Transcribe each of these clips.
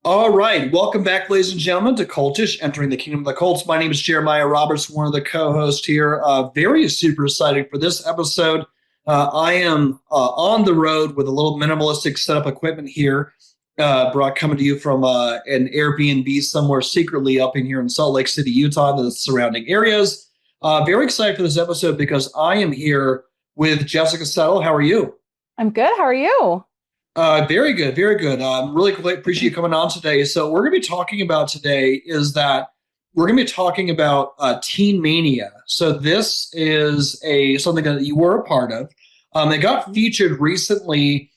All right. Welcome back, ladies and gentlemen, to Cultish, Entering the Kingdom of the Cults. My name is Jeremiah Roberts, one of the co-hosts here. Very super excited for this episode. I am on the road with a little minimalistic setup equipment here, brought coming to you from an Airbnb somewhere secretly up in here in Salt Lake City, Utah, and the surrounding areas. Very excited for this episode because I am here with Jessica Settle. How are you? I'm good. How are you? Very good, very good. Really appreciate you coming on today. So we're going to be talking about today is that we're going to be talking about Teen Mania. So this is a something that you were a part of. It got featured recently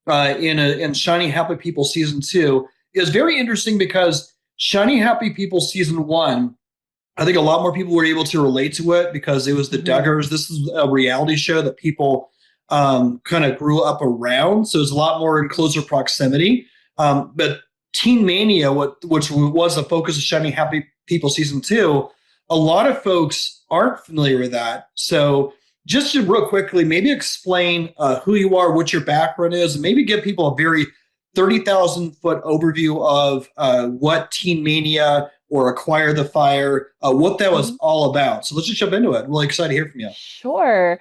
in Shiny Happy People season 2. It was very interesting because Shiny Happy People season 1. I think a lot more people were able to relate to it because it was the Duggars. This is a reality show that people kind of grew up around. So it's a lot more in closer proximity. But Teen Mania, which was the focus of Shiny Happy People season 2, a lot of folks aren't familiar with that. So just to real quickly, maybe explain who you are, what your background is, and maybe give people a very 30,000 foot overview of what Teen Mania or Acquire the Fire, what that was all about. So let's just jump into it. I'm really excited to hear from you. Sure.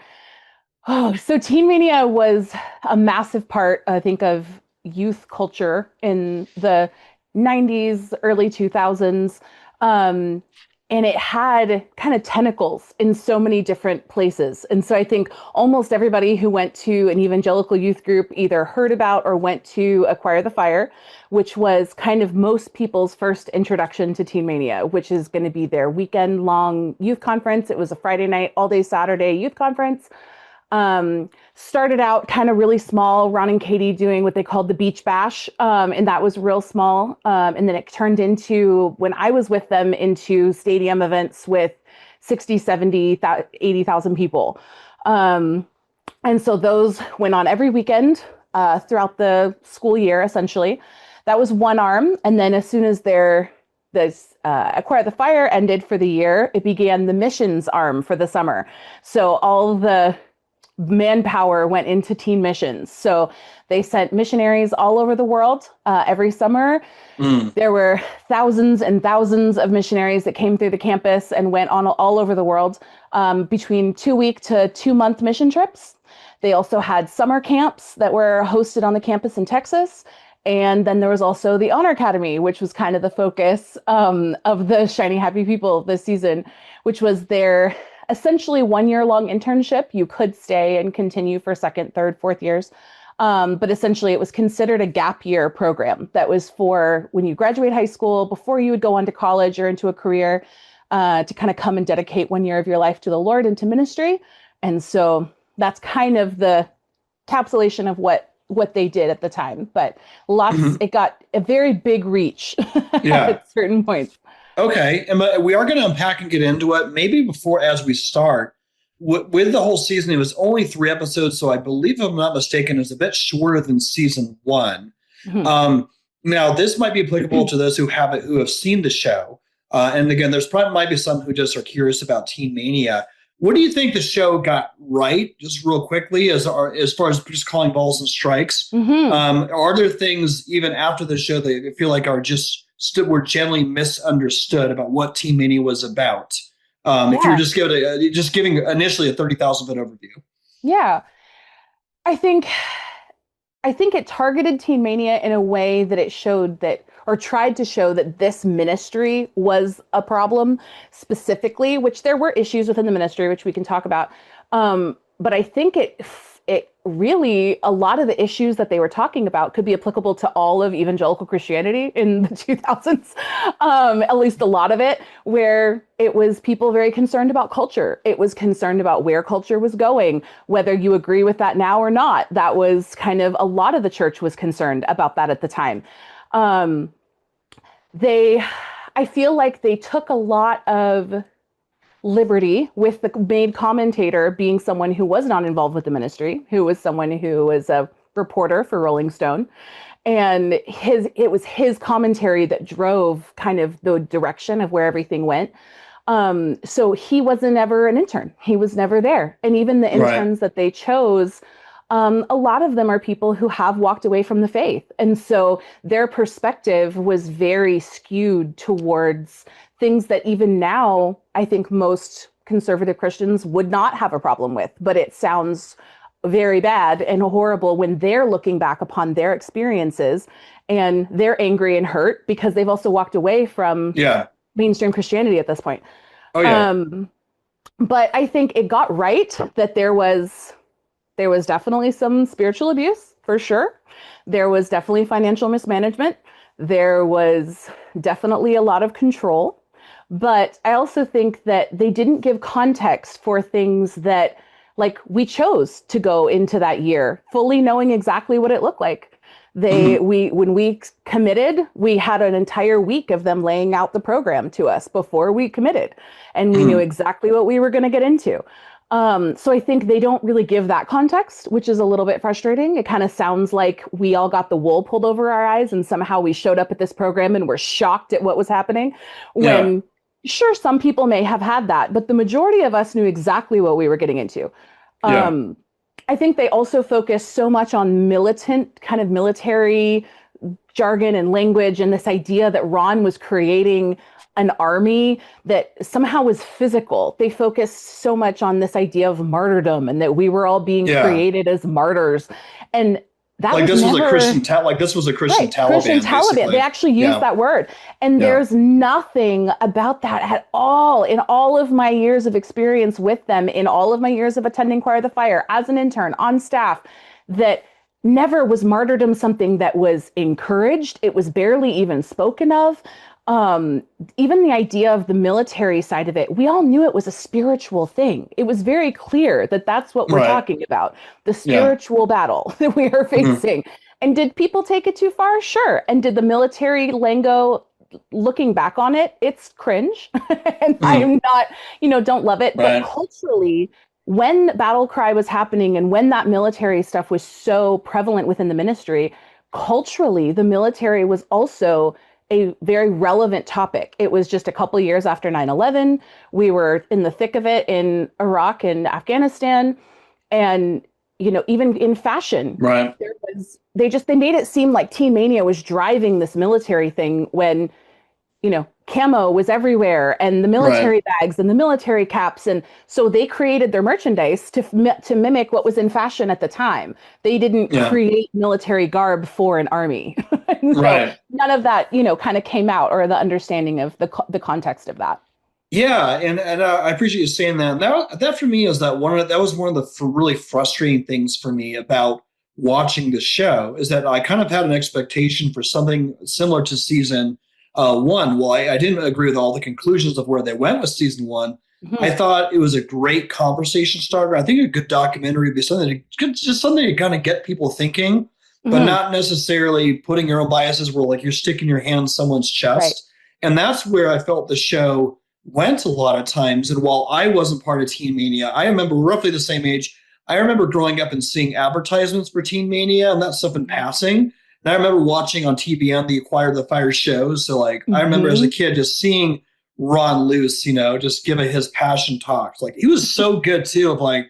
Oh, so Teen Mania was a massive part, I think, of youth culture in the 90s, early 2000s. And it had kind of tentacles in so many different places. And so I think almost everybody who went to an evangelical youth group either heard about or went to Acquire the Fire, which was kind of most people's first introduction to Teen Mania, which is going to be their weekend-long youth conference. It was a Friday night, all-day Saturday youth conference. Started out kind of really small, Ron and Katie doing what they called the beach bash. And that was real small. And then it turned into, when I was with them, into stadium events with 60, 70, 80,000 people. And so those went on every weekend throughout the school year, essentially. That was one arm. And then as soon as Acquire the Fire ended for the year, it began the missions arm for the summer. So all the manpower went into teen missions. So they sent missionaries all over the world every summer. There were thousands and thousands of missionaries that came through the campus and went on all over the world between 2-week to 2-month mission trips. They also had summer camps that were hosted on the campus in Texas. And then there was also the Honor Academy, which was kind of the focus of the Shiny Happy People this season, which was their essentially 1-year-long internship. You could stay and continue for second, third, fourth years. But essentially it was considered a gap year program that was for when you graduate high school, before you would go on to college or into a career, to kind of come and dedicate 1 year of your life to the Lord and to ministry. And so that's kind of the encapsulation of what they did at the time. But it got a very big reach at certain points. Okay, and we are going to unpack and get into it. Maybe before, as we start, with the whole season, it was only 3 episodes, so I believe, if I'm not mistaken, it's a bit shorter than season 1. Now, this might be applicable to those who have seen the show, and again, there's probably might be some who just are curious about Teen Mania. What do you think the show got right, just real quickly, as far as just calling balls and strikes? Are there things even after the show that you feel like are just were generally misunderstood about what Teen Mania was about? If you were just giving initially a 30,000 foot overview. Yeah, I think it targeted Teen Mania in a way that it showed that, or tried to show that this ministry was a problem specifically, which there were issues within the ministry, which we can talk about. But I think it really, a lot of the issues that they were talking about could be applicable to all of evangelical Christianity in the 2000s, at least a lot of it, where it was people very concerned about culture. It was concerned about where culture was going, whether you agree with that now or not. That was kind of, a lot of the church was concerned about that at the time. I feel like they took a lot of liberty with the main commentator being someone who was not involved with the ministry, who was someone who was a reporter for Rolling Stone. And it was his commentary that drove kind of the direction of where everything went. So he wasn't ever an intern. He was never there. And even the interns that they chose a lot of them are people who have walked away from the faith. And so their perspective was very skewed towards things that even now, I think most conservative Christians would not have a problem with, but it sounds very bad and horrible when they're looking back upon their experiences and they're angry and hurt because they've also walked away from Yeah. mainstream Christianity at this point. Oh yeah. But I think it got right that there was definitely some spiritual abuse for sure. There was definitely financial mismanagement. There was definitely a lot of control. But I also think that they didn't give context for things that, like, we chose to go into that year fully knowing exactly what it looked like. Mhm. When we committed, we had an entire week of them laying out the program to us before we committed, and we knew Mhm. exactly what we were going to get into. So I think they don't really give that context, which is a little bit frustrating. It kind of sounds like we all got the wool pulled over our eyes and somehow we showed up at this program and were shocked at what was happening. Yeah. When sure, some people may have had that, but the majority of us knew exactly what we were getting into. Yeah. Um, I think they also focus so much on militant, kind of military jargon and language, and this idea that Ron was creating an army that somehow was physical. They focused so much on this idea of martyrdom and that we were all being Yeah. created as martyrs. And that Like was this was a never this was a Christian right. Christian Taliban, Taliban. They basically. actually use Yeah. that word. And Yeah. there's nothing about that at all in all of my years of experience with them, in all of my years of attending Choir of the Fire as an intern on staff, that never was martyrdom something that was encouraged. It was barely even spoken of. Um, Even the idea of the military side of it, we all knew it was a spiritual thing. It was very clear that that's what we're Right. talking about, the Yeah. spiritual battle that we are Mhm. facing. And did people take it too far? Sure. And did the military lingo, looking back on it, it's cringe. And Mhm. I'm not, don't love it. But Right. culturally, when battle cry was happening and when that military stuff was so prevalent within the ministry, culturally, the military was also a very relevant topic. It was just a couple years after 9/11. We were in the thick of it in Iraq and Afghanistan. And, even in fashion, Right. they made it seem like Teen Mania was driving this military thing when, camo was everywhere and the Right. military bags and the military caps. And so they created their merchandise to mimic what was in fashion at the time. They didn't Yeah. create military garb for an army. And so Right. none of that, kind of came out, or the understanding of the context of that. Yeah, and I appreciate you saying that. And that for me is that was one of the really frustrating things for me about watching the show is that I kind of had an expectation for something similar to season one. Well, I didn't agree with all the conclusions of where they went with season one. I Mhm. thought it was a great conversation starter. I think a good documentary would be just something to kind of get people thinking, but Mhm. not necessarily putting your own biases where like you're sticking your hand in someone's Right. chest. And that's where I felt the show went a lot of times. And while I wasn't part of Teen Mania, I remember roughly the same age. I remember growing up and seeing advertisements for Teen Mania and that stuff in passing. And I remember watching on TBN the Acquire the Fire shows. So like I remember as a Mhm. kid just seeing Ron Luce, just give his passion talks. Like he was so good too of like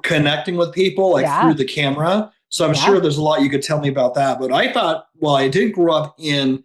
connecting with people like through Yeah. the camera. So I'm Yeah. sure there's a lot you could tell me about that. But I thought, well, I didn't grow up in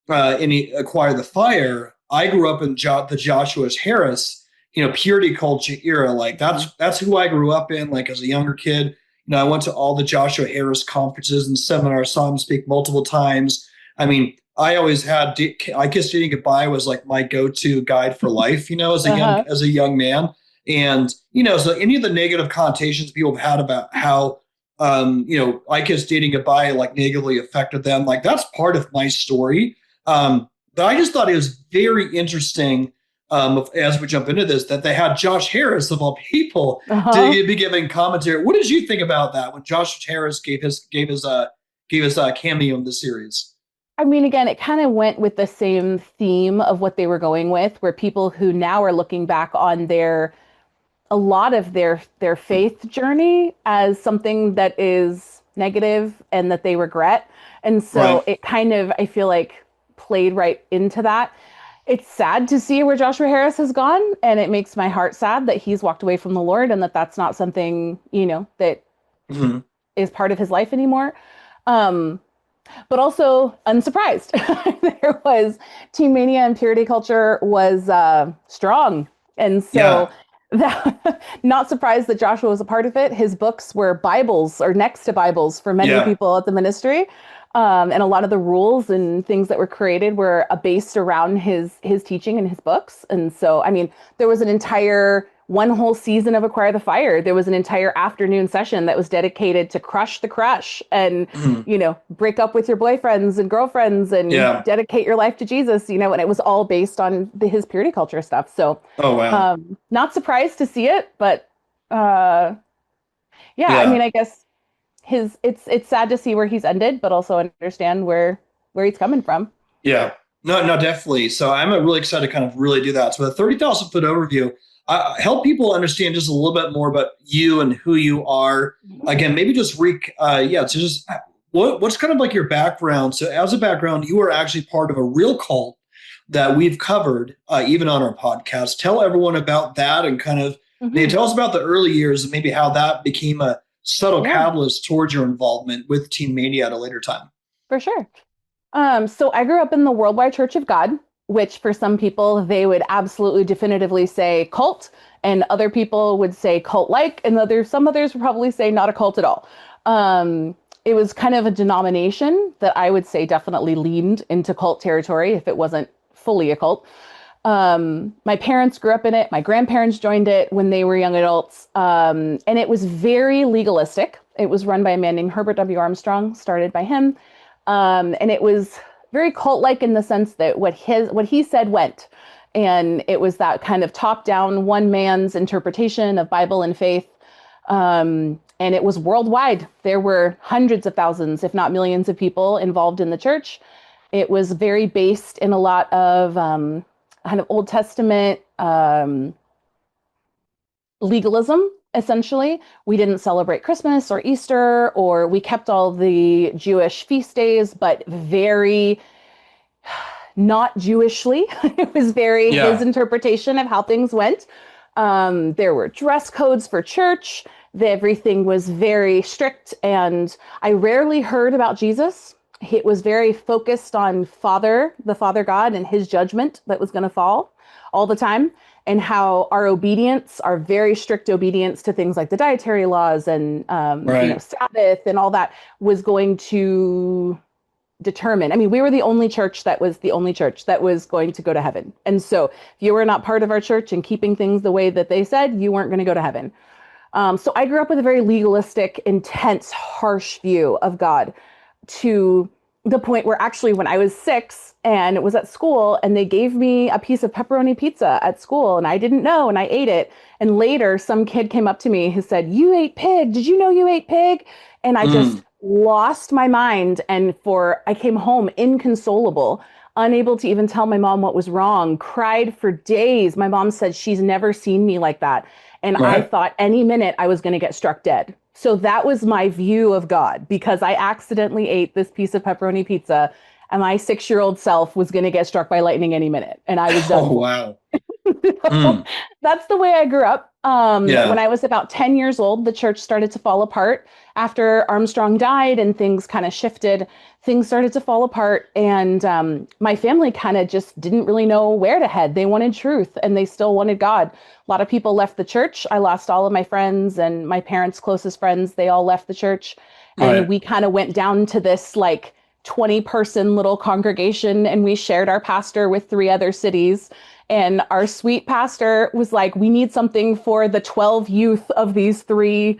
Acquire the Fire. I grew up in the Joshua Harris, purity culture era. Like that's who I grew up in. Like as a younger kid, I went to all the Joshua Harris conferences and seminars, saw him speak multiple times. I mean, I always had I Kiss Dating Goodbye was like my go-to guide for life, Uh-huh. as a young man. And so any of the negative connotations people have had about how I Kiss Dating Goodbye like negatively affected them, like that's part of my story. But I just thought it was very interesting as we jump into this that they had Josh Harris of all people Uh-huh. to be giving commentary. What did you think about that when Josh Harris gave his cameo in the series? I mean, again, it kind of went with the same theme of what they were going with, where people who now are looking back on a lot of their faith journey as something that is negative and that they regret. And so Right. it kind of, I feel like, played right into that. It's sad to see where Joshua Harris has gone, and it makes my heart sad that he's walked away from the Lord and that that's not something, that Mhm. is part of his life anymore. Um, but also unsurprised. There was teen mania and purity culture was strong. And so Yeah. that, not surprised that Joshua was a part of it. His books were Bibles or next to Bibles for many Yeah. people at the ministry. And a lot of the rules and things that were created were based around his teaching and his books. And so, I mean, there was an entire one whole season of Acquire the Fire. There was an entire afternoon session that was dedicated to crush the crush and, Mhm. break up with your boyfriends and girlfriends and Yeah. dedicate your life to Jesus, and it was all based on his purity culture stuff. So, Oh, wow. not surprised to see it, but uh, yeah, I mean, Yeah. I guess it's sad to see where he's ended, but also understand where he's coming from. Yeah. No, no, definitely. So I'm really excited to kind of really do that. So the 30,000 foot overview, help people understand just a little bit more about you and who you are. Again, maybe just yeah. So just what's kind of like your background? So as a background, you are actually part of a real cult that we've covered even on our podcast. Tell everyone about that and kind of Mm-hmm. tell us about the early years and maybe how that became a subtle Yeah, catalyst towards your involvement with Teen Mania at a later time. for sure. So I grew up in the Worldwide Church of God, which for some people they would absolutely definitively say cult, and other people would say cult-like, and some others would probably say not a cult at all. It was kind of a denomination that I would say definitely leaned into cult territory if it wasn't fully a cult. My parents grew up in it. My grandparents joined it when they were young adults. And it was very legalistic. It was run by a man named Herbert W. Armstrong, started by him. And it was very cult-like in the sense that what he said went. And it was that kind of top-down, one man's interpretation of Bible and faith. And it was worldwide. There were hundreds of thousands, if not millions of people involved in the church. It was very based in a lot of kind of Old Testament legalism, essentially. We didn't celebrate Christmas or Easter, or we kept all the Jewish feast days, but very not Jewishly. It was very his Yeah. interpretation of how things went. There were dress codes for church. Everything was very strict, and I rarely heard about Jesus. It was very focused on the Father God, and his judgment that was going to fall all the time, and how our very strict obedience to things like the dietary laws and Right. Sabbath and all that was going to determine. I mean, we were the only church that was going to go to heaven. And so if you were not part of our church and keeping things the way that they said, you weren't going to go to heaven. So I grew up with a very legalistic, intense, harsh view of God, to the point where actually when I was 6 and it was at school and they gave me a piece of pepperoni pizza at school and I didn't know and I ate it. And later some kid came up to me who said, "You ate pig. Did you know you ate pig?" And I just Mm. lost my mind. And I came home inconsolable, unable to even tell my mom what was wrong, cried for days. My mom said she's never seen me like that. And I Right. thought any minute I was going to get struck dead. So that was my view of God, because I accidentally ate this piece of pepperoni pizza and my 6-year-old self was going to get struck by lightning any minute and I was done Oh, for. wow. So Mm. that's the way I grew up. When Yeah. I was about 10 years old, the church started to fall apart. After Armstrong died and things kind of shifted, things started to fall apart. And my family kind of just didn't really know where to head. They wanted truth and they still wanted God. A lot of people left the church. I lost all of my friends and my parents' closest friends. They all left the church. And Right. we kind of went down to this like 20-person little congregation, and we shared our pastor with 3 other cities. And our sweet pastor was like, "We need something for the 12 youth of these 3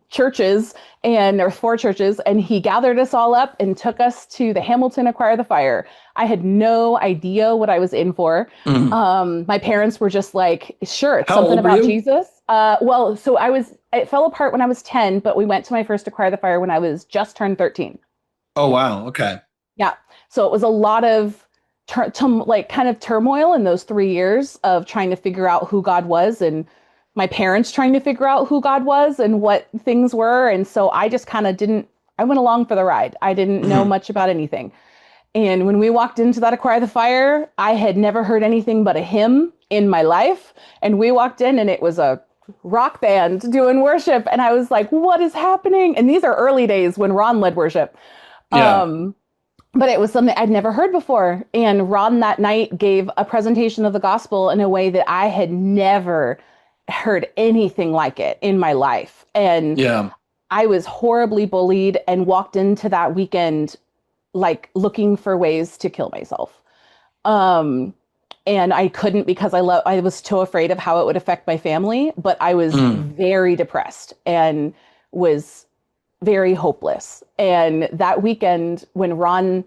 churches or 4 churches." And he gathered us all up and took us to the Hamilton Acquire the Fire. I had no idea what I was in for. Mm. My parents were just like, "Sure, it's How something old were about you? Jesus." So it fell apart when I was 10, but we went to my first Acquire the Fire when I was just turned 13. Oh, wow. Okay. Yeah. So it was a lot of like kind of turmoil in those 3 years of trying to figure out who God was, and my parents trying to figure out who God was and what things were. And so I just kind of I went along for the ride. I didn't know Mhm. much about anything. And when we walked into that Acquire the Fire, I had never heard anything but a hymn in my life. And we walked in and it was a rock band doing worship. And I was like, what is happening? And these are early days when Ron led worship. Yeah. But it was something I'd never heard before. And Ron that night gave a presentation of the gospel in a way that I had never heard anything like it in my life. And Yeah. I was horribly bullied and walked into that weekend like looking for ways to kill myself. And I couldn't because I was too afraid of how it would affect my family, but I was very depressed and was very hopeless. And that weekend when Ron,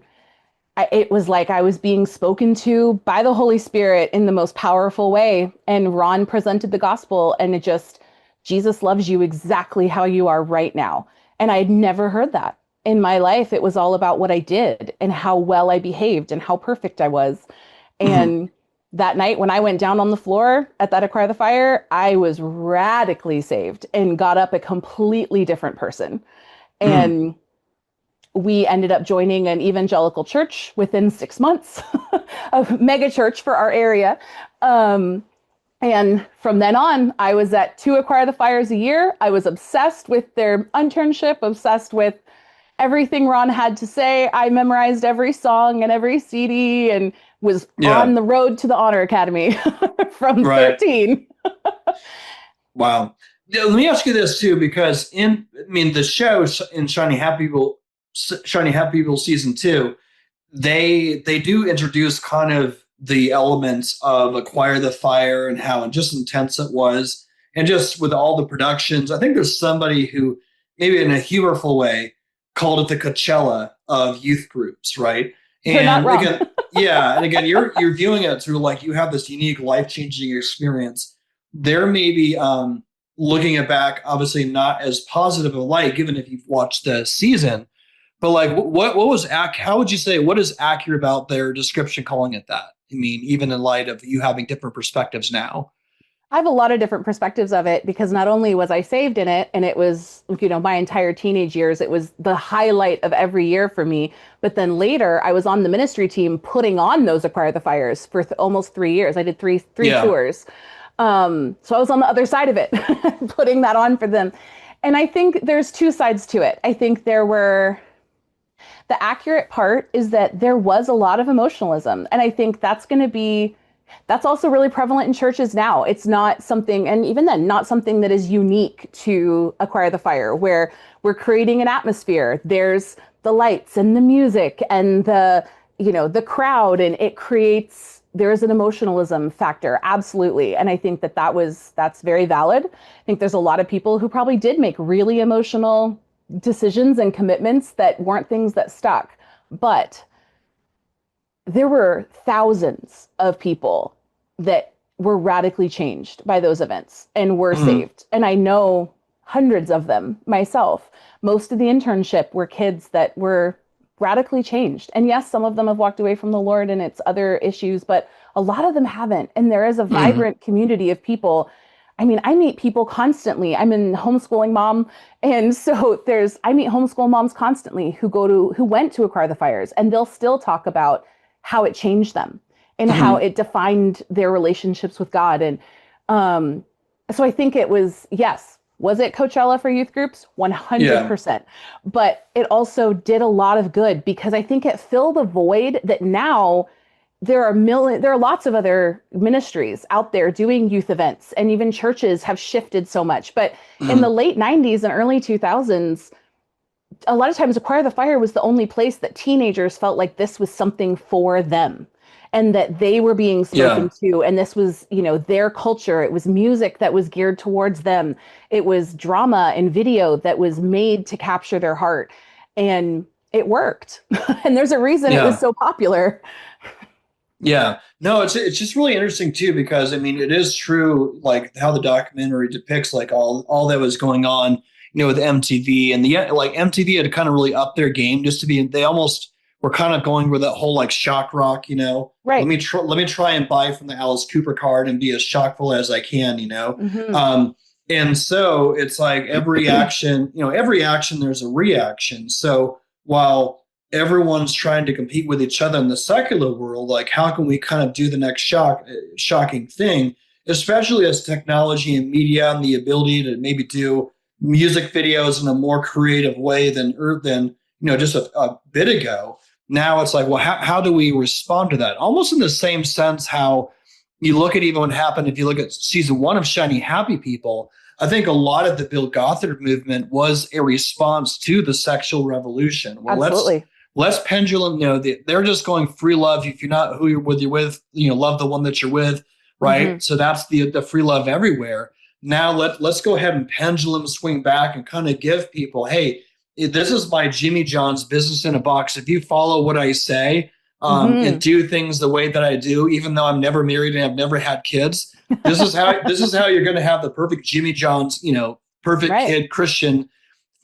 it was like I was being spoken to by the Holy Spirit in the most powerful way. And Ron presented the gospel, and it just, Jesus loves you exactly how you are right now. And I had never heard that in my life. It was all about what I did and how well I behaved and how perfect I was. And that night when I went down on the floor at that Acquire the Fire, I was radically saved and got up a completely different person. And we ended up joining an evangelical church within 6 months, a mega church for our area. And from then on, I was at 2 Acquire the Fires a year. I was obsessed with their internship, obsessed with everything Ron had to say. I memorized every song and every CD and was on the road to the Honor Academy from 13. Wow. Let me ask you this too, because the show in Shiny Happy People season 2, they do introduce kind of the elements of Acquire the Fire and how just intense it was, and just with all the productions. I think there's somebody who maybe in a humorful way called it the Coachella of youth groups, right? You're not wrong. Again, and again, you're viewing it through like you have this unique life-changing experience. There may be looking it back, obviously not as positive a light, given if you've watched the season. But like, what was how would you say what is accurate about their description calling it that? I mean, even in light of you having different perspectives now. I have a lot of different perspectives of it because not only was I saved in it, and it was, my entire teenage years, it was the highlight of every year for me. But then later, I was on the ministry team putting on those Acquire the Fires for almost 3 years. I did three tours. So I was on the other side of it, putting that on for them. And I think there's 2 sides to it. I think the accurate part is that there was a lot of emotionalism. And I think that's also really prevalent in churches now. It's not something, and even then, not something that is unique to Acquire the Fire, where we're creating an atmosphere. There's the lights and the music and the crowd, and there's an emotionalism factor. Absolutely. And I think that's very valid. I think there's a lot of people who probably did make really emotional decisions and commitments that weren't things that stuck. But there were thousands of people that were radically changed by those events and were saved. And I know hundreds of them myself. Most of the internship were kids that were radically changed. And yes, some of them have walked away from the Lord and it's other issues, but a lot of them haven't. And there is a vibrant community of people. I mean, I meet people constantly. I'm a homeschooling mom. And so I meet homeschool moms constantly who went to Acquire the Fires, and they'll still talk about how it changed them and how it defined their relationships with God. And so I think it was, yes. Was it Coachella for youth groups? 100%. Yeah. But it also did a lot of good because I think it filled a void that now there are lots of other ministries out there doing youth events, and even churches have shifted so much. But in the late 90s and early 2000s, a lot of times Acquire the Fire was the only place that teenagers felt like this was something for them and that they were being spoken to. And this was, their culture. It was music that was geared towards them. It was drama and video that was made to capture their heart. And it worked. And there's a reason it was so popular. Yeah, no, it's just really interesting too, because I mean, it is true, like how the documentary depicts like all that was going on, with MTV, and MTV had kind of really upped their game just to be, they almost were kind of going with that whole like shock rock, right. Let me try and buy from the Alice Cooper card and be as shockful as I can, and so it's like every action, there's a reaction. So while everyone's trying to compete with each other in the secular world, like how can we kind of do the next shocking thing? especially as technology and media and the ability to maybe do music videos in a more creative way than just a bit ago. Now it's like, well, how do we respond to that? Almost in the same sense how you look at even what happened if you look at season 1 of Shiny Happy People. I think a lot of the Bill Gothard movement was a response to the sexual revolution. Well, Absolutely. let's pendulum. They're just going free love. If you're not who you're with, love the one that you're with, right? Mm-hmm. So that's the free love everywhere. Now let's go ahead and pendulum swing back and kind of give people, hey, this is my Jimmy John's business in a box. If you follow what I say and do things the way that I do, even though I'm never married and I've never had kids, this is how you're going to have the perfect Jimmy John's, perfect Right. kid Christian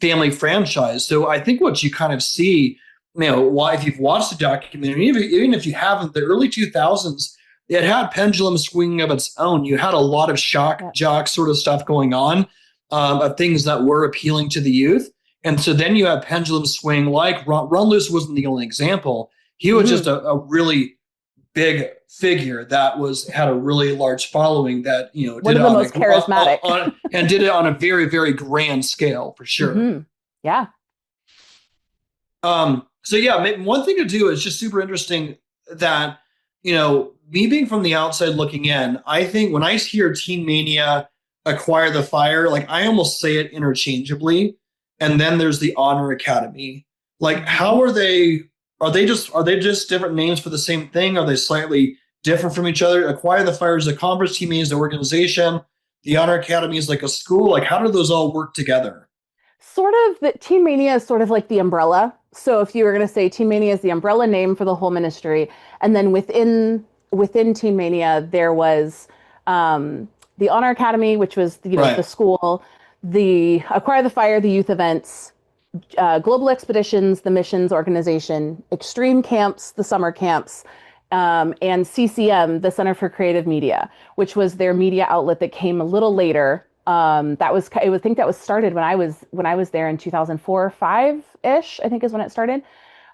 family franchise. So I think what you kind of see, why if you've watched the documentary, even if you haven't, the early 2000s, it had pendulum swinging of its own. You had a lot of shock jock sort of stuff going on, of things that were appealing to the youth. And so then you have pendulum swing, like Ron Lewis wasn't the only example. He was just a really big figure that had a really large following that, one of the most charismatic and did it on a very, very grand scale for sure. Mm-hmm. Yeah. So yeah, one thing to do is just super interesting that, me being from the outside looking in, I think when I hear Teen Mania, Acquire the Fire, like I almost say it interchangeably. And then there's the Honor Academy. Like, how are they? Are they just different names for the same thing? Are they slightly different from each other? Acquire the Fire is a conference, Teen Mania is the organization. The Honor Academy is like a school. Like, how do those all work together? Sort of, the Teen Mania is sort of like the umbrella. So if you were going to say Teen Mania is the umbrella name for the whole ministry, and then within Teen Mania there was the Honor Academy, which was the school, the Acquire the Fire, the youth events, global expeditions, the missions organization, extreme camps, the summer camps, and CCM, the Center for Creative Media, which was their media outlet that came a little later. I think that was started when I was there in 2004, 5-ish, I think is when it started,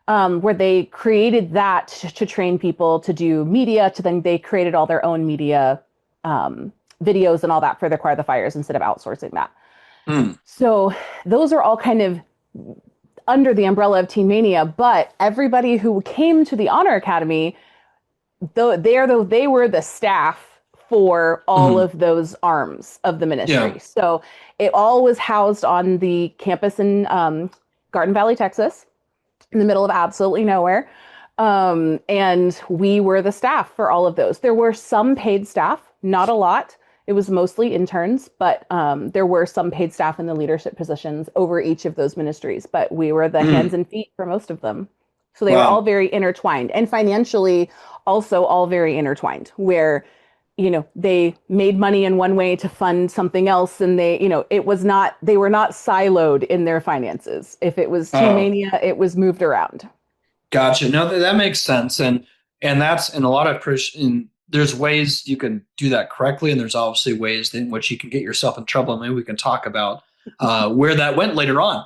where they created that to train people to do media. Then they created all their own media videos and all that for the Acquire the Fires instead of outsourcing that. So those are all kind of under the umbrella of Teen Mania, but everybody who came to the Honor Academy, they were the staff for all of those arms of the ministry. Yeah. So it all was housed on the campus in Garden Valley, Texas, in the middle of absolutely nowhere. And we were the staff for all of those. There were some paid staff, not a lot. It was mostly interns, but there were some paid staff in the leadership positions over each of those ministries, but we were the hands and feet for most of them. So they were all very intertwined, and financially also all very intertwined, where, they made money in one way to fund something else. And they were not siloed in their finances. If it was Teen Mania, it was moved around. Gotcha. No, that makes sense. And that's in a lot of Christian, there's ways you can do that correctly, and there's obviously ways in which you can get yourself in trouble. And maybe we can talk about where that went later on.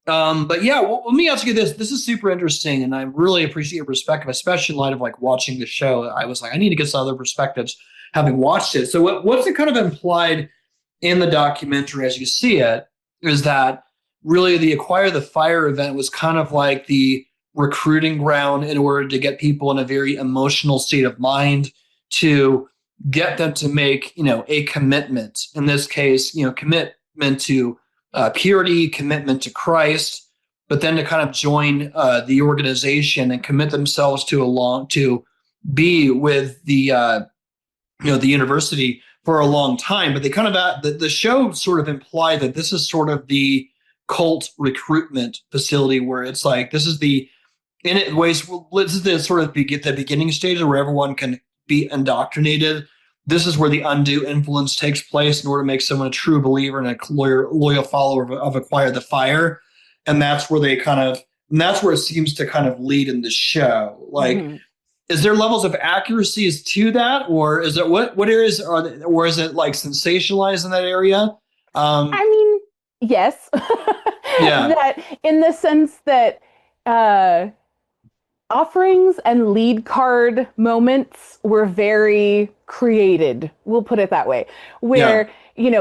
But yeah, let me ask you this. This is super interesting, and I really appreciate your perspective, especially in light of like watching the show. I was like, I need to get some other perspectives having watched it. So what's it kind of implied in the documentary as you see it is that really the Acquire the Fire event was kind of like the recruiting ground in order to get people in a very emotional state of mind, to get them to make, a commitment. In this case, commitment to purity, commitment to Christ, but then to kind of join the organization and commit themselves to be with the the university for a long time. But they kind of the show sort of implied that this is sort of the cult recruitment facility, where it's like this is the sort of the beginning stage where everyone can be indoctrinated. This is where the undue influence takes place in order to make someone a true believer and a loyal follower of Acquire the Fire. And that's where that's where it seems to kind of lead in the show. Like, is there levels of accuracies to that, or is it what areas are there, or is it like sensationalized in that area? I mean, yes. Yeah. That in the sense that offerings and lead card moments were very created. We'll put it that way, Yeah. where,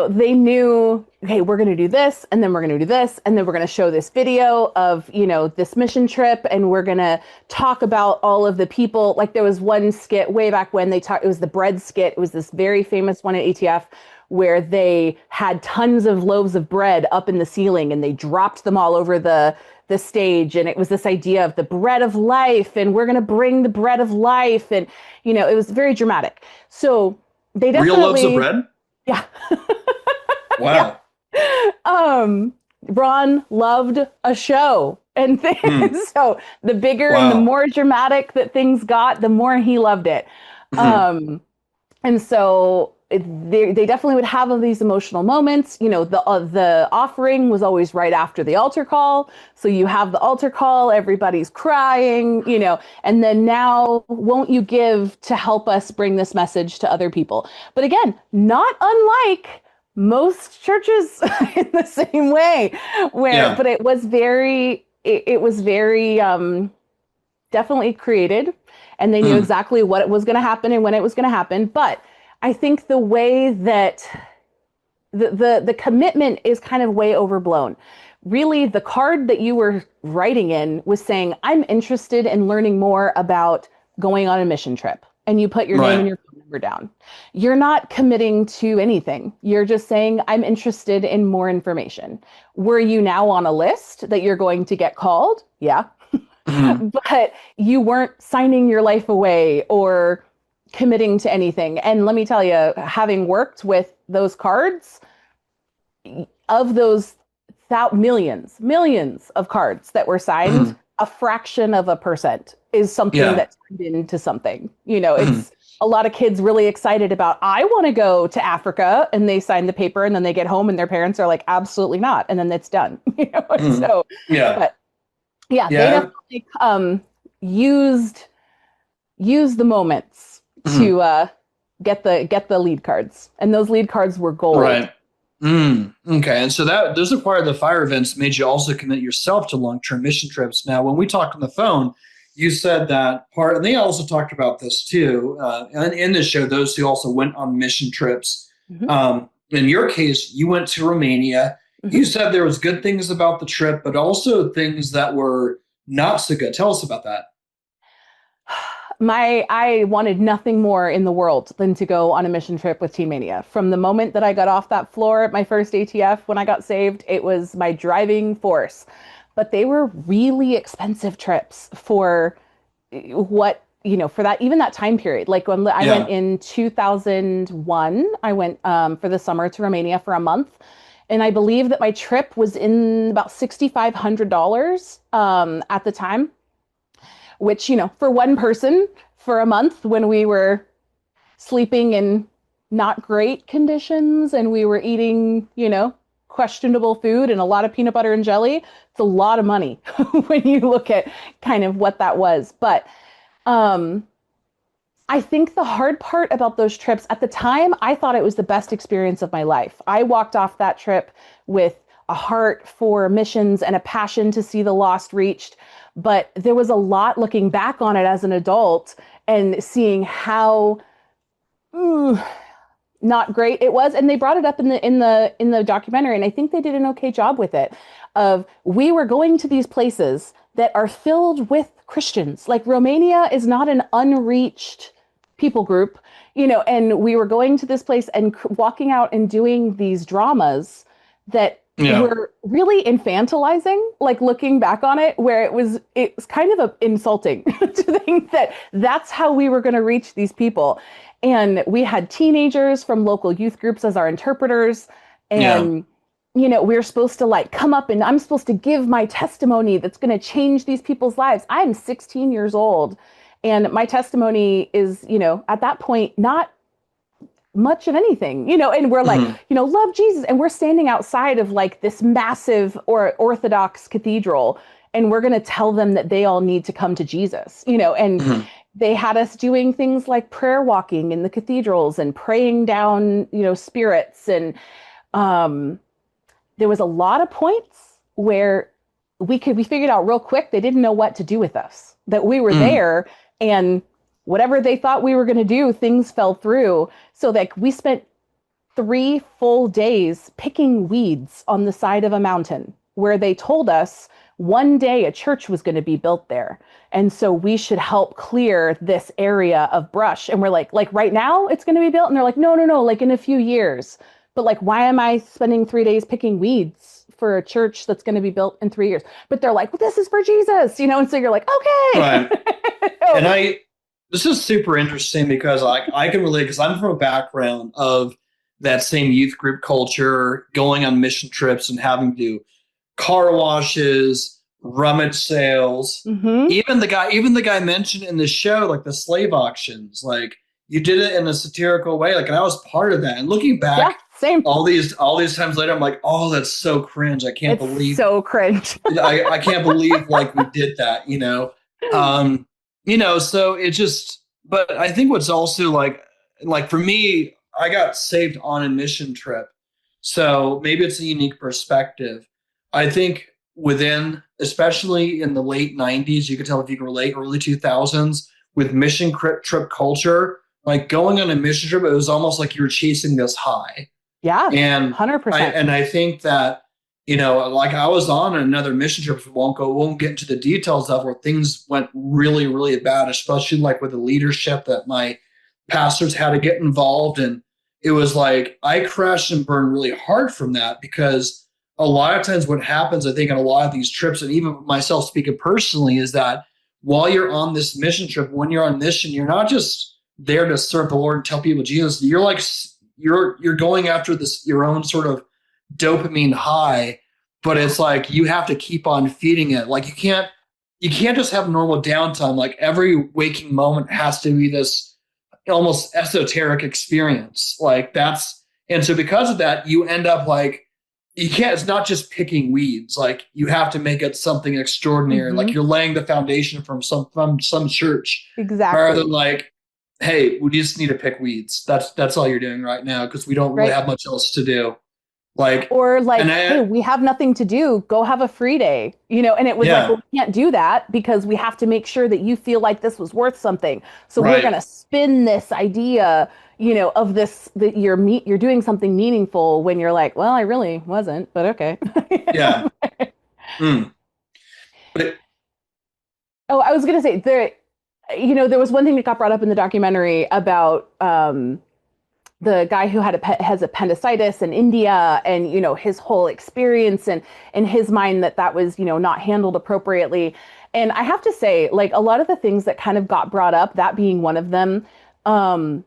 they knew, okay, we're going to do this, and then we're going to do this, and then we're going to show this video of, this mission trip, and we're going to talk about all of the people. Like there was one skit way back when it was the bread skit. It was this very famous one at ATF where they had tons of loaves of bread up in the ceiling and they dropped them all over the stage, and it was this idea of the bread of life, and we're going to bring the bread of life, and it was very dramatic. So they Real loaves of definitely, bread? yeah. Yeah. Wow. Ron loved a show and things. So the bigger and the Wow. more dramatic that things got, the more he loved it. And so they definitely would have these emotional moments. The offering was always right after the altar call. So you have the altar call, everybody's crying, and then now won't you give to help us bring this message to other people? But again, not unlike most churches in the same way, but it was very definitely created, and they knew exactly what was going to happen and when it was going to happen. But I think the way that the commitment is kind of way overblown. Really, the card that you were writing in was saying, I'm interested in learning more about going on a mission trip. And you put your name and your phone number down. You're not committing to anything. You're just saying, I'm interested in more information. Were you now on a list that you're going to get called? Yeah. But you weren't signing your life away or committing to anything. And let me tell you, having worked with those cards, of those millions of cards that were signed, a fraction of a percent is something that turned into something. It's a lot of kids really excited about, I want to go to Africa, and they sign the paper, and then they get home and their parents are like, absolutely not. And then it's done. So, but they definitely used the moments to get the lead cards, and those lead cards were gold. Right. Okay. And so those are part of the fire events made you also commit yourself to long-term mission trips. Now, when we talked on the phone, you said that and they also talked about this too, in this show, those who also went on mission trips. In your case, you went to Romania. You said there was good things about the trip, but also things that were not so good. Tell us about that. I wanted nothing more in the world than to go on a mission trip with Teen Mania. From the moment that I got off that floor at my first ATF when I got saved, it was my driving force. But they were really expensive trips for what, for that, even that time period. Like when I went in 2001, I went for the summer to Romania for a month. And I believe that my trip was in about $6,500 at the time, which, for one person for a month when we were sleeping in not great conditions and we were eating, questionable food and a lot of peanut butter and jelly, it's a lot of money when you look at kind of what that was. But I think the hard part about those trips at the time, I thought it was the best experience of my life. I walked off that trip with a heart for missions and a passion to see the lost reached. But there was a lot looking back on it as an adult and seeing how not great it was. And they brought it up in the documentary, and I think they did an okay job with it. We were going to these places that are filled with Christians. Like Romania is not an unreached people group, and we were going to this place and walking out and doing these dramas that were really infantilizing, like looking back on it, where it was kind of insulting to think that that's how we were going to reach these people. And we had teenagers from local youth groups as our interpreters. And, we're supposed to come up and I'm supposed to give my testimony that's going to change these people's lives. I'm 16 years old. And my testimony is, at that point, not much of anything, and we're like, love Jesus. And we're standing outside of this massive Orthodox cathedral, and we're going to tell them that they all need to come to Jesus, and they had us doing things like prayer walking in the cathedrals and praying down, spirits. And there was a lot of points where we figured out real quick, they didn't know what to do with us. that we were Mm. there, and whatever they thought we were going to do, things fell through. So like we spent 3 full days picking weeds on the side of a mountain where they told us one day a church was going to be built there. And so we should help clear this area of brush. And we're like right now it's going to be built. And they're like, no, no, no, like in a few years. But like, why am I spending 3 days picking weeds for a church that's going to be built in 3 years? But they're like, well, this is for Jesus, you know? And so you're like, okay. Right. And this is super interesting because I can relate because I'm from a background of that same youth group culture, going on mission trips and having to do car washes, rummage sales. Mm-hmm. Even the guy mentioned in the show, like the slave auctions, like you did it in a satirical way. Like, and I was part of that. And looking Yeah, back, same. all these times later, I'm like, oh, that's so cringe. I can't It's believe so cringe. I can't believe like we did that, you know. So it just but I think what's also like for me, I got saved on a mission trip. So maybe it's a unique perspective. I think within, especially in the late 90s, you could tell if you can relate, early 2000s, with mission trip culture, like going on a mission trip, it was almost like you were chasing this high. Yeah, And 100%. I think that, like I was on another mission trip, won't get into the details of, where things went really, really bad, especially like with the leadership that my pastors had to get involved. And it was like I crashed and burned really hard from that, because a lot of times what happens, I think, on a lot of these trips, and even myself speaking personally, is that while you're on this mission trip, when you're on mission, you're not just there to serve the Lord and tell people Jesus. You're like you're going after this, your own sort of dopamine high, but it's like you have to keep on feeding it. Like you can't just have normal downtime. Like every waking moment has to be this almost esoteric experience. And so because of that, you end up like, you can't, it's not just picking weeds. Like you have to make it something extraordinary. Mm-hmm. Like you're laying the foundation from some church, Exactly. rather than like, hey, we just need to pick weeds. That's all you're doing right now, because we don't really have much else to do. Like, or like, and hey, we have nothing to do. Go have a free day, And it was like, well, we can't do that because we have to make sure that you feel like this was worth something. So we're going to spin this idea, of this, that you're doing something meaningful, when you're like, well, I really wasn't, but okay. Yeah. Mm. But Oh, I was going to say there was one thing that got brought up in the documentary about, the guy who has appendicitis in India, and his whole experience, and in his mind that was not handled appropriately. And I have to say, like, a lot of the things that kind of got brought up, that being one of them, the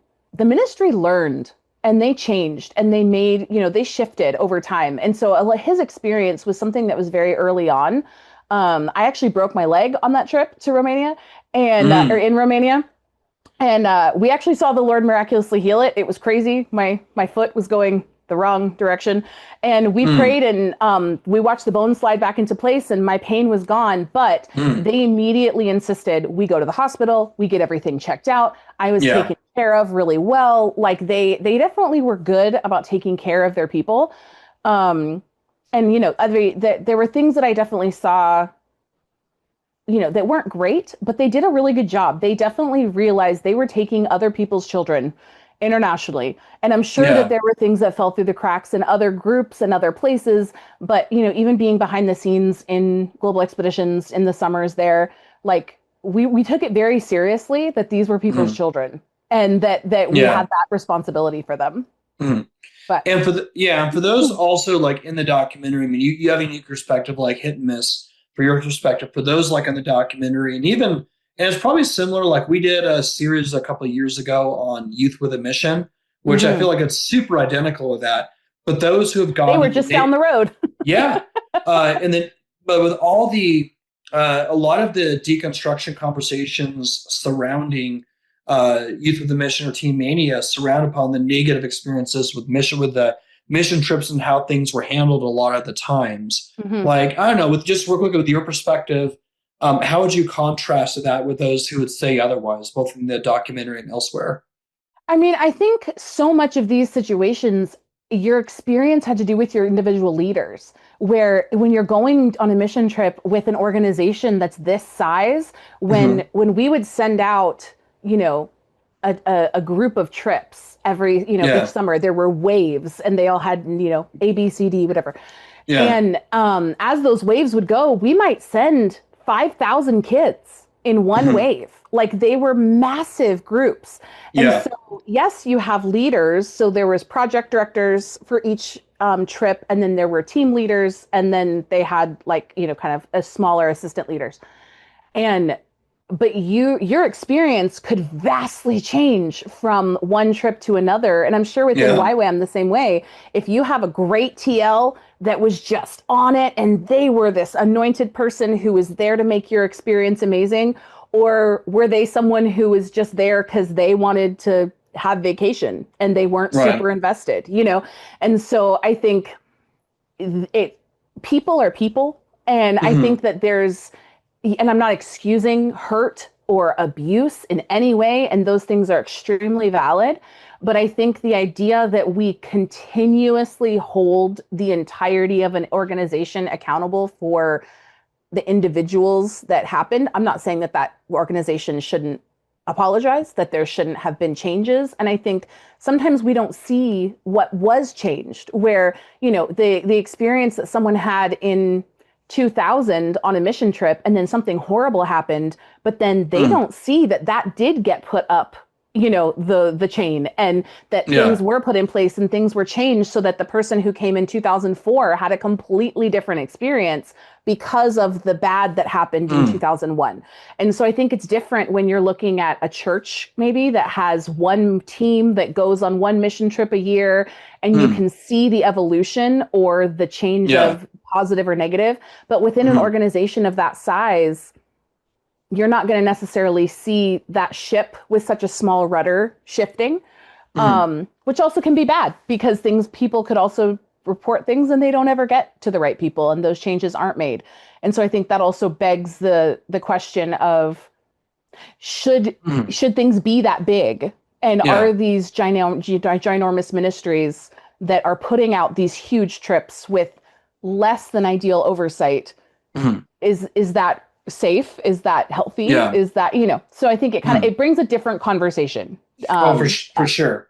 ministry learned, and they changed, and they made they shifted over time. And so his experience was something that was very early on. I actually broke my leg on that trip to Romania, and or in Romania. And we actually saw the Lord miraculously heal it. It was crazy. My foot was going the wrong direction. And we prayed, and we watched the bone slide back into place, and my pain was gone. But they immediately insisted we go to the hospital, we get everything checked out. I was taken care of really well. Like they definitely were good about taking care of their people. And, there were things that I definitely saw that weren't great, but they did a really good job. They definitely realized they were taking other people's children internationally. And I'm sure that there were things that fell through the cracks in other groups and other places. But, even being behind the scenes in global expeditions in the summers there, like we took it very seriously that these were people's children, and that we had that responsibility for them. But and for those also, like in the documentary, I mean, you have a unique perspective, like hit and miss. For your perspective, for those like in the documentary, and it's probably similar. Like we did a series a couple of years ago on Youth with a Mission, which I feel like it's super identical to that. But those who have gone, they were just down the road. But with all the a lot of the deconstruction conversations surrounding Youth with a Mission or Teen Mania surround upon the negative experiences with the mission trips and how things were handled a lot of the times. Like, I don't know, with just real quick, with your perspective, how would you contrast that with those who would say otherwise, both in the documentary and elsewhere? I mean, I think so much of these situations, your experience had to do with your individual leaders, where when you're going on a mission trip with an organization that's this size, Hmm. when we would send out, you know, a group of trips every, each Yeah. summer, there were waves and they all had, A, B, C, D, whatever. Yeah. And as those waves would go, we might send 5,000 kids in one Hmm. wave. Like they were massive groups. And Yeah. so, yes, you have leaders. So there was project directors for each trip, and then there were team leaders, and then they had like, kind of a smaller assistant leaders. And but your experience could vastly change from one trip to another. And I'm sure within Yeah. YWAM the same way. If you have a great TL that was just on it and they were this anointed person who was there to make your experience amazing, or were they someone who was just there because they wanted to have vacation and they weren't Right. super invested, And so I think it people are people. And I Hmm. think that and I'm not excusing hurt or abuse in any way, and those things are extremely valid. But I think the idea that we continuously hold the entirety of an organization accountable for the individuals that happened, I'm not saying that that organization shouldn't apologize, that there shouldn't have been changes. And I think sometimes we don't see what was changed, where, the experience that someone had in 2000 on a mission trip and then something horrible happened, but then they Mm. don't see that that did get put up, the chain, and that things Yeah. were put in place and things were changed so that the person who came in 2004 had a completely different experience because of the bad that happened in Mm. 2001. And so I think it's different when you're looking at a church maybe that has one team that goes on one mission trip a year, and you Mm. can see the evolution or the change Yeah. of positive or negative. But within an Hmm. organization of that size, you're not going to necessarily see that ship with such a small rudder shifting, Hmm. which also can be bad because people could also report things and they don't ever get to the right people, and those changes aren't made. And so I think that also begs the question of should Hmm. should things be that big, and Yeah. are these ginormous ministries that are putting out these huge trips with less than ideal oversight, Hmm. is that safe? Is that healthy? Yeah. Is that, so I think Hmm. it brings a different conversation. Oh, um for sure.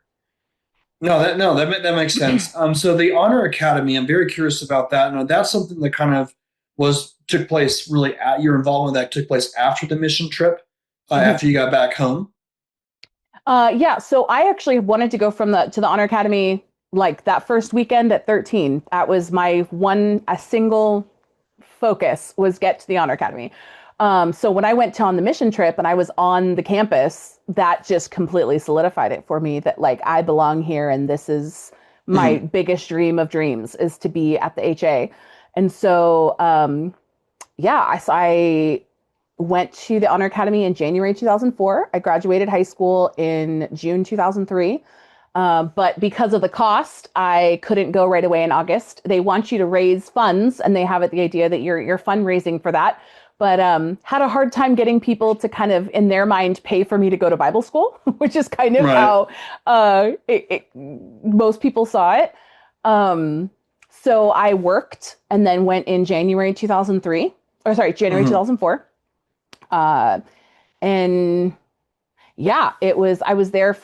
No, that makes sense. So the Honor Academy, I'm very curious about that. No, that's something that kind of was took place really at your involvement that took place after the mission trip, after you got back home. Yeah, so I actually wanted to go from the to the Honor Academy like that first weekend at 13. That was my a single focus, was get to the Honor Academy. So when I went to on the mission trip and I was on the campus, that just completely solidified it for me that like I belong here and this is my Hmm. biggest dream of dreams, is to be at the HA. And so yeah, I went to the Honor Academy in January 2004. I graduated high school in June 2003. But because of the cost, I couldn't go right away in August. They want you to raise funds, and they have it the idea that you're fundraising for that. But had a hard time getting people to kind of, in their mind, pay for me to go to Bible school, which is kind of Right. how most people saw it. Um, so I worked and then went in January 2003, or sorry, January Hmm. 2004. Uh, and yeah, I was there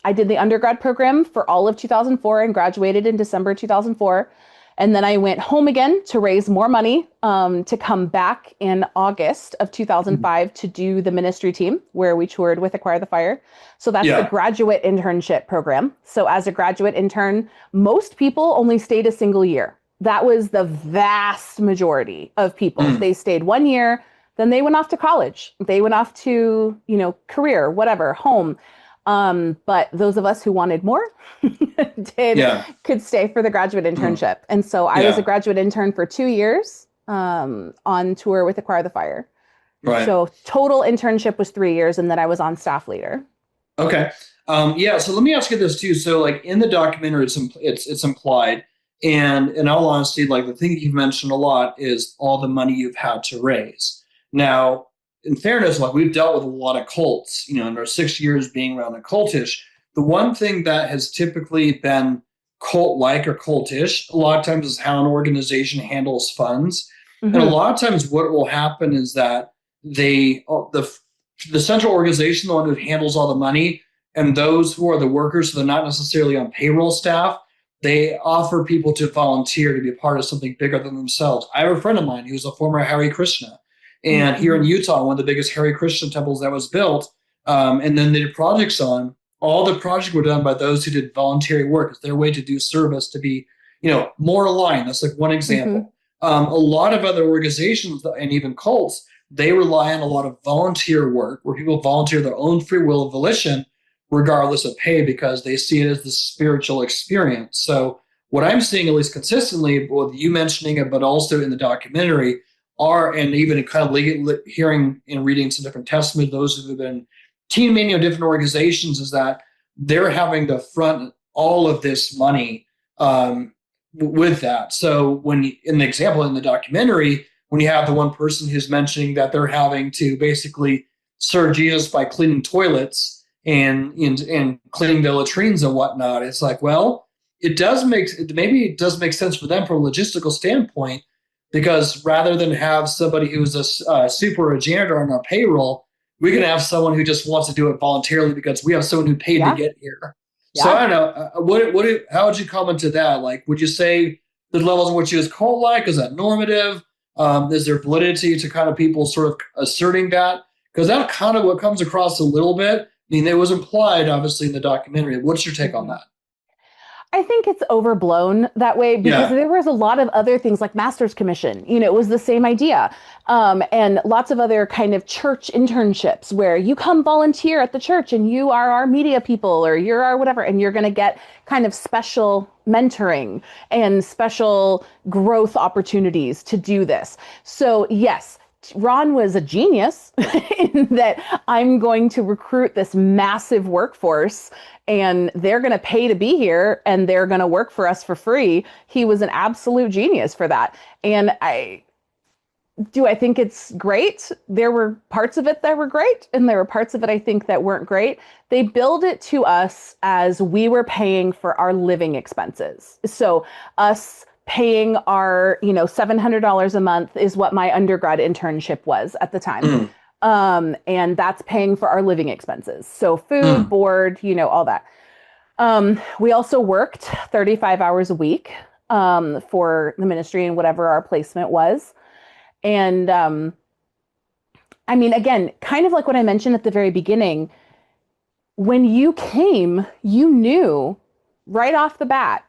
I did the undergrad program for all of 2004 and graduated in December 2004. And then I went home again to raise more money, to come back in August of 2005 to do the ministry team where we toured with Acquire the Fire. So that's the Yeah. graduate internship program. So as a graduate intern, most people only stayed a single year. That was the vast majority of people. Mm. They stayed 1 year, then they went off to college. They went off to, career, whatever, home. But those of us who wanted more did Yeah. could stay for the graduate Mm. internship. And so I was a Yeah. graduate intern for 2 years, on tour with Acquire the Fire. Right. So total internship was 3 years, and then I was on staff leader. Okay. Yeah. So let me ask you this too. So, like in the documentary, it's implied, and in all honesty, like the thing you've mentioned a lot is all the money you've had to raise. Now, in fairness, like we've dealt with a lot of cults, in our 6 years being around a cultish. The one thing that has typically been cult-like or cultish. A lot of times is how an organization handles funds. And a Mm-hmm. lot of times what will happen is that the central organization, the one who handles all the money, and those who are the workers, so they're not necessarily on payroll staff, they offer people to volunteer to be a part of something bigger than themselves. I have a friend of mine who's a former Hare Krishna. And here in Mm-hmm. Utah, one of the biggest Hare Krishna temples that was built, and then they did projects on, all the projects were done by those who did voluntary work. It's their way to do service, to be, more aligned. That's like one Mm-hmm. example. A lot of other organizations and even cults, they rely on a lot of volunteer work where people volunteer their own free will and volition, regardless of pay, because they see it as the spiritual experience. So what I'm seeing, at least consistently, with you mentioning it, but also in the documentary, and even kind of hearing and reading some different testimony, those who have been Teen Mania, different organizations, is that they're having to front all of this money with that. So in the example in the documentary, when you have the one person who's mentioning that they're having to basically serve Jesus by cleaning toilets and cleaning the latrines and whatnot, it's like, well, it does make sense for them from a logistical standpoint, because rather than have somebody who's a super a janitor on our payroll, we can have someone who just wants to do it voluntarily because we have someone who paid to Yeah. get here. So Yeah. I don't know. How would you comment to that? Like, would you say the levels in which it is cult-like, is that normative? Is there validity to kind of people sort of asserting that? Because that's kind of what comes across a little bit. I mean, it was implied, obviously, in the documentary. What's your take on Mm-hmm. that? I think it's overblown that way because Yeah. there was a lot of other things like Master's Commission, it was the same idea. And lots of other kind of church internships where you come volunteer at the church and you are our media people or you're our whatever, and you're going to get kind of special mentoring and special growth opportunities to do this. So yes, Ron was a genius in that I'm going to recruit this massive workforce and they're going to pay to be here and they're going to work for us for free. He was an absolute genius for that. And I think it's great. There were parts of it that were great and there were parts of it I think that weren't great. They billed it to us as we were paying for our living expenses. So us paying our, $700 a month is what my undergrad internship was at the time. Mm, And that's paying for our living expenses. So food, mm, board, all that. We also worked 35 hours a week for the ministry and whatever our placement was. And I mean, again, kind of like what I mentioned at the very beginning, when you came, you knew right off the bat,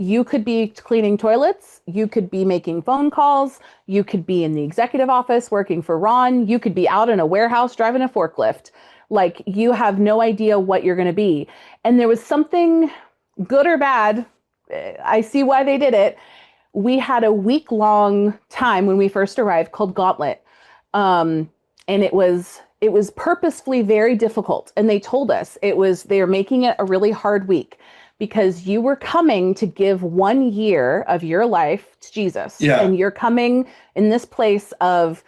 you could be cleaning toilets, you could be making phone calls, you could be in the executive office working for Ron, you could be out in a warehouse driving a forklift. Like, you have no idea what you're going to be. And there was something good or bad. I see why they did it. We had a week-long time when we first arrived called Gauntlet. And it was purposefully very difficult. And they told us they were making it a really hard week because you were coming to give 1 year of your life to Jesus. yeah. And you're coming in this place of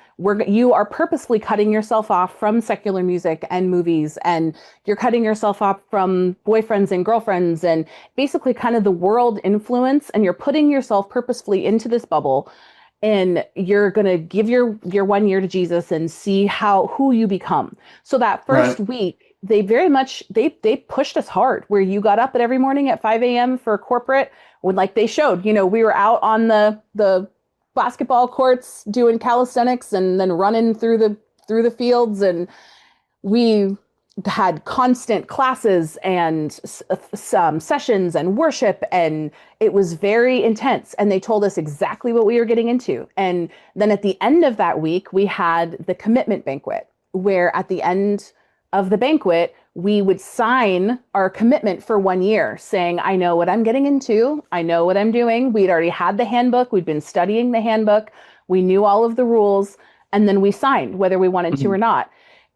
you are purposefully cutting yourself off from secular music and movies, and you're cutting yourself off from boyfriends and girlfriends and basically kind of the world influence, and you're putting yourself purposefully into this bubble, and you're going to give your 1 year to Jesus and see who you become. So that first Right. week, they very much, they pushed us hard, where you got up at every morning at 5 a.m. for corporate, when like they showed, we were out on the basketball courts doing calisthenics and then running through the fields, and we had constant classes and some sessions and worship, and it was very intense, and they told us exactly what we were getting into. And then at the end of that week, we had the commitment banquet, where at the end of the banquet, we would sign our commitment for 1 year, saying, I know what I'm getting into. I know what I'm doing. We'd already had the handbook. We'd been studying the handbook. We knew all of the rules. And then we signed, whether we wanted to or Mhm. not.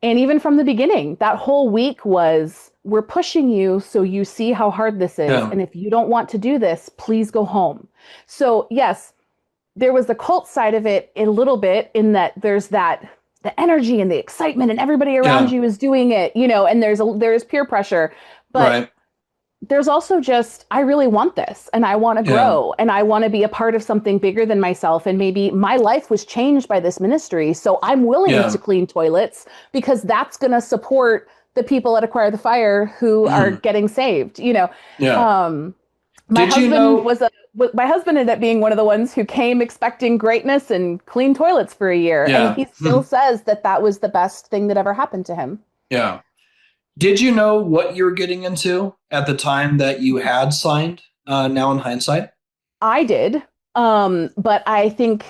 And even from the beginning, that whole week was, we're pushing you so you see how hard this is. Yeah. And if you don't want to do this, please go home. So yes, there was the cult side of it a little bit, in that there's the energy and the excitement and everybody around Yeah. you is doing it, and there's peer pressure. But Right. there's also just, I really want this and I want to Yeah. grow and I want to be a part of something bigger than myself. And maybe my life was changed by this ministry. So I'm willing to Yeah. clean toilets because that's going to support the people at Acquire the Fire who are Mhm. getting saved. Yeah. Um, my Did you husband know? was my husband ended up being one of the ones who came expecting greatness and clean toilets for a year. And Yeah. he still says that that was the best thing that ever happened to him. Yeah. Did you know what you were getting into at the time that you had signed? Now in hindsight. I did. But I think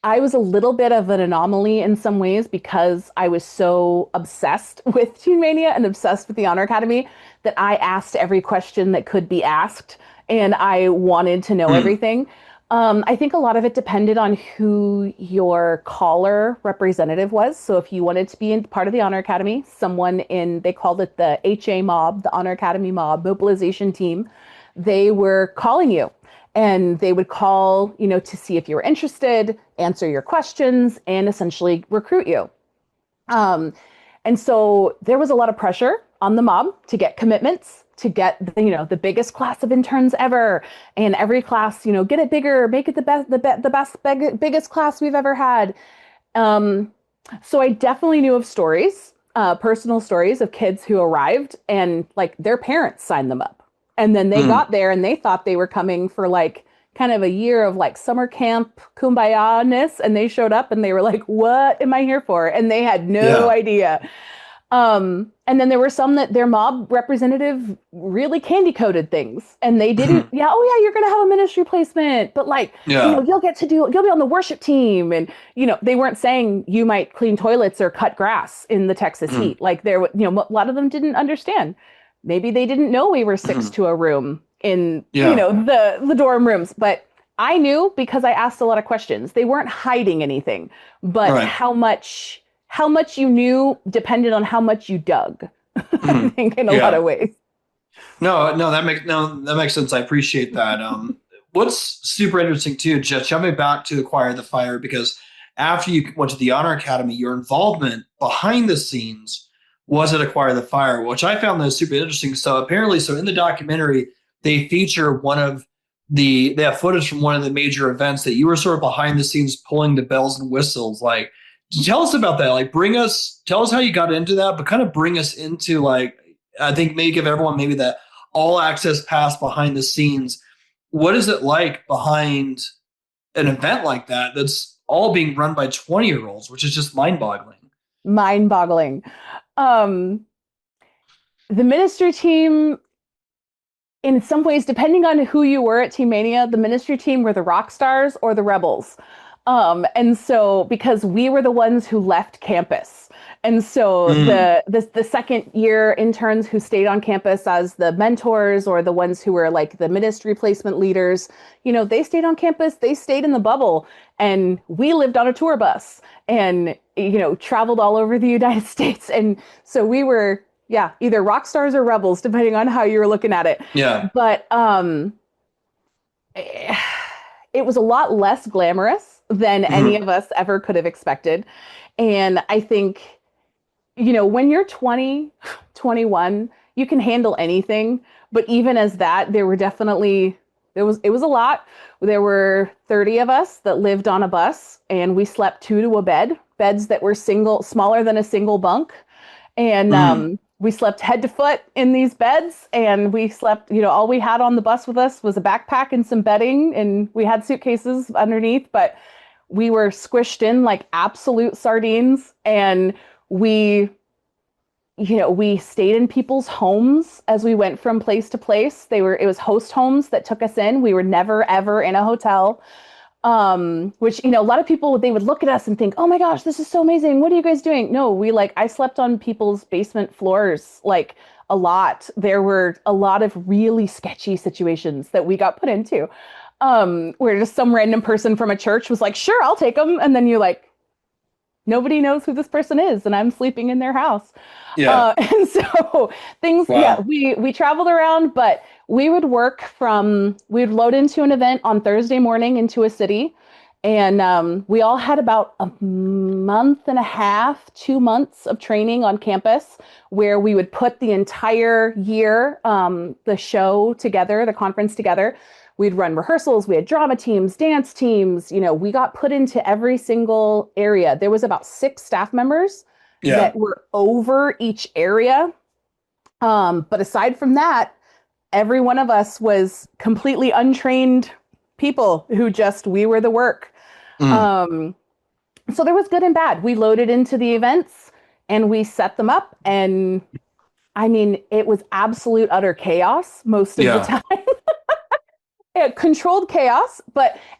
I was a little bit of an anomaly in some ways because I was so obsessed with Teen Mania and obsessed with the Honor Academy that I asked every question that could be asked and I wanted to know Mm. everything. I think a lot of it depended on who your caller representative was. So if you wanted to be in part of the Honor Academy, someone in, they called it the HA mob, the Honor Academy mob mobilization team, they were calling you and they would call, to see if you were interested, answer your questions, and essentially recruit you. Um, and so there was a lot of pressure on the mob to get commitments, to get the biggest class of interns ever, and every class, get it bigger, make it the best, biggest class we've ever had. Um, so I definitely knew of stories, personal stories of kids who arrived and like their parents signed them up. And then they Mm. got there and they thought they were coming for like kind of a year of like summer camp kumbaya-ness. And they showed up and they were like, what am I here for? And they had no Yeah. idea. And then there were some that their mob representative really candy coated things and they didn't, Mhm. yeah, oh yeah, you're going to have a ministry placement, but like, Yeah. you'll be on the worship team. And, they weren't saying you might clean toilets or cut grass in the Texas Mhm. heat. Like a lot of them didn't understand. Maybe they didn't know we were six Mhm. to a room in, Yeah. the dorm rooms, but I knew because I asked a lot of questions. They weren't hiding anything, but Right. how much you knew depended on how much you dug. I Mhm. think in a lot Yeah. of ways. No, that makes sense. I appreciate that. What's super interesting too, just jumping back to Acquire the Fire, because after you went to the Honor Academy, your involvement behind the scenes was at Acquire the Fire, which I found that super interesting. So apparently, so in the documentary, they feature they have footage from one of the major events that you were sort of behind the scenes pulling the bells and whistles. Like, tell us about that. Like, tell us how you got into that, but kind of bring us into like, I think maybe give everyone maybe that all access pass behind the scenes. What is it like behind an event like that that's all being run by 20-year-olds, which is just mind boggling? Mind boggling. Um, the ministry team, in some ways, depending on who you were at Team Mania, the ministry team were the rock stars or the rebels. And so because we were the ones who left campus. And so Mm. the second year interns who stayed on campus as the mentors or the ones who were like the ministry placement leaders, they stayed on campus, they stayed in the bubble, and we lived on a tour bus and traveled all over the United States. And so we were, yeah, either rock stars or rebels, depending on how you were looking at it. Yeah. But it was a lot less glamorous than any Mm. of us ever could have expected. And I think, when you're 20, 21, you can handle anything. But even as that, it was a lot. There were 30 of us that lived on a bus and we slept two to a beds that were smaller than a single bunk. And Mm. we slept head to foot in these beds and we slept, all we had on the bus with us was a backpack and some bedding and we had suitcases underneath, but we were squished in like absolute sardines. And we we stayed in people's homes as we went from place to place. It was host homes that took us in. We were never ever in a hotel. Which, a lot of people, they would look at us and think, oh my gosh, this is so amazing. What are you guys doing? No, I slept on people's basement floors, like a lot. There were a lot of really sketchy situations that we got put into, where just some random person from a church was like, sure, I'll take them. And then you're like, nobody knows who this person is and I'm sleeping in their house. Yeah. And so things, yeah, Wow. we traveled around, but we'd load into an event on Thursday morning into a city And we all had about a month and a half, 2 months of training on campus where we would put the entire year, the show together, the conference together. We'd run rehearsals. We had drama teams, dance teams. We got put into every single area. There was about 6 staff members Yeah. that were over each area. But aside from that, every one of us was completely untrained people who we were the work. Mm. So there was good and bad. We loaded into the events and we set them up. And I mean, it was absolute utter chaos most of the Yeah. time. Controlled chaos,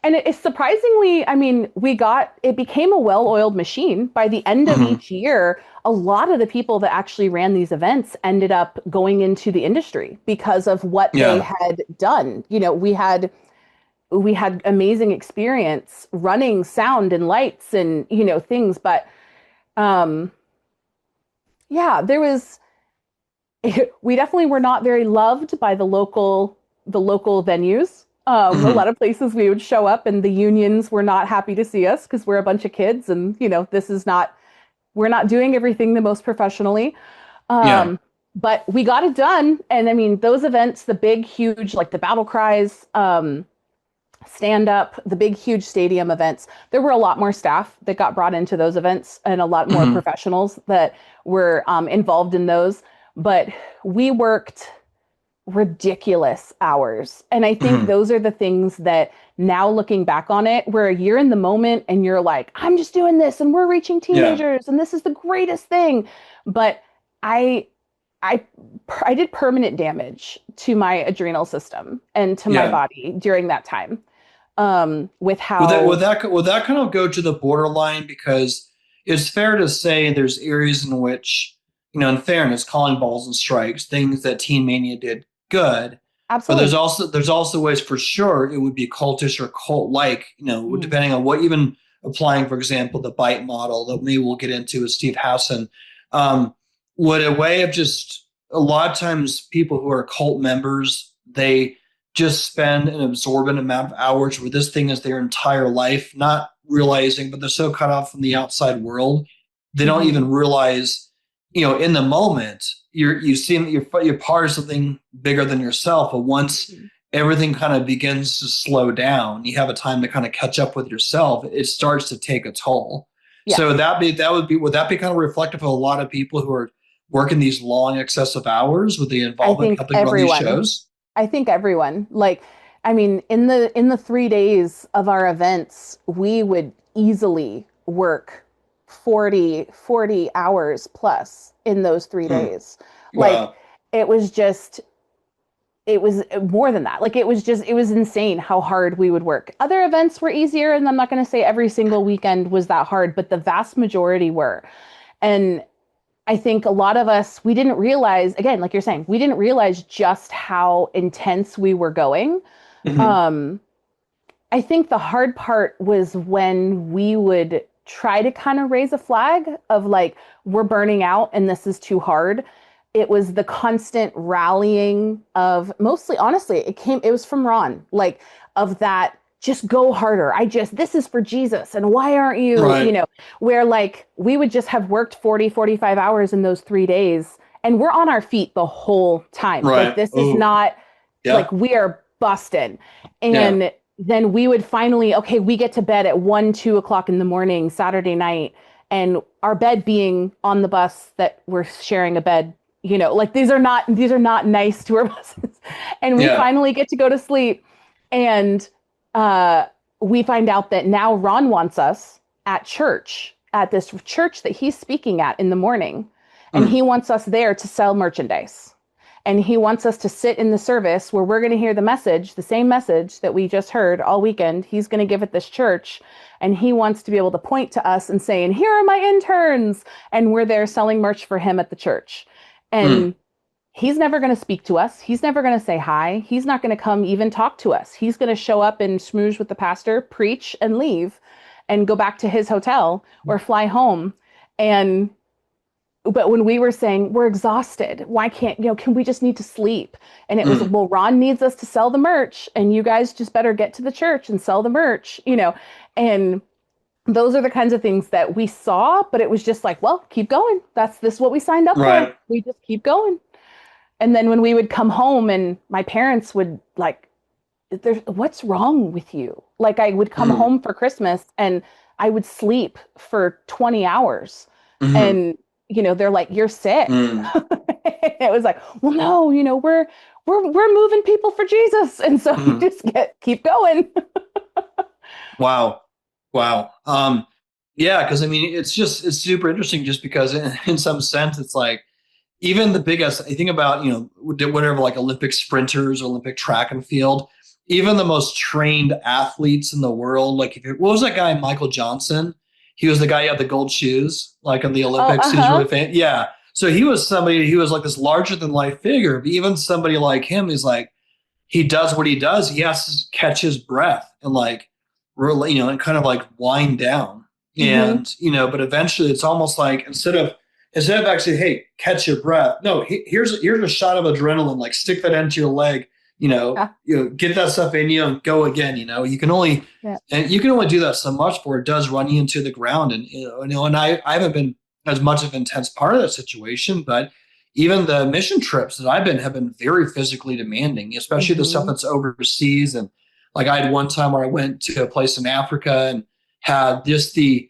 and it's surprisingly, I mean, it became a well-oiled machine. By the end of each year, a lot of the people that actually ran these events ended up going into the industry because of what they had done. We had amazing experience running sound and lights and, things, but there was, we definitely were not very loved by the local venues. A lot of places we would show up and the unions were not happy to see us because we're a bunch of kids and, we're not doing everything the most professionally. But we got it done. And I mean, those events, the big, huge, like the battle cries, stand up, the big, huge stadium events, there were a lot more staff that got brought into those events and a lot more professionals that were involved in those. But we worked ridiculous hours. And I think those are the things that now looking back on it, where you're in the moment and you're like, I'm just doing this and we're reaching teenagers and this is the greatest thing. But I did permanent damage to my adrenal system and to my body during that time. With how would that kind of go to the borderline, because it's fair to say there's areas in which, in fairness, calling balls and strikes, things that Teen Mania did good. Absolutely. But there's also ways for sure it would be cultish or cult-like, depending on what, even applying, for example, the bite model that maybe we'll get into with Steve Hassan. Would a way of just, a lot of times people who are cult members, they just spend an absorbent amount of hours where this thing is their entire life, not realizing, but they're so cut off from the outside world, they don't even realize, in the moment, you seem you're part of something bigger than yourself. But once everything kind of begins to slow down, you have a time to kind of catch up with yourself, it starts to take a toll. Yeah. So would that be kind of reflective of a lot of people who are working these long, excessive hours with the involvement helping run these shows? I think everyone, in the 3 days of our events, we would easily work 40 hours plus in those 3 days. Wow. It was more than that. It was insane how hard we would work. Other events were easier, and I'm not going to say every single weekend was that hard, but the vast majority were. And I think a lot of us, we didn't realize, again, like you're saying, we didn't realize just how intense we were going. I think the hard part was when we would try to kind of raise a flag of we're burning out and this is too hard. It was the constant rallying of, mostly, honestly, it was from Ron, of that, just go harder. This is for Jesus. And why aren't you, where we would just have worked 40, 45 hours in those 3 days and we're on our feet the whole time. Right. This is not we are busted. And then we would finally, we get to bed at 1, 2 o'clock in the morning, Saturday night, and our bed being on the bus that we're sharing a bed, these are not nice tour buses. And we finally get to go to sleep. And we find out that now Ron wants us at this church that he's speaking at in the morning. And he wants us there to sell merchandise. And he wants us to sit in the service where we're going to hear the same message that we just heard all weekend. He's going to give at this church. And he wants to be able to point to us and say, and here are my interns. And we're there selling merch for him at the church. And he's never going to speak to us. He's never going to say hi. He's not going to come even talk to us. He's going to show up and smooze with the pastor, preach, and leave and go back to his hotel or fly home. But when we were saying, we're exhausted, why can't, can we just need to sleep? And it was, well, Ron needs us to sell the merch and you guys just better get to the church and sell the merch, And those are the kinds of things that we saw, but it was just like, well, keep going. This is what we signed up for. Right. We just keep going. And then when we would come home and my parents would like, what's wrong with you? Like I would come Mm. home for Christmas and I would sleep for 20 hours. Mm-hmm. And, they're like, you're sick. Mm. It was like, well, no, we're moving people for Jesus. And so you Mm. just keep going. Wow. Wow. Yeah, because I mean, it's super interesting just because in some sense, it's like even the biggest, I think about, whatever, like Olympic sprinters, Olympic track and field, even the most trained athletes in the world, like what was that guy, Michael Johnson? He was the guy who had the gold shoes, like in the Oh, Olympics. He was uh-huh. really famous. Yeah. So he was like this larger than life figure. But even somebody like him is like, he does what he does. He has to catch his breath and like really, and kind of like wind down. Mm-hmm. And, but eventually it's almost like instead of actually, hey, catch your breath. No, here's a shot of adrenaline. Like stick that into your leg. Yeah. Get that stuff in you and go again. Yeah. You can only do that so much before it does run you into the ground. And and I haven't been as much of an intense part of that situation, but even the mission trips that I've been have been very physically demanding, especially the stuff Mm-hmm. that's overseas. And like I had one time where I went to a place in Africa and had just the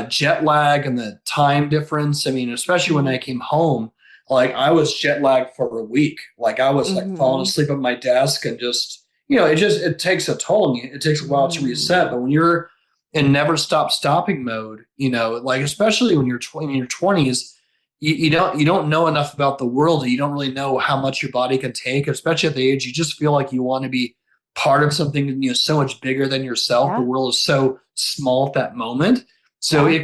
jet lag and the time difference. I mean, especially when I came home, like I was jet lagged for a week. Like I was like falling Mm-hmm. asleep at my desk and just, it takes a toll on you. It takes a while to reset. Mm-hmm. But when you're in never stop stopping mode, like especially when you're in your 20s, you don't know enough about the world. You don't really know how much your body can take, especially at the age you just feel like you want to be part of something so much bigger than yourself. The Yeah. world is so small at that moment, so Yeah. it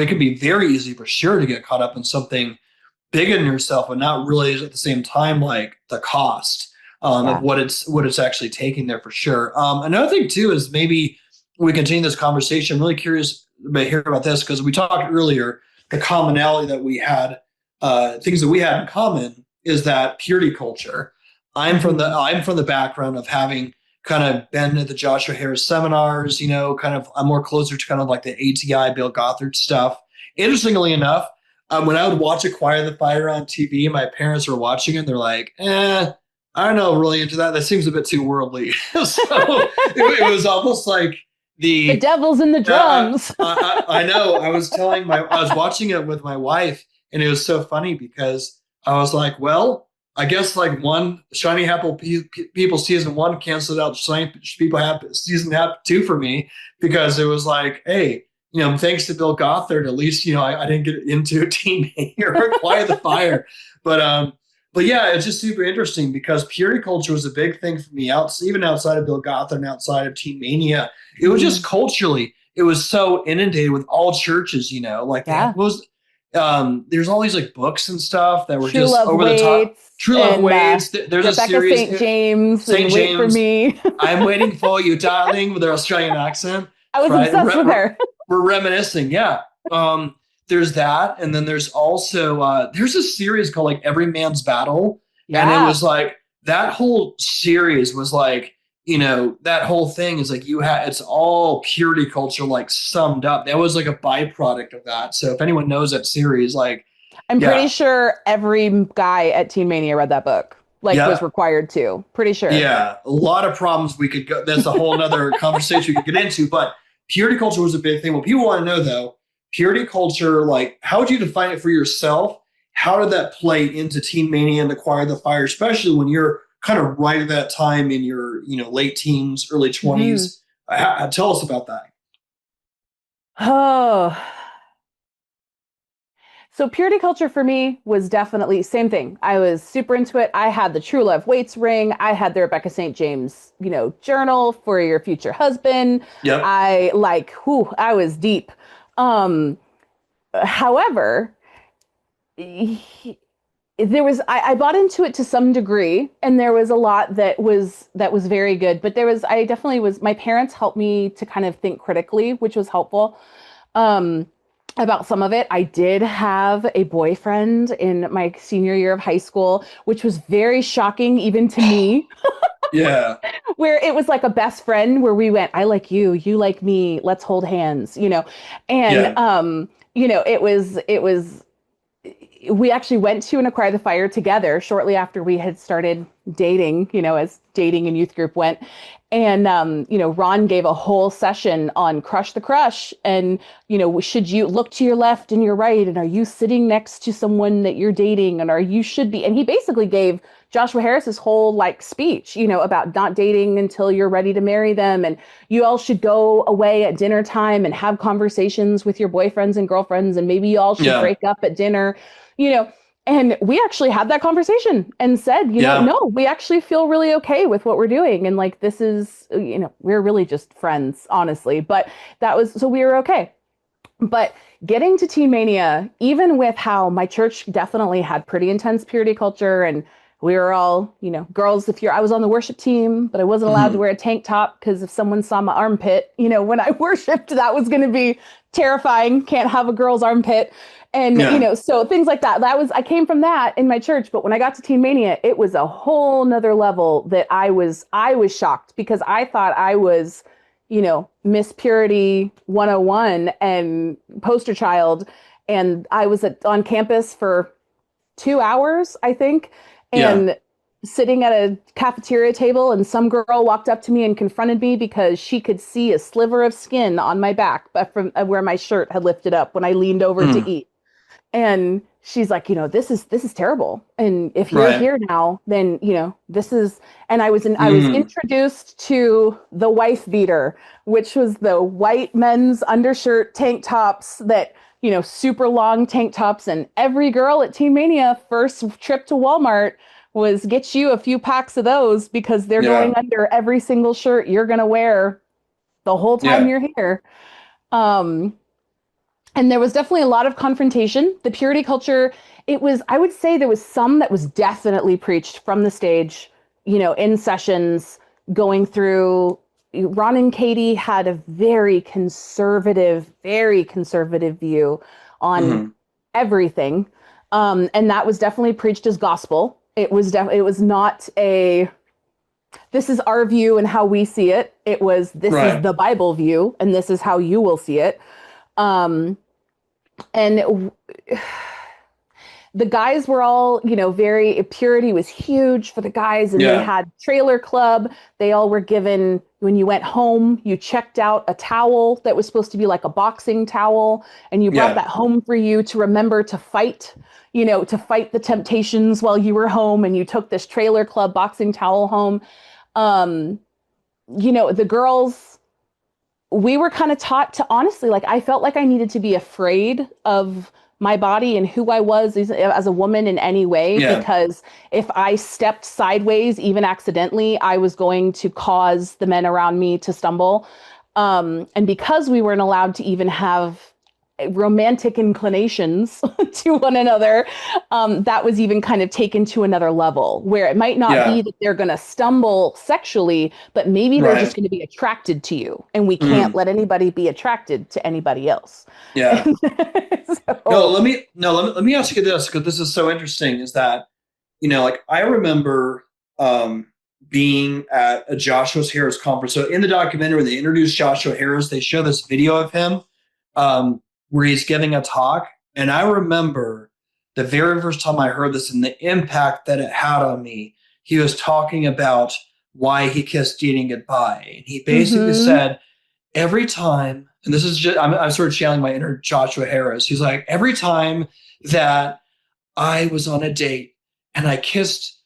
can be very easy for sure to get caught up in something bigger than yourself, and not really at the same time like the cost of Yeah. what it's actually taking there for sure. Another thing too is maybe we continue this conversation. I'm really curious to hear about this because we talked earlier the commonality that we had, things that we had in common is that purity culture. Mm-hmm. I'm from the background of having kind of been at the Joshua Harris seminars, kind of I'm more closer to kind of like the ATI Bill Gothard stuff. Interestingly enough, when I would watch Acquire the Fire on TV, my parents were watching it. They're like, I don't know, really into that. That seems a bit too worldly. So it was almost like The the devil's in the drums. I know. I was watching it with my wife, and it was so funny because I was like, well, I guess like one Shiny Apple People season one canceled out Shiny People season two for me because it was like, hey, thanks to Bill Gothard, at least, I didn't get into Teen Mania or Quiet the Fire. But yeah, it's just super interesting because purity culture was a big thing for me even outside of Bill Gothard and outside of Teen Mania. It was just Mm. culturally, it was so inundated with all churches, like they Yeah. had there's all these like books and stuff that were True just Love over the top. Waits True Love and Waits. There's a Rebecca series, St. James St. and Wait for James. Me. I'm waiting for you, darling, with their Australian accent. I was Right? obsessed with her. We're reminiscing. Yeah. There's that, and then there's also there's a series called like Every Man's Battle, and it Yeah. was like that whole series was like that whole thing is like it's all purity culture like summed up. That was like a byproduct of that. So if anyone knows that series, like I'm pretty yeah, sure every guy at Teen Mania read that book, like was yeah, required to. Pretty sure. yeah, a lot of problems we could go. That's a whole other conversation we could get into. But purity culture was a big thing. What people want to know though, purity culture, like how would you define it for yourself? How did that play into Teen Mania and Acquire the Fire, especially when you're kind of right at that time in your late teens, early Mm-hmm. 20s? Tell us about that. Oh. So purity culture for me was definitely same thing. I was super into it. I had the True Love Waits ring. I had the Rebecca St. James, journal for your future husband. Yep. I was deep. Um, However, I bought into it to some degree, and there was a lot that was very good. But I definitely was. My parents helped me to kind of think critically, which was helpful. Um, about some of it. I did have a boyfriend in my senior year of high school, which was very shocking even to me. Yeah. where it was like a best friend where we went, I like you like me, let's hold hands, and Yeah. it was we actually went to an Acquire the Fire together shortly after we had started dating, as dating and youth group went. And, Ron gave a whole session on crush the crush. And, should you look to your left and your right? And are you sitting next to someone that you're dating? And should be. And he basically gave Joshua Harris's whole speech, about not dating until you're ready to marry them. And you all should go away at dinner time and have conversations with your boyfriends and girlfriends. And maybe you all should Yeah. break up at dinner, you know, and we actually had that conversation and said, Yeah. no, we actually feel really okay with what we're doing. And this is, we're really just friends, honestly. But so we were okay. But getting to Teen Mania, even with how my church definitely had pretty intense purity culture, and we were all, girls, I was on the worship team, but I wasn't allowed to wear a tank top because if someone saw my armpit, when I worshiped, that was going to be terrifying. Can't have a girl's armpit. And, so things like that. I came from that in my church. But when I got to Teen Mania, it was a whole nother level that I was shocked because I thought I was, Miss Purity 101 and poster child. And I was on campus for 2 hours, I think. And sitting at a cafeteria table, and some girl walked up to me and confronted me because she could see a sliver of skin on my back from where my shirt had lifted up when I leaned over to eat. And she's like, this is terrible. And if you're here now, then, this is, and I was introduced to the wife beater, which was the white men's undershirt tank tops that, super long tank tops. And every girl at Teen Mania first trip to Walmart was get you a few packs of those because they're going under every single shirt you're going to wear the whole time you're here. And there was definitely a lot of confrontation. The purity culture, I would say there was some that was definitely preached from the stage, in sessions going through. Ron and Katie had a very conservative view on everything. And that was definitely preached as gospel. It was not this is our view and how we see it. It was, this is the Bible view and this is how you will see it. And the guys were all, very, purity was huge for the guys. And they had trailer club. They all were given, when you went home, you checked out a towel that was supposed to be like a boxing towel. And you brought that home for you to remember to fight, to fight the temptations while you were home. And you took this trailer club boxing towel home. The girls, we were kind of taught to honestly, I felt like I needed to be afraid of my body and who I was as a woman in any way, because if I stepped sideways, even accidentally, I was going to cause the men around me to stumble. And because we weren't allowed to even have romantic inclinations to one another, that was even kind of taken to another level where it might not be that they're going to stumble sexually, but maybe they're just going to be attracted to you, and we can't let anybody be attracted to anybody else. Yeah. Let me ask you this, because this is so interesting, is that, I remember being at a Joshua Harris conference. So in the documentary, when they introduced Joshua Harris, they show this video of him where he's giving a talk. And I remember the very first time I heard this and the impact that it had on me. He was talking about why he kissed Jeannie goodbye. And he basically said, every time, and this is just, I'm sort of channeling my inner Joshua Harris. He's like, every time that I was on a date and I kissed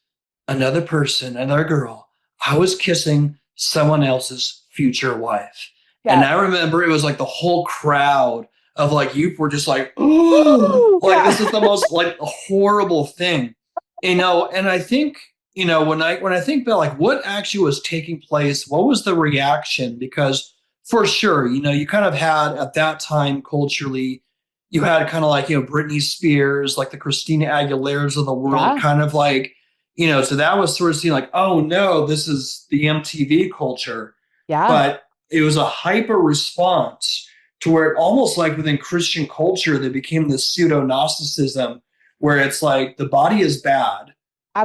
another person, another girl, I was kissing someone else's future wife. Yeah. And I remember it was like the whole crowd of youth were just like, oh, this is the most horrible thing, and I think, when I think about what actually was taking place, what was the reaction? Because for sure, you kind of had at that time culturally, you had kind of Britney Spears, the Christina Aguileras of the world, kind of so that was sort of seen oh no, this is the MTV culture. Yeah. But it was a hyper response to where it almost within Christian culture, there became this pseudo Gnosticism where it's the body is bad.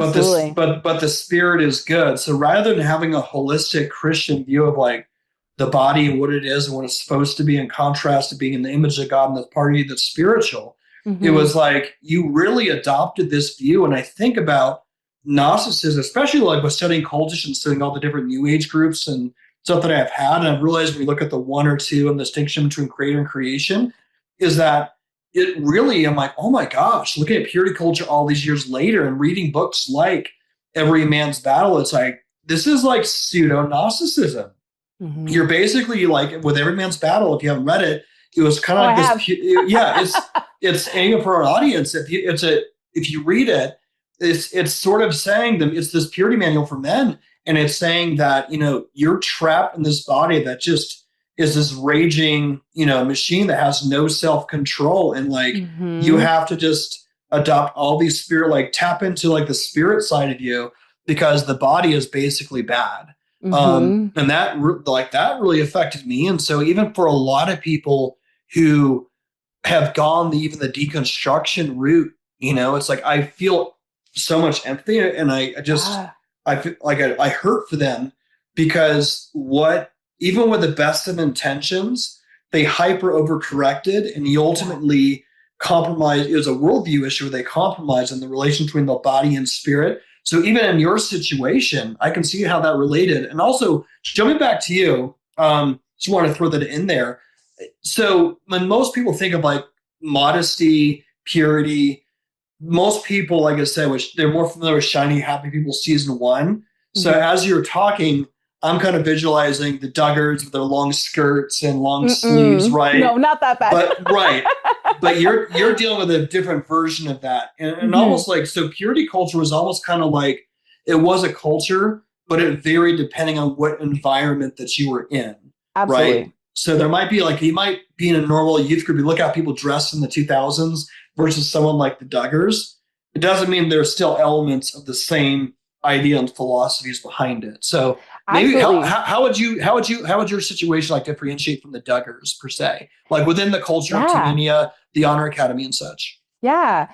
Absolutely. but the spirit is good. So rather than having a holistic Christian view of like the body and what it is and what it's supposed to be, in contrast to being in the image of God and the part of you that's spiritual, it Mm-hmm. was like you really adopted this view. And I think about Gnosticism, especially like with studying cultish and studying all the different New Age groups and stuff that I've had, and I've realized when you look at the one or two and the distinction between creator and creation, is that it really, I'm like, oh my gosh, looking at purity culture all these years later and reading books like Every Man's Battle, it's like, this is like pseudo Gnosticism. Mm-hmm. You're basically like with Every Man's Battle, if you haven't read it, it was kind of Oh, I like this. have. Yeah, it's aiming for an audience. If you read it, it's sort of saying them. It's this purity manual for men, and it's saying that you're trapped in this body that just is this raging machine that has no self control, and like you Mm-hmm. have to just adopt all these spirit, like tap into like the spirit side of you, because the body is basically bad. Mm-hmm. And that really affected me. And so even for a lot of people who have gone even the deconstruction route, it's like I feel so much empathy, and Yeah. I feel like I hurt for them, because even with the best of intentions, they hyper overcorrected, and he Yeah. ultimately compromised. It was a worldview issue where they compromised in the relation between the body and spirit. So even in your situation, I can see how that related. And also, jumping back to you, just want to throw that in there. So when most people think of like modesty, purity, most people, like I said, which they're more familiar with Shiny Happy People season one. So Mm-hmm. as you're talking, I'm kind of visualizing the Duggars with their long skirts and long sleeves, Mm-mm. right? No, not that bad. But you're dealing with a different version of that, and Mm-hmm. almost like, so purity culture was almost kind of like it was a culture, but it varied depending on what environment that you were in, right? Absolutely. So there might be like, you might be in a normal youth group, you look at people dressed in the 2000s versus someone like the Duggars. It doesn't mean there's still elements of the same idea and philosophies behind it. So maybe Absolutely. how would your situation like differentiate from the Duggars per se, like within the culture of Teen Yeah. Mania, the Honor Academy, and such? Yeah.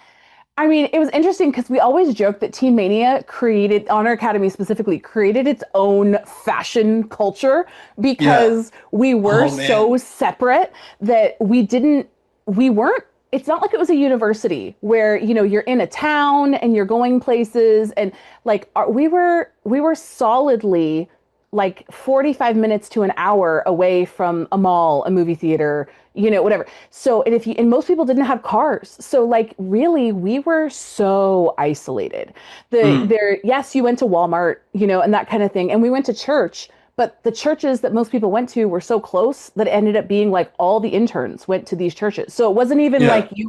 I mean, it was interesting because we always joke that Teen Mania created, Honor Academy specifically, created its own fashion culture Yeah. because we were Oh so man. separate that we weren't, it's not like it was a university where, you're in a town and you're going places and like we were solidly like 45 minutes to an hour away from a mall, a movie theater, whatever. So, and most people didn't have cars. So like really we were so isolated. Mm. Yes, you went to Walmart, and that kind of thing. And we went to church, but the churches that most people went to were so close that it ended up being like all the interns went to these churches. So it wasn't even like Yeah.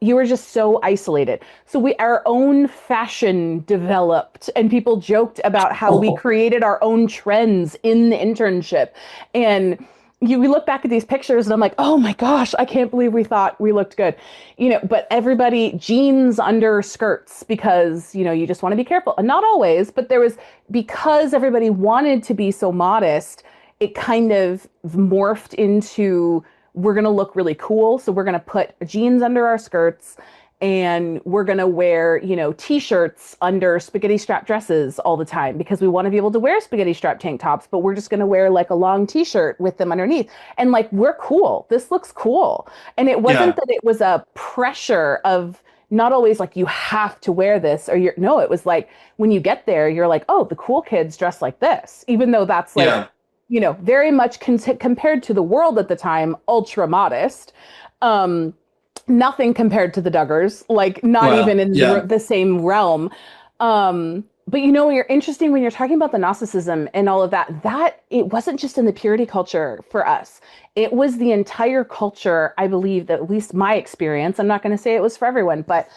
you were just so isolated. So our own fashion developed and people joked about how we Oh, created our own trends in the internship. And we look back at these pictures and I'm like, oh my gosh, I can't believe we thought we looked good. But everybody jeans under skirts because, you just want to be careful. And not always, but because everybody wanted to be so modest, it kind of morphed into we're going to look really cool. So we're going to put jeans under our skirts and we're going to wear, t-shirts under spaghetti strap dresses all the time because we want to be able to wear spaghetti strap tank tops, but we're just going to wear like a long t-shirt with them underneath. And like, we're cool. This looks cool. And it wasn't yeah. that it was a pressure of not always like you have to wear this or no, it was like when you get there, you're like, oh, the cool kids dress like this, even though that's like, Yeah. very much compared to the world at the time, ultra modest. Um, Nothing compared to the Duggars, like not even Well, in yeah. the same realm. But you're interesting when you're talking about the Gnosticism and all of that, that it wasn't just in the purity culture for us. It was the entire culture, I believe, that at least my experience, I'm not going to say it was for everyone, but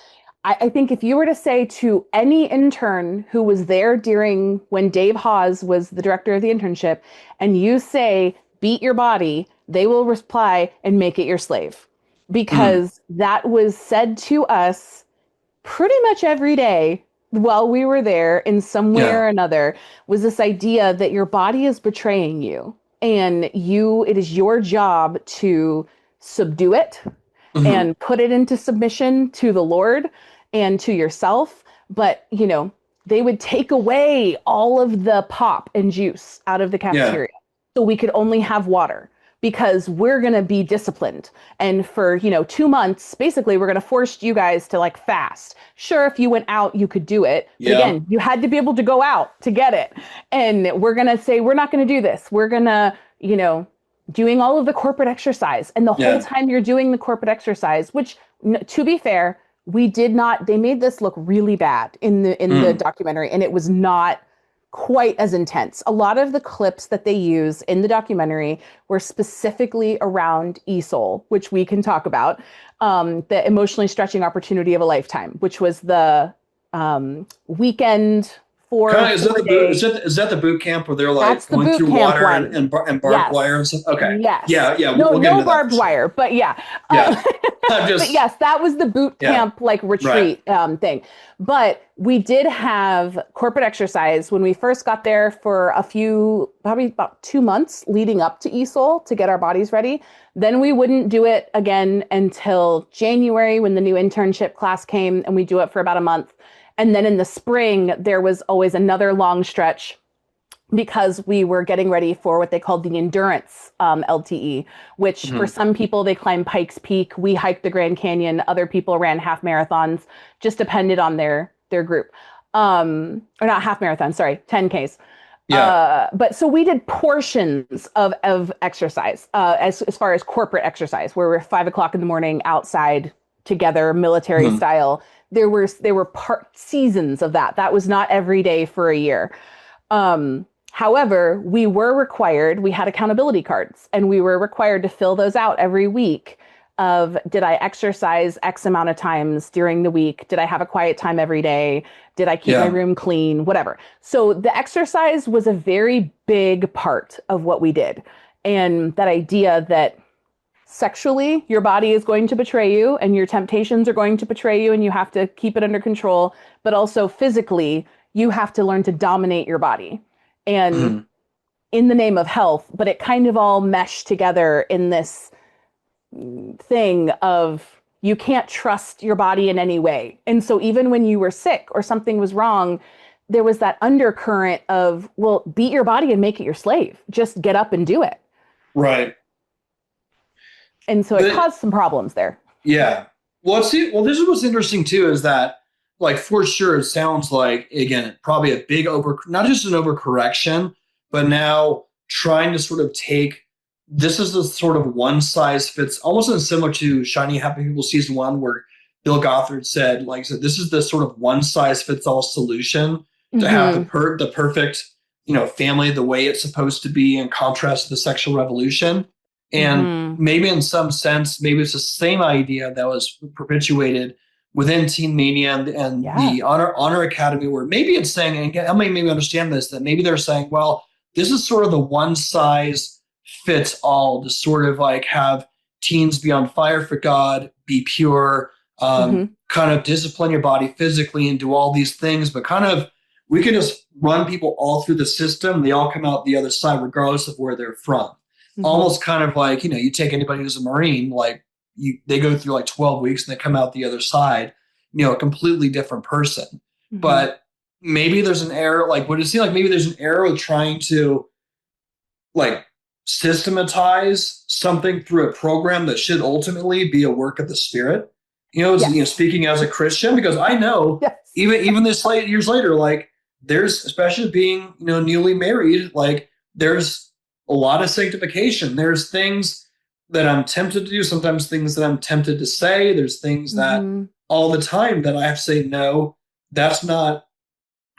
I think if you were to say to any intern who was there during when Dave Hawes was the director of the internship, and you say, beat your body, they will reply and make it your slave. Mm. Because that was said to us pretty much every day while we were there in some way Yeah. or another was this idea that your body is betraying you and it is your job to subdue it Hmm. and put it into submission to the Lord and to yourself. But, they would take away all of the pop and juice out of the Yeah. cafeteria. So we could only have water because we're going to be disciplined. And for, 2 months, basically, we're going to force you guys to like fast. Sure, if you went out, you could do it. But Yeah. again, you had to be able to go out to get it. And we're going to say, we're not going to do this. We're going to, doing all of the corporate exercise. And the whole time you're doing the corporate exercise, which to be fair, we did not, they made this look really bad in the documentary, and it was not quite as intense. A lot of the clips that they use in the documentary were specifically around ESOL, which we can talk about, the emotionally stretching opportunity of a lifetime, which was the weekend for Kind of, is that 4 the boot? days. Is that the boot camp where they're like That's the going boot through camp water one. and barbed Yes. wire and stuff? Okay. Yes. Yeah. Yeah. No, We'll get no into that barbed for sure. wire, but yeah. Yeah. I'm But just, yes, that was the boot camp like retreat thing. But we did have corporate exercise when we first got there for probably about 2 months leading up to ESOL to get our bodies ready. Then we wouldn't do it again until January when the new internship class came, and we do it for about a month. And then in the spring, there was always another long stretch because we were getting ready for what they called the endurance LTE, which for some people, they climbed Pikes Peak. We hiked the Grand Canyon. Other people ran half marathons, just depended on their group. Or not half marathon, sorry, 10Ks. yeah. But so we did portions of exercise as far as corporate exercise, where we're 5 o'clock in the morning outside together, military style. There were seasons of that. That was not every day for a year. However, we had accountability cards, and we were required to fill those out every week of, did I exercise X amount of times during the week? Did I have a quiet time every day? Did I keep my room clean? Whatever. So the exercise was a very big part of what we did. And that idea that sexually, your body is going to betray you and your temptations are going to betray you and you have to keep it under control. But also physically, you have to learn to dominate your body. And in the name of health, but it kind of all meshed together in this thing of you can't trust your body in any way. And so even when you were sick or something was wrong, there was that undercurrent of, well, beat your body and make it your slave. Just get up and do it. Right. And so it caused some problems there. Yeah. Well, this is what's interesting too, is that, like, for sure, it sounds like, again, probably a big not just an overcorrection, but now trying to sort of take, this is the sort of one size fits, almost similar to Shiny Happy People season 1, where Bill Gothard said, this is the sort of one size fits all solution to have the perfect, family the way it's supposed to be, in contrast to the sexual revolution. And maybe in some sense, maybe it's the same idea that was perpetuated within Teen Mania and the Honor Academy, where maybe it's saying, and help me maybe understand this, that maybe they're saying, well, this is sort of the one size fits all to sort of like have teens be on fire for God, be pure, kind of discipline your body physically and do all these things, but kind of we can just run people all through the system. They all come out the other side, regardless of where they're from. Almost kind of like, you take anybody who's a Marine, like they go through like 12 weeks and they come out the other side, a completely different person. But maybe there's an error. Like, would it seem like maybe there's an error with trying to like systematize something through a program that should ultimately be a work of the Spirit? Speaking as a Christian, because I know even this years later, like there's, especially being newly married, like there's a lot of sanctification. There's things that I'm tempted to do, sometimes things that I'm tempted to say. There's things that all the time that I have to say, no, that's not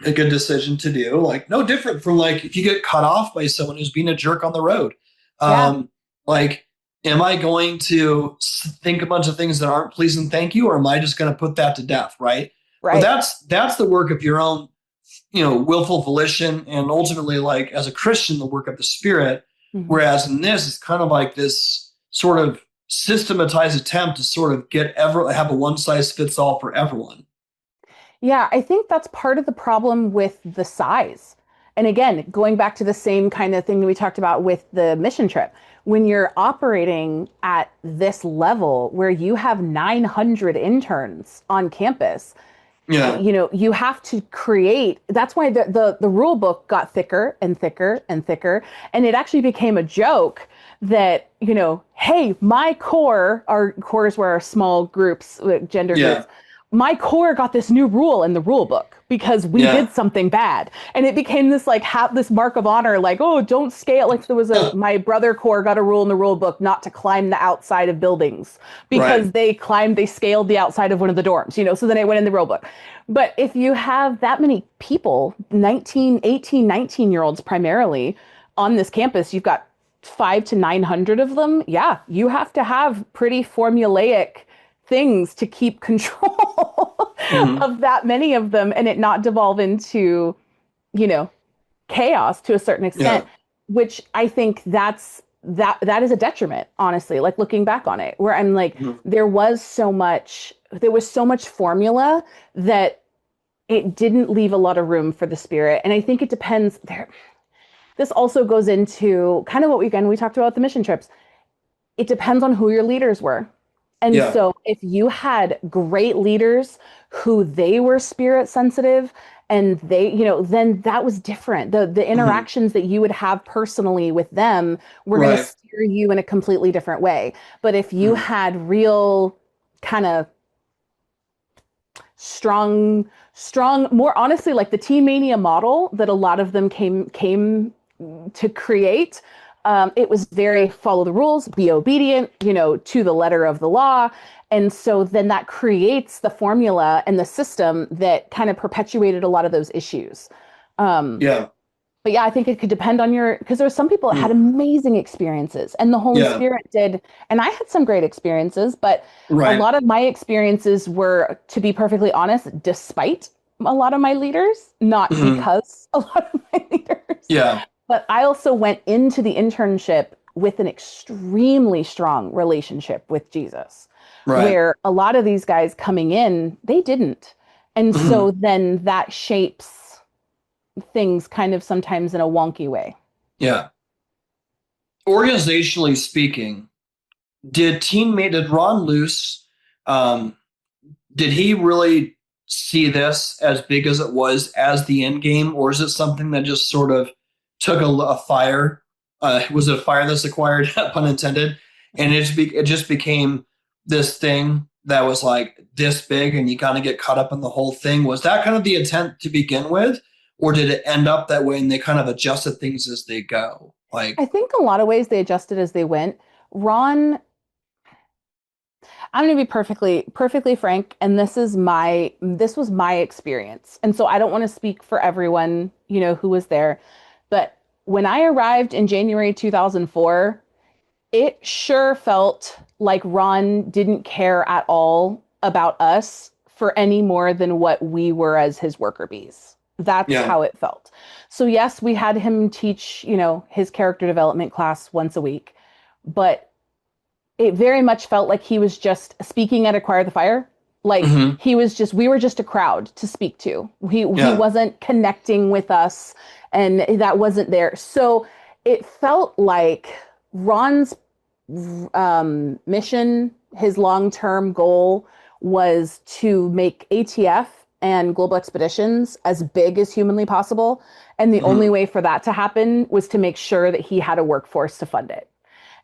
a good decision to do. Like, no different from like if you get cut off by someone who's being a jerk on the road. Like, am I going to think a bunch of things that aren't please and thank you, or am I just going to put that to death? Right. But that's the work of your own, willful volition, and ultimately, like as a Christian, the work of the Spirit. Whereas in this, it's kind of like this sort of systematized attempt to sort of have a one size fits all for everyone. Yeah, I think that's part of the problem with the size. And again, going back to the same kind of thing that we talked about with the mission trip, when you're operating at this level where you have 900 interns on campus, Yeah. you know, you have to create. That's why the rule book got thicker and thicker and thicker. And it actually became a joke that, you know, hey, my core, our cores were our small groups, gender Yeah. groups. My core got this new rule in the rule book because we Yeah. did something bad. And it became this like this mark of honor, like, oh, don't scale. Like there was my brother core got a rule in the rule book not to climb the outside of buildings Right. because they scaled the outside of one of the dorms, you know, so then it went in the rule book. But if you have that many people, 19, 18, 19-year-olds primarily on this campus, you've got 5 to 900 of them. Yeah, you have to have pretty formulaic things to keep control Hmm. of that many of them and it not devolve into, you know, chaos to a certain extent, Yeah. which I think that is a detriment, honestly, like looking back on it, where I'm like, Hmm. there was so much formula that it didn't leave a lot of room for the spirit. And I think it depends there. This also goes into kind of what we talked about the mission trips. It depends on who your leaders were. And Yeah. so if you had great leaders who they were spirit sensitive and they, you know, then that was different. The Hmm. interactions that you would have personally with them were going to Right. steer you in a completely different way. But if you Hmm. had real kind of strong, more honestly, like the Teen Mania model that a lot of them came to create. It was very follow the rules, be obedient, you know, to the letter of the law. And so then that creates the formula and the system that kind of perpetuated a lot of those issues. Um, Yeah. but yeah, I think it could depend on because there were some people that had Hmm. amazing experiences and the Holy Yeah. Spirit did. And I had some great experiences, but a Right. lot of my experiences were, to be perfectly honest, despite a lot of my leaders, not Hmm. because a lot of my leaders. Yeah. But I also went into the internship with an extremely strong relationship with Jesus, Right. where a lot of these guys coming in, they didn't. And Hmm. so then that shapes things kind of sometimes in a wonky way. Yeah. Organizationally speaking, did Ron Luce, um, did he really see this as big as it was as the end game, or is it something that just sort of took a fire? Was it a fire that's acquired, pun intended, and it just became this thing that was like this big, and you kind of get caught up in the whole thing? Was that kind of the intent to begin with, or did it end up that way and they kind of adjusted things as they go? I Like, think a lot of ways they adjusted as they went. Ron, I'm going to be perfectly frank, and this was my experience. And so I don't want to speak for everyone, you know, who was there, but when I arrived in January 2004, it sure felt like Ron didn't care at all about us for any more than what we were as his worker bees. That's yeah. how it felt. So yes, we had him teach, you know, his character development class once a week, but it very much felt like he was just speaking at Acquire the Fire. Like Hmm. we were just a crowd to speak to. He Yeah. wasn't connecting with us and that wasn't there. So it felt like Ron's mission, his long-term goal was to make ATF and global expeditions as big as humanly possible. And the only Hmm. way for that to happen was to make sure that he had a workforce to fund it.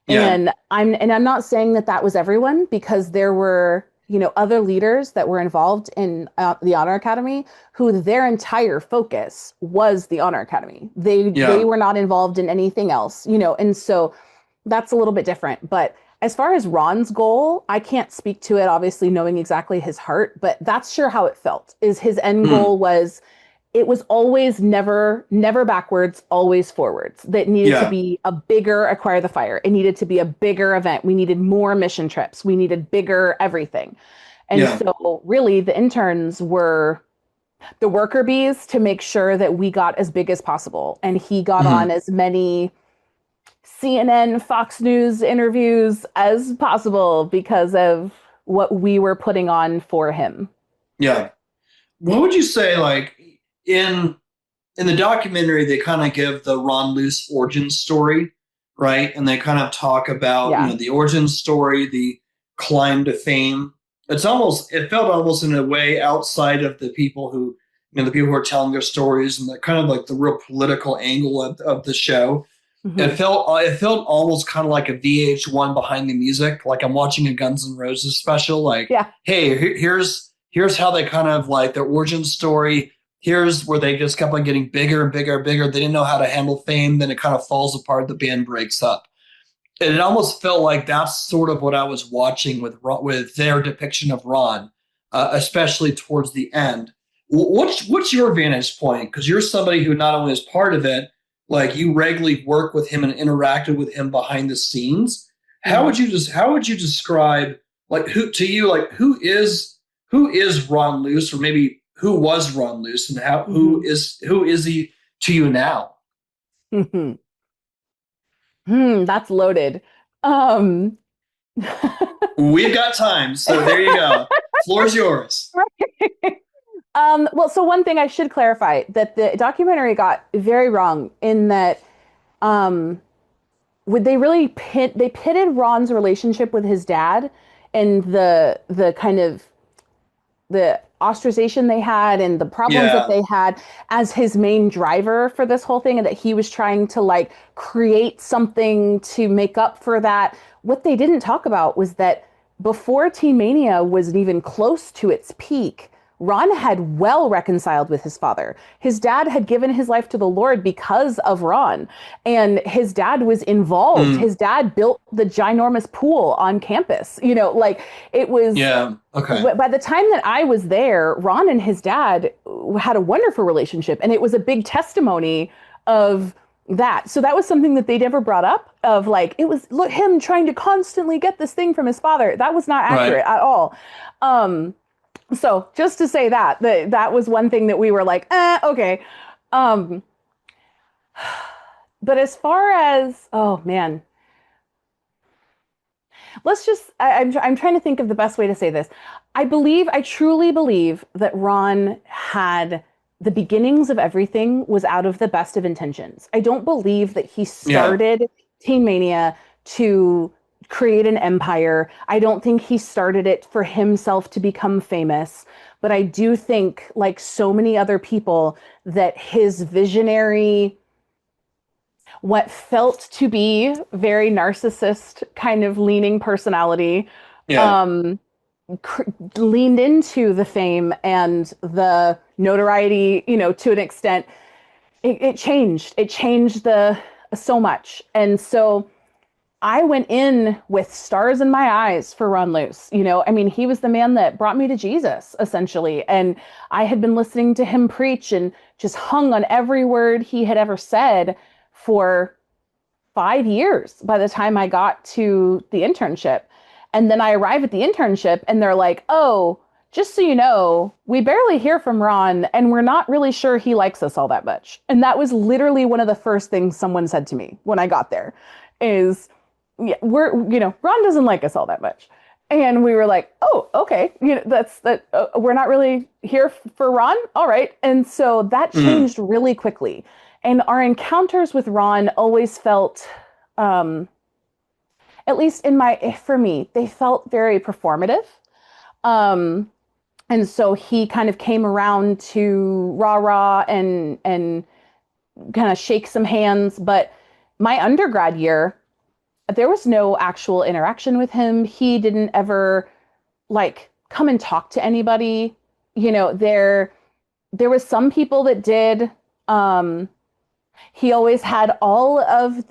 Yeah. And I'm not saying that that was everyone because there were, you know, other leaders that were involved in the Honor Academy who their entire focus was the Honor Academy. They Yeah. were not involved in anything else, you know, and so that's a little bit different. But as far as Ron's goal, I can't speak to it, obviously knowing exactly his heart, but that's sure how it felt. Is his end Hmm. goal was it was always never backwards, always forwards. That needed to Yeah. be a bigger Acquire the Fire. It needed to be a bigger event. We needed more mission trips. We needed bigger everything. And Yeah. so really the interns were the worker bees to make sure that we got as big as possible. And he got on Hmm. as many CNN, Fox News interviews as possible because of what we were putting on for him. Yeah. What would you say, like in in the documentary, they kind of give the Ron Luce origin story. right? And they kind of talk about, Yeah. the origin story, the climb to fame. It felt almost in a way outside of the people who, the people who are telling their stories and the kind of like the real political angle of the show. Hmm. It felt almost kind of like a VH1 behind the music, like I'm watching a Guns N' Roses special. Like, Yeah. hey, here's how they kind of like their origin story. Here's where they just kept on getting bigger and bigger and bigger. They didn't know how to handle fame. Then it kind of falls apart. The band breaks up. And it almost felt like that's sort of what I was watching with their depiction of Ron, especially towards the end. What's your vantage point? Because you're somebody who not only is part of it, like you regularly work with him and interacted with him behind the scenes. Hmm. How would you describe like who is Ron Luce, or maybe who was Ron Luce, and Hmm. who is he to you now? Hmm. That's loaded. Um, We've got time, so there you go. Floor's yours. well, so one thing I should clarify that the documentary got very wrong in that um, would they really they pitted Ron's relationship with his dad and the kind of the ostracization they had and the problems that Yeah. they had as his main driver for this whole thing, and that he was trying to like create something to make up for that. What they didn't talk about was that before Teen Mania was even close to its peak, Ron had well reconciled with his father. His dad had given his life to the Lord because of Ron, and his dad was involved. Mm, His dad built the ginormous pool on campus. Like it was yeah. Okay. by the time that I was there, Ron and his dad had a wonderful relationship, and it was a big testimony of that. So that was something that they never brought up of like, it was look, him trying to constantly get this thing from his father. That was not Right. accurate at all. So just to say that was one thing that we were like, okay. Um, but as far as, oh man, let's just I'm trying to think of the best way to say this. I truly believe that Ron had the beginnings of everything was out of the best of intentions. I don't believe that he Yeah. started Teen Mania to create an empire. I don't think he started it for himself to become famous, but I do think, like so many other people, that his visionary, what felt to be very narcissist kind of leaning personality, Yeah. um, leaned into the fame and the notoriety, to an extent. It changed. It changed the so much. And so I went in with stars in my eyes for Ron Luce. I mean, he was the man that brought me to Jesus, essentially. And I had been listening to him preach and just hung on every word he had ever said for 5 years by the time I got to the internship. And then I arrive at the internship and they're like, oh, just so you know, we barely hear from Ron and we're not really sure he likes us all that much. And that was literally one of the first things someone said to me when I got there is, yeah, Ron doesn't like us all that much. And we were like, oh, okay, that's that. We're not really here for Ron. All right. And so that Mm, changed really quickly. And our encounters with Ron always felt, um, at least for me, they felt very performative. Um, and so he kind of came around to rah rah and kind of shake some hands. But my undergrad year, there was no actual interaction with him. He didn't ever like come and talk to anybody. There was some people that did. He always had all of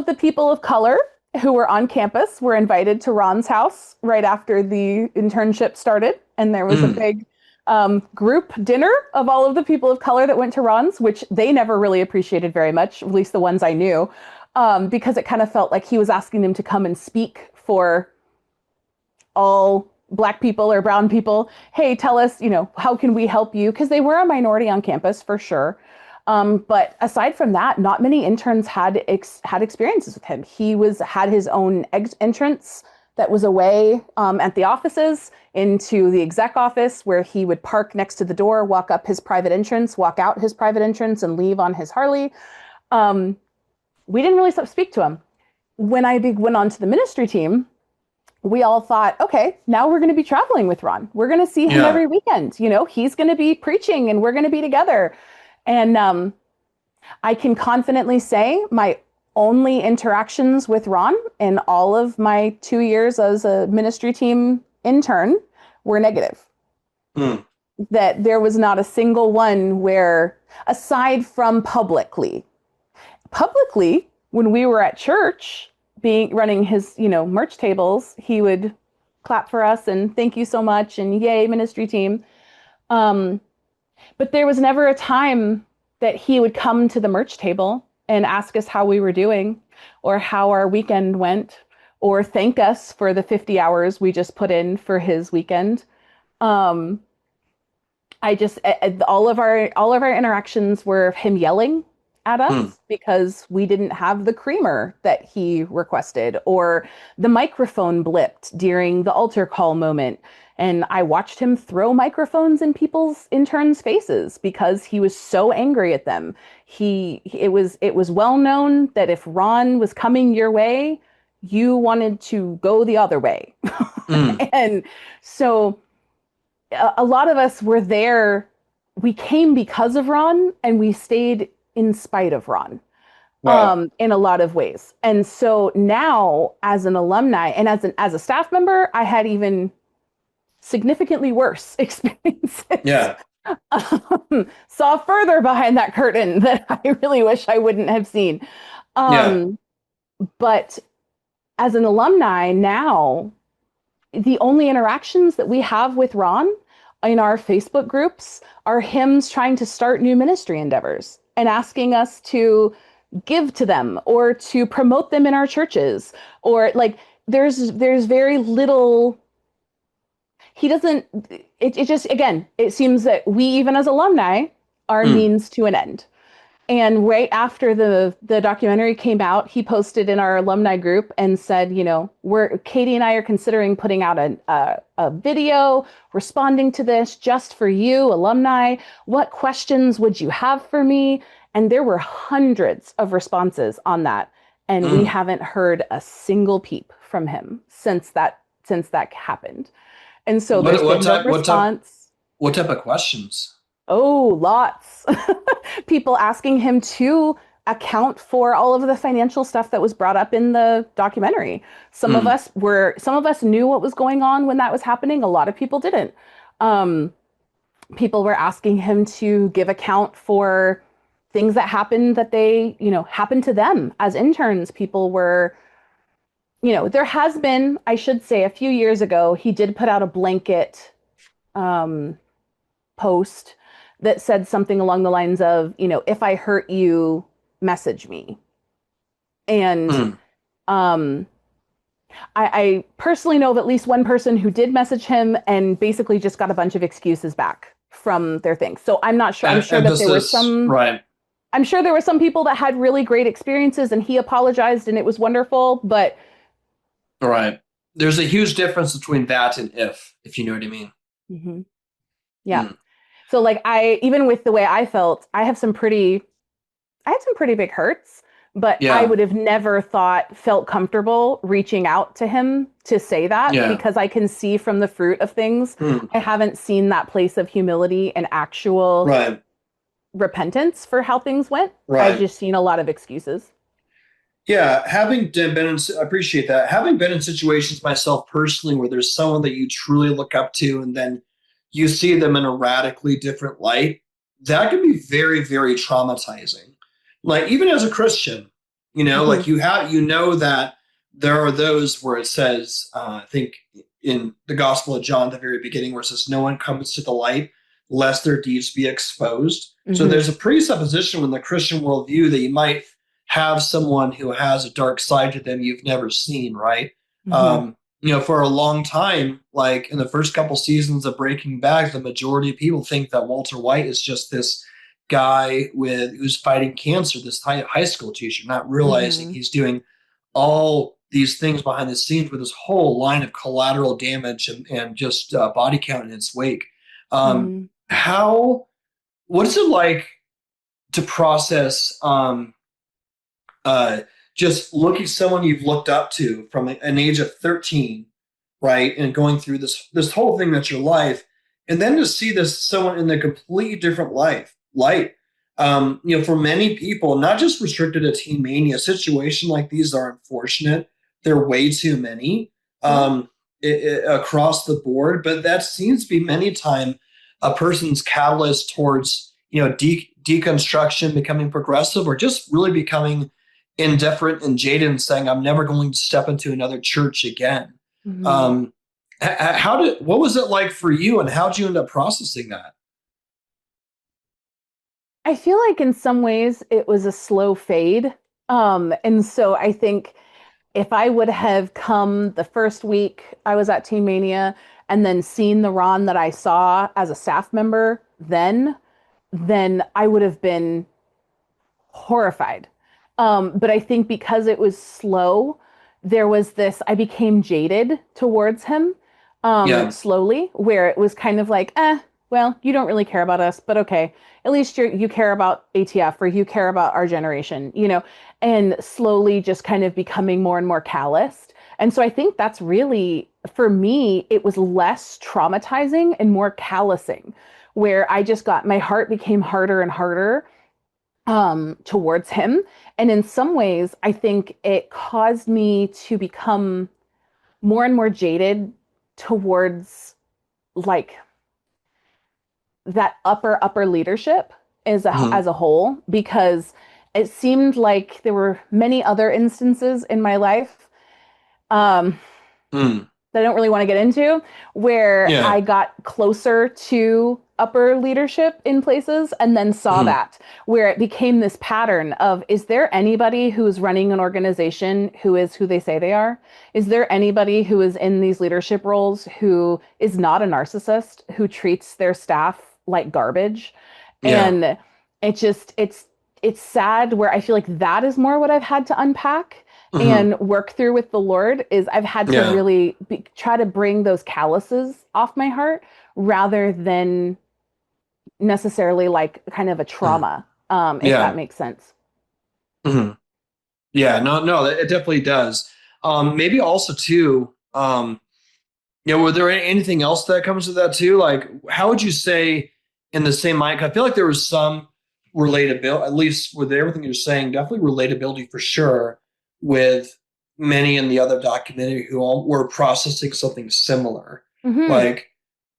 the people of color who were on campus were invited to Ron's house right after the internship started, and there was a mm, big group dinner of all of the people of color that went to Ron's, which they never really appreciated very much, at least the ones I knew, because it kind of felt like he was asking them to come and speak for all Black people or brown people. Hey, tell us, how can we help you? Because they were a minority on campus for sure. But aside from that, not many interns had experiences with him. He had his own entrance that was away at the offices into the exec office, where he would park next to the door, walk up his private entrance, walk out his private entrance, and leave on his Harley. Um, we didn't really speak to him. When I went on to the ministry team, we all thought, okay, now we're going to be traveling with Ron. We're going to see him Yeah. every weekend. He's going to be preaching and we're going to be together. And I can confidently say my only interactions with Ron in all of my 2 years as a ministry team intern were negative. Mm. That there was not a single one where, aside from publicly, when we were at church running his, merch tables, he would clap for us and thank you so much and yay ministry team. But there was never a time that he would come to the merch table and ask us how we were doing or how our weekend went or thank us for the 50 hours we just put in for his weekend. All of our interactions were him yelling at us because we didn't have the creamer that he requested, or the microphone blipped during the altar call moment. And I watched him throw microphones in people's interns' faces because he was so angry at them. It was well known that if Ron was coming your way, you wanted to go the other way. And so a lot of us were there. We came because of Ron and we stayed in spite of Ron. Wow. In a lot of ways. And so now as an alumni and as a staff member, I had even significantly worse experiences. Yeah. Saw further behind that curtain that I really wish I wouldn't have seen. But as an alumni now, the only interactions that we have with Ron in our Facebook groups are him trying to start new ministry endeavors and asking us to give to them or to promote them in our churches, or like there's very little. He doesn't. It just, again, it seems that we, even as alumni, are means to an end. And right after the documentary came out, he posted in our alumni group and said, Katie and I are considering putting out a video responding to this just for you, alumni. What questions would you have for me? And there were hundreds of responses on that. And we haven't heard a single peep from him since that happened. And so there's been no response. What type of questions? Oh, lots. People asking him to account for all of the financial stuff that was brought up in the documentary. Some of us knew what was going on when that was happening. A lot of people didn't. People were asking him to give account for things that happened happened to them as interns. People were, there has been, I should say, a few years ago, he did put out a blanket post that said something along the lines of, if I hurt you, message me. And I personally know of at least one person who did message him and basically just got a bunch of excuses back from their thing. So I'm not sure. I'm sure that there were some. Right. I'm sure there were some people that had really great experiences and he apologized and it was wonderful, but. Right. There's a huge difference between that and if you know what I mean. Mm-hmm. Yeah. So like even with the way I felt, I had some pretty big hurts, but I would have never felt comfortable reaching out to him to say that because I can see from the fruit of things, I haven't seen that place of humility and actual repentance for how things went. Right. I've just seen a lot of excuses. Yeah, I appreciate that. Having been in situations myself personally where there's someone that you truly look up to and then you see them in a radically different light, that can be very, very traumatizing. Like even as a Christian, like you know that there are those where it says, I think in the Gospel of John, at the very beginning, where it says, no one comes to the light lest their deeds be exposed. So there's a presupposition in the Christian worldview that you might have someone who has a dark side to them you've never seen, right? For a long time, like in the first couple seasons of Breaking Bad, the majority of people think that Walter White is just this guy who's fighting cancer, this high school teacher, not realizing he's doing all these things behind the scenes with this whole line of collateral damage and just body count in its wake. What is it like to process uh, just looking at someone you've looked up to from an age of 13, right, and going through this whole thing that's your life, and then to see this someone in a completely different light. For many people, not just restricted to teen mania, a situation like these are unfortunate. There are way too many Yeah. across the board, but that seems to be many time a person's catalyst towards deconstruction, becoming progressive, or just really becoming indifferent and jaded and saying, I'm never going to step into another church again. Hmm. Um, what was it like for you, and how did you end up processing that? I feel like in some ways it was a slow fade. And so I think if I would have come the first week I was at Teen Mania and then seen the Ron that I saw as a staff member, then I would have been horrified. But I think because it was slow, there was this, I became jaded towards him Yeah, slowly, where it was kind of like, well, you don't really care about us, but okay, at least you care about ATF or you care about our generation, and slowly just kind of becoming more and more calloused. And so I think that's really, for me, it was less traumatizing and more callousing, where my heart became harder and harder towards him. And in some ways, I think it caused me to become more and more jaded towards like that upper leadership hmm as a whole, because it seemed like there were many other instances in my life um, mm. that I don't really want to get into, where Yeah, I got closer to upper leadership in places and then saw hmm that, where it became this pattern of, is there anybody who's running an organization who is who they say they are? Is there anybody who is in these leadership roles who is not a narcissist, who treats their staff like garbage? yeah, And it's sad, where I feel like that is more what I've had to unpack hmm and work through with the Lord. Is I've had to yeah, really try to bring those calluses off my heart, rather than necessarily like kind of a mm. trauma, if that Yeah, makes sense. hmm yeah. No, no, it definitely does. Maybe also too. Were there anything else that comes with that too? Like, how would you say in the same mind? I feel like there was some relatability, at least with everything you're saying, definitely relatability for sure with many in the other documentary who all were processing something similar. Hmm. Like,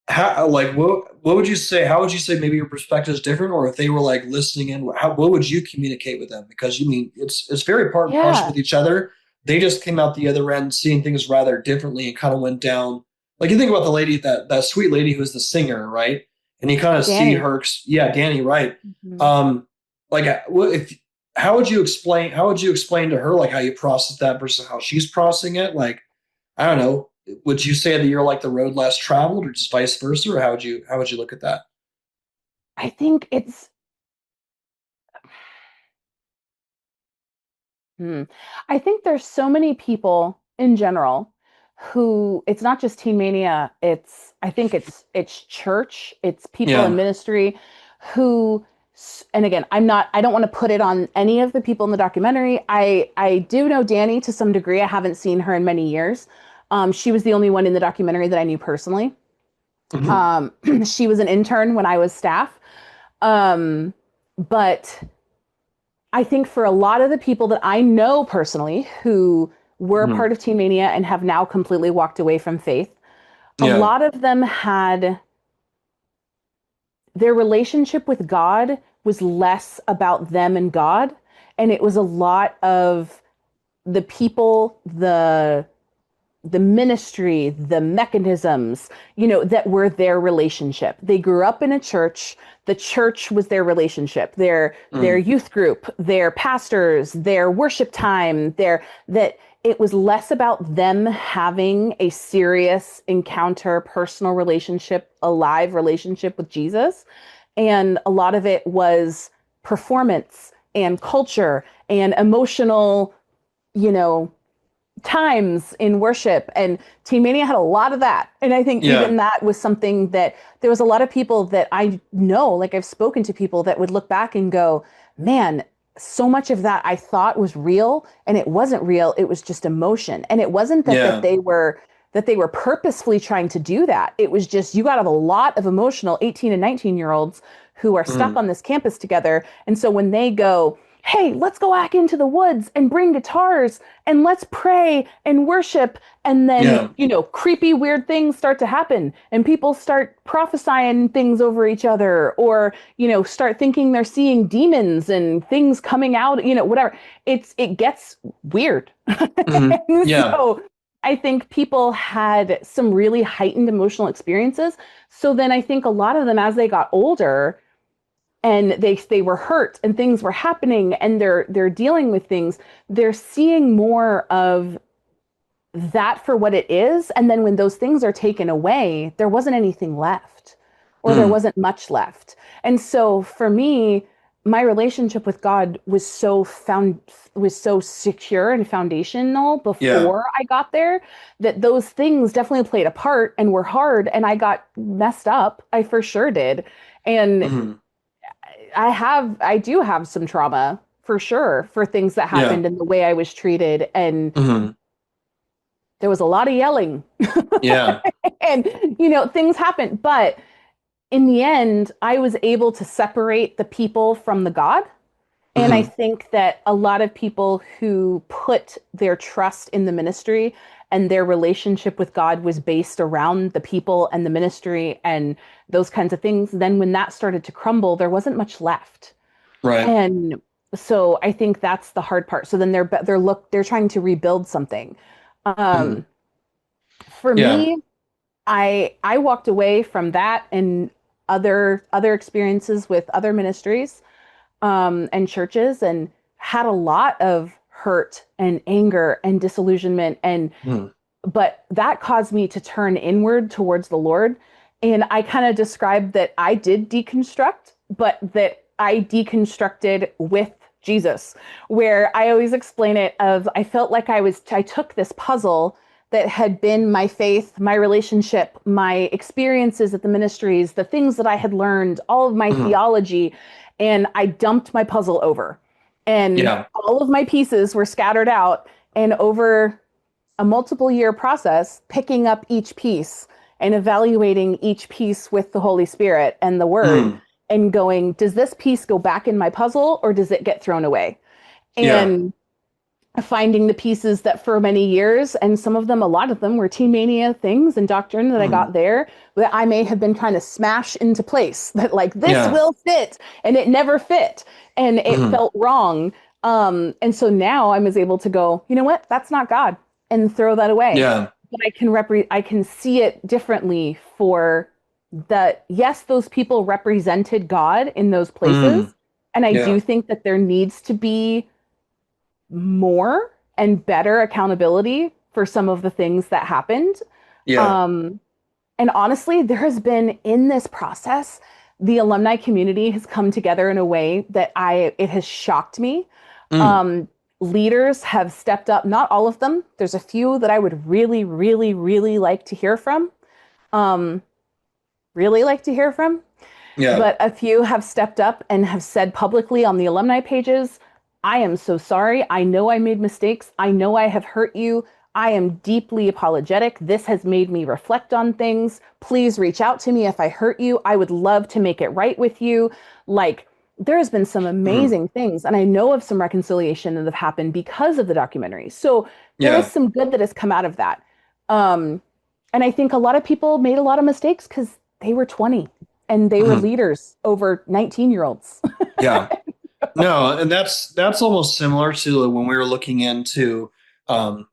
what would you say? How would you say maybe your perspective is different, or if they were like listening in, what would you communicate with them? Because you mean it's very part and parcel Yeah. with each other. They just came out the other end seeing things rather differently and kind of went down. Like you think about the lady, that sweet lady who was the singer, right? And you kind of see Danny. her, yeah, Danny, right? Mhm. Um, if how would you explain to her like how you process that versus how she's processing it? Like, I don't know. Would you say that you're like the road less traveled, or just vice versa, or how would you look at that? I think it's Hmm. I think there's so many people in general who, it's not just teen mania, I think it's church, it's people in Yeah. ministry who, and again, I don't want to put it on any of the people in the documentary. I do know Danny to some degree. I haven't seen her in many years. She was the only one in the documentary that I knew personally. Mhm. She was an intern when I was staff. Um, but I think for a lot of the people that I know personally who were Mhm. part of Teen Mania and have now completely walked away from faith, a Yeah. lot of them had their relationship with God was less about them and God. And it was a lot of the people, the ministry, the mechanisms, that were their relationship. They grew up in a church. The church was their relationship, their Mm. youth group, their pastors, their worship time, that it was less about them having a serious encounter, personal relationship, a live relationship with Jesus. And a lot of it was performance and culture and emotional, you know, times in worship, and Teen Mania had a lot of that. And I think Yeah. even that was something that there was a lot of people that I know, like I've spoken to people that would look back and go, man, so much of that I thought was real, and it wasn't real. It was just emotion. And it wasn't Yeah. that they were purposefully trying to do that. It was just, you got a lot of emotional 18 and 19-year-olds who are stuck Mm. on this campus together. And so when they go, hey, let's go back into the woods and bring guitars and let's pray and worship. And then, Yeah. creepy, weird things start to happen and people start prophesying things over each other, or, start thinking they're seeing demons and things coming out, whatever. It gets weird. Mm. And Yeah. so I think people had some really heightened emotional experiences. So then I think a lot of them, as they got older, and they were hurt and things were happening and they're dealing with things, they're seeing more of that for what it is. And then when those things are taken away, there wasn't anything left, or there Mm. wasn't much left. And so for me, my relationship with God was so secure and foundational Yeah. before I got there, that those things definitely played a part and were hard, and I got messed up. I for sure did. And Mm. I do have some trauma for sure for things that Yeah. happened and the way I was treated. And Mm. there was a lot of yelling Yeah. and, things happened. But in the end, I was able to separate the people from the God. And I Mm. think that a lot of people who put their trust in the ministry and their relationship with God was based around the people and the ministry and those kinds of things, then when that started to crumble, there wasn't much left. Right. And so I think that's the hard part. So then they're trying to rebuild something. Mm. Um, for Yeah. me, I walked away from that and other experiences with other ministries, and churches, and had a lot of hurt and anger and disillusionment, and Mm. but that caused me to turn inward towards the Lord. And I kind of described that I did deconstruct, but that I deconstructed with Jesus, where I always explain it of, I felt like I took this puzzle that had been my faith, my relationship, my experiences at the ministries, the things that I had learned, all of my Mm. theology, and I dumped my puzzle over. And Yeah. all of my pieces were scattered out. And over a multiple year process, picking up each piece and evaluating each piece with the Holy Spirit and the Word, Mm. and going, does this piece go back in my puzzle or does it get thrown away? Yeah. And finding the pieces that for many years, and some of them, a lot of them were Teen Mania things and doctrine that I Mm. got there, that I may have been trying to smash into place, that like, this Yeah. will fit, and it never fit and it Mm. felt wrong. And so now I was able to go, you know what, that's not God, and throw that away. Yeah. But I can see it differently for that. Yes, those people represented God in those Mm. places. And I Yeah. do think that there needs to be more and better accountability for some of the things that happened. Yeah. Um, and honestly, there has been, in this process, the alumni community has come together in a way that it has shocked me. Mm. Um, Leaders have stepped up, not all of them. There's a few that I would really, really, really like to hear from. Um, really like to hear from. Yeah. But a few have stepped up and have said publicly on the alumni pages, I am so sorry. I know I made mistakes. I know I have hurt you. I am deeply apologetic. This has made me reflect on things. Please reach out to me if I hurt you. I would love to make it right with you. Like, there has been some Mm. amazing things. And I know of some reconciliation that have happened because of the documentary. So there is Yeah. some good that has come out of that. Um, and I think a lot of people made a lot of mistakes because they were 20 and they were Mm. leaders over 19-year-olds. Yeah. No, and that's almost similar to when we were looking into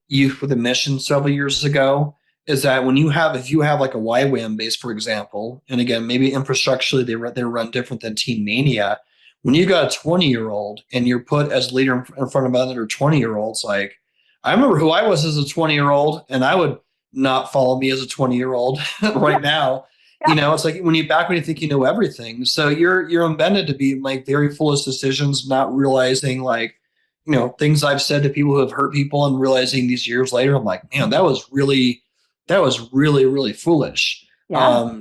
youth with a mission several years ago. Is that when if you have like a YWAM base, for example, and again, maybe infrastructurally they run different than Teen Mania. When you got a 20-year-old and you're put as leader in front of other 20-year-olds, like I remember who I was as a 20-year-old, and I would not follow me as a 20-year-old right now. Yeah. It's like when you think you know everything. So you're embedded to be like very foolish decisions, not realizing like, things I've said to people who have hurt people, and realizing these years later, I'm like, man, that was really, really foolish. Yeah.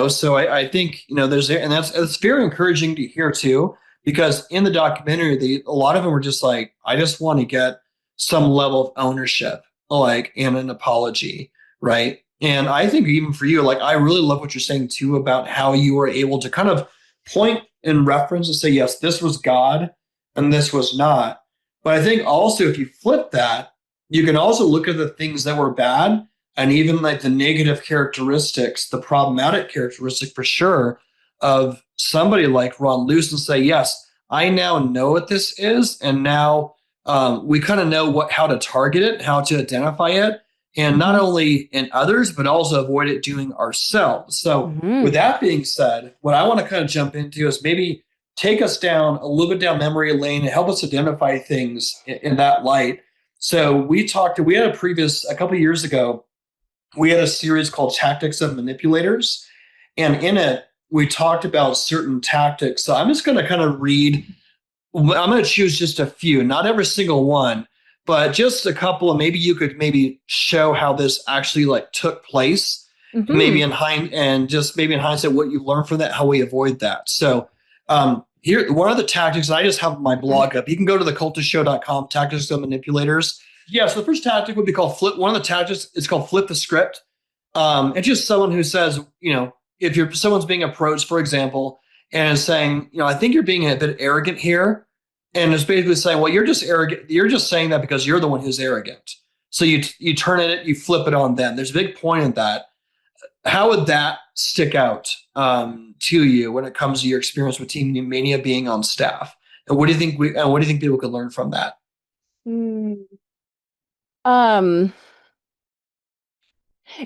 So I think, it's very encouraging to hear too, because in the documentary, a lot of them were just like, I just want to get some level of ownership, like, and an apology, right? And I think even for you, like, I really love what you're saying too about how you were able to kind of point in reference and say, yes, this was God and this was not. But I think also if you flip that, you can also look at the things that were bad and even like the negative characteristics, the problematic characteristic for sure of somebody like Ron Luce and say, yes, I now know what this is. And now we kind of know how to target it, how to identify it, and not only in others, but also avoid it doing ourselves. So with that being said, what I want to kind of jump into is maybe take us down a little bit down memory lane and help us identify things in that light. So we had a couple of years ago, we had a series called Tactics of Manipulators. And in it, we talked about certain tactics. So I'm just going to kind of I'm going to choose just a few, not every single one, but just a couple. And maybe you could maybe show how this actually like took place. Maybe in hindsight, what you've learned from that, how we avoid that. So here, one of the tactics, I just have my blog up. You can go to thecultistshow.com, Tactics of Manipulators. Yeah, so the first tactic would be called flip. One of the tactics is called flip the script. It's just someone who says, if someone's being approached, for example, and is saying, I think you're being a bit arrogant here. And it's basically saying, well, you're just arrogant. You're just saying that because you're the one who's arrogant. So you turn it, you flip it on them. There's a big point in that. How would that stick out to you when it comes to your experience with Teen Mania being on staff? And what do you think people could learn from that?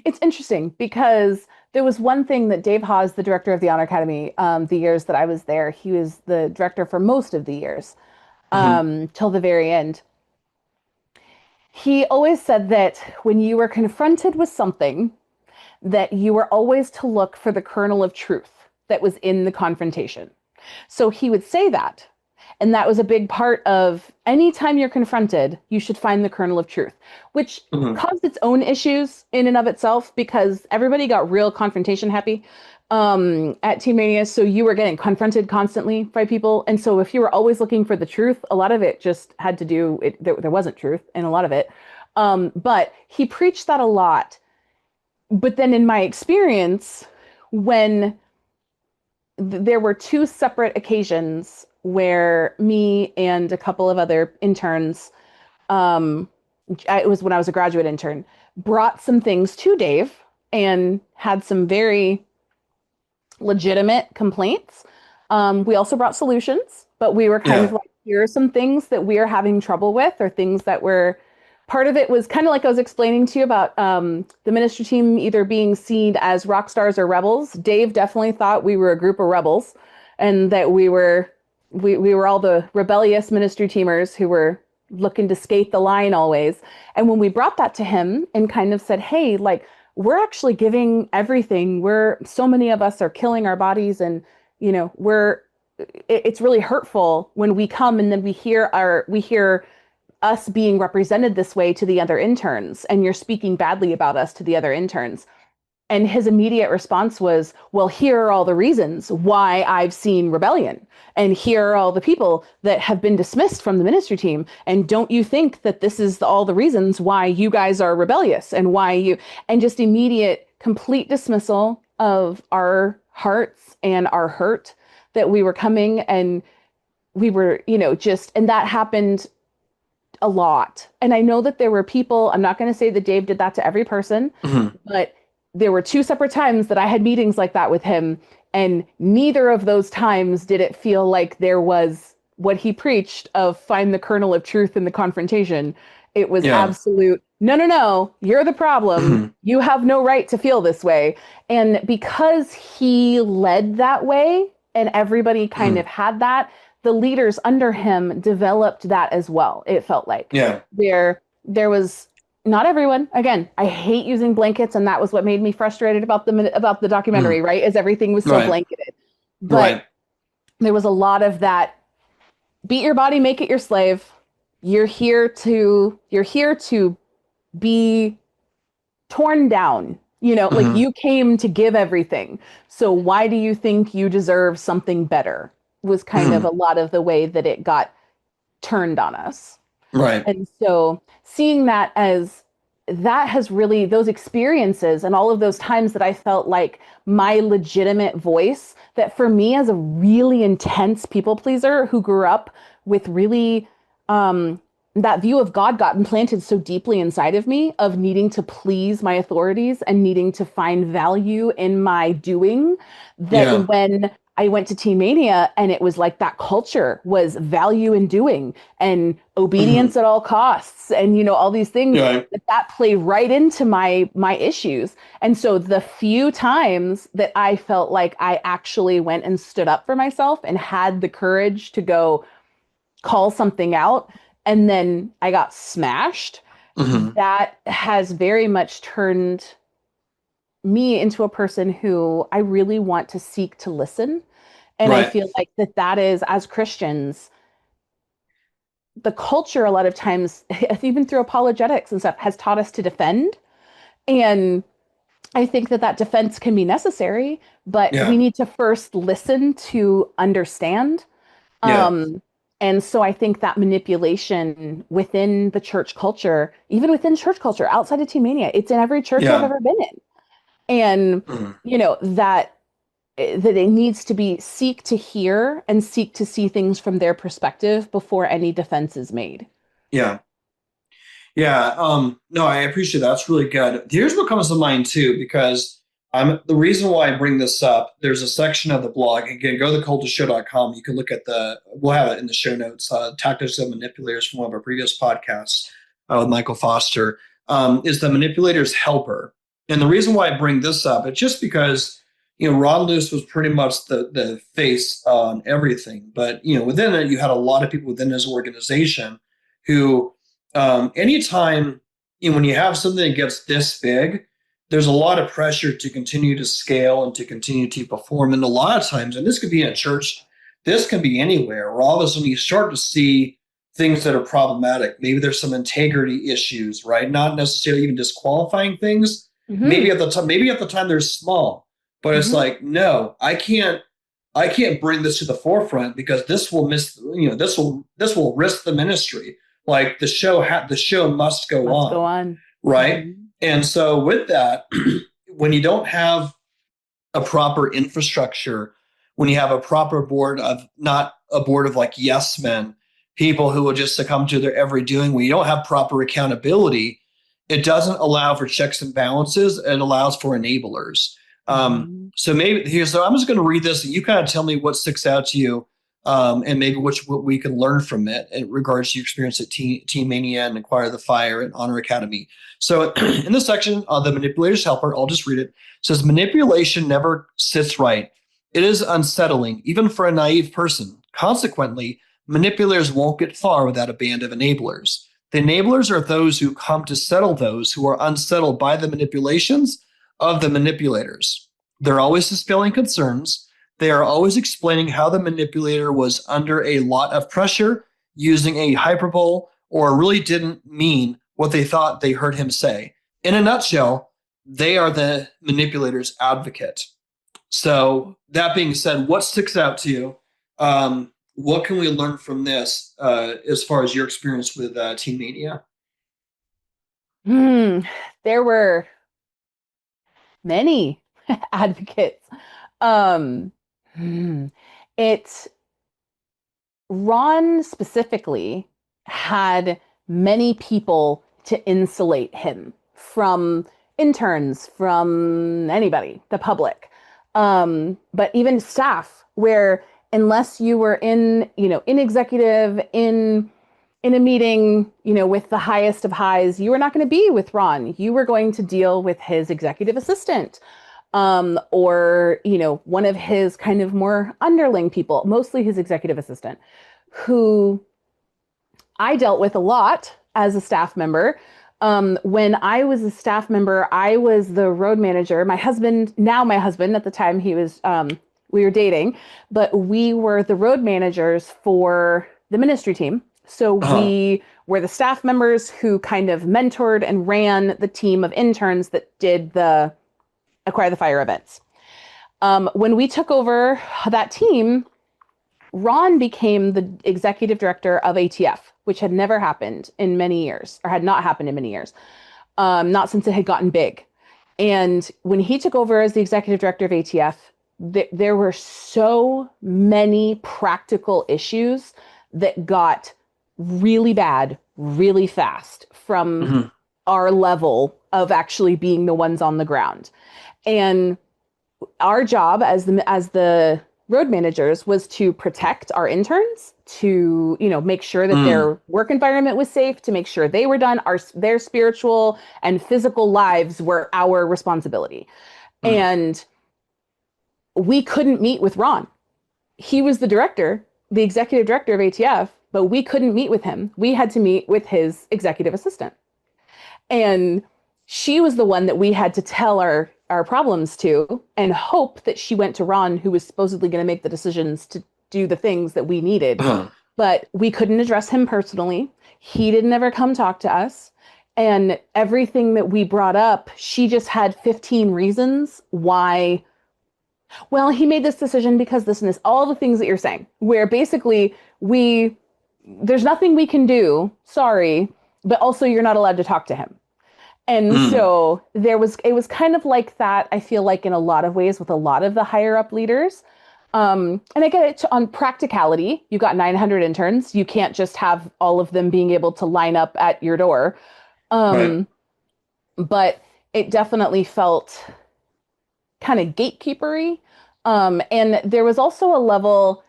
It's interesting because there was one thing that Dave Hawes, the director of the Honor Academy, the years that I was there, he was the director for most of the years till the very end. He always said that when you were confronted with something, that you were always to look for the kernel of truth that was in the confrontation. So he would say that. And that was a big part of anytime you're confronted, you should find the kernel of truth, which caused its own issues in and of itself because everybody got real confrontation happy at Teen Mania. So you were getting confronted constantly by people. And so if you were always looking for the truth, a lot of it just had to do, there wasn't truth in a lot of it. But he preached that a lot. But then in my experience, when there were two separate occasions where me and a couple of other interns, it was when I was a graduate intern, brought some things to Dave and had some very legitimate complaints. We also brought solutions, but we were kind of like, here are some things that we are having trouble with, or things that were, part of it was kind of like I was explaining to you about the ministry team either being seen as rock stars or rebels. Dave definitely thought we were a group of rebels and that we were all the rebellious ministry teamers who were looking to skate the line always. And when we brought that to him and kind of said, hey, like, we're actually giving everything. So many of us are killing our bodies, and, it's really hurtful when we come and then we hear us being represented this way to the other interns, and you're speaking badly about us to the other interns. And his immediate response was, well, here are all the reasons why I've seen rebellion. And here are all the people that have been dismissed from the ministry team. And don't you think that this is all the reasons why you guys are rebellious and and just immediate, complete dismissal of our hearts and our hurt that we were coming, and we were, and that happened a lot. And I know that there were people, I'm not going to say that Dave did that to every person, but there were two separate times that I had meetings like that with him. And neither of those times did it feel like there was what he preached of find the kernel of truth in the confrontation. It was absolute, no, you're the problem. You have no right to feel this way. And because he led that way and everybody kind of had that, the leaders under him developed that as well. It felt like there was, not everyone. Again, I hate using blankets, and that was what made me frustrated about the documentary. Right, is everything was so blanketed, but there was a lot of that. Beat your body, make it your slave. You're here to be torn down. Like you came to give everything. So why do you think you deserve something better? was kind of Mhm. a lot of the way that it got turned on us. Right. And so seeing that as that has really, those experiences and all of those times that I felt like my legitimate voice, that for me as a really intense people pleaser who grew up with really that view of God got implanted so deeply inside of me of needing to please my authorities and needing to find value in my doing, that Yeah. when I went to Teen Mania and it was like that culture was value in doing and Mhm. obedience at all costs and all these things Yeah. that play right into my issues. And so the few times that I felt like I actually went and stood up for myself and had the courage to go call something out and then I got smashed, Mhm. that has very much turned me into a person who I really want to seek to listen. And I Right. feel like that is, as Christians, the culture a lot of times, even through apologetics and stuff, has taught us to defend. And I think that defense can be necessary, but we Yeah. need to first listen to understand. Yeah. Um, and so I think that manipulation within the church culture, even within church culture, outside of Teen Mania, it's in every church I've Yeah. ever been in. And, Mhm. that it needs to be seek to hear and seek to see things from their perspective before any defense is made. Yeah. Yeah, no, I appreciate that. That's really good. Here's what comes to mind too, because I'm the reason why I bring this up. There's a section of the blog. Again, go to thecultushow.com. You can look at we'll have it in the show notes. Tactics of manipulators from one of our previous podcasts with Michael Foster is the manipulator's helper. And the reason why I bring this up, it's just because Ron Luce was pretty much the face on everything, but within it, you had a lot of people within his organization who anytime when you have something that gets this big, there's a lot of pressure to continue to scale and to continue to perform. And a lot of times, and this could be in a church, this can be anywhere, where all of a sudden you start to see things that are problematic. Maybe there's some integrity issues, right? Not necessarily even disqualifying things. Mm-hmm. Maybe at the time they're small, but it's Mm-hmm. like, no, I can't bring this to the forefront because this will this will risk the ministry. Like the show must go Must go on, on. right? Mm-hmm. And so with that, when you don't have a proper infrastructure, when you have a proper board of not a board of like yes men, people who will just succumb to their every doing, when you don't have proper accountability, it doesn't allow for checks and balances. It allows for enablers. Mm-hmm. So maybe here, so I'm just going to read this, and you kind of tell me what sticks out to you, and maybe what we can learn from it in regards to your experience at Teen Mania and Acquire the Fire and Honor Academy. So in this section, the manipulator's helper, I'll just read it. Says manipulation never sits right. It is unsettling, even for a naive person. Consequently, manipulators won't get far without a band of enablers. The enablers are those who come to settle those who are unsettled by the manipulations of the manipulators. They're always dispelling concerns. They are always explaining how the manipulator was under a lot of pressure, using a hyperbole, or really didn't mean what they thought they heard him say. In a nutshell, they are the manipulator's advocate. So that being said, what sticks out to you? What can we learn from this as far as your experience with Teen Mania? Hmm. There were many advocates. Um, hmm. It Ron specifically had many people to insulate him from interns, from anybody, the public, but even staff, where unless you were in executive, in a meeting, with the highest of highs, you were not going to be with Ron. You were going to deal with his executive assistant, or one of his kind of more underling people, mostly his executive assistant, who I dealt with a lot as a staff member. When I was a staff member, I was the road manager. My husband, at the time we were dating, but we were the road managers for the ministry team. So Uh-huh. we were the staff members who kind of mentored and ran the team of interns that did the Acquire the Fire events. When we took over that team, Ron became the executive director of ATF, which had never happened in many years, or had not happened in many years, not since it had gotten big. And when he took over as the executive director of ATF, there were so many practical issues that got really bad really fast from Mhm. our level of actually being the ones on the ground. And our job as the road managers was to protect our interns, to make sure that Mm. their work environment was safe, to make sure they were done. Their spiritual and physical lives were our responsibility. Mm. And we couldn't meet with Ron. He was the director, the executive director of ATF, but we couldn't meet with him. We had to meet with his executive assistant. And she was the one that we had to tell our problems to, and hope that she went to Ron, who was supposedly going to make the decisions to do the things that we needed. Uh, But we couldn't address him personally. He didn't ever come talk to us. And everything that we brought up, she just had 15 reasons why. Well, he made this decision because this and this, all the things that you're saying, where basically there's nothing we can do, sorry, but also you're not allowed to talk to him. And mm. so it was kind of like that, I feel like, in a lot of ways with a lot of the higher up leaders. And I get it on practicality. You got 900 interns. You can't just have all of them being able to line up at your door. Right. But it definitely felt kind of gatekeepery. And there was also a level,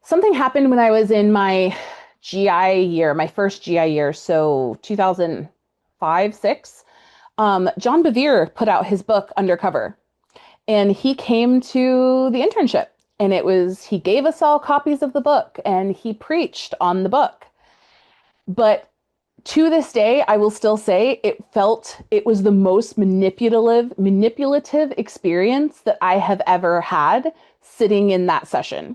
something happened when I was in my GI year, my first GI year, so 2005, 6. John Bevere put out his book Undercover, and he came to the internship, and he gave us all copies of the book, and he preached on the book. But to this day, I will still say it was the most manipulative experience that I have ever had sitting in that session,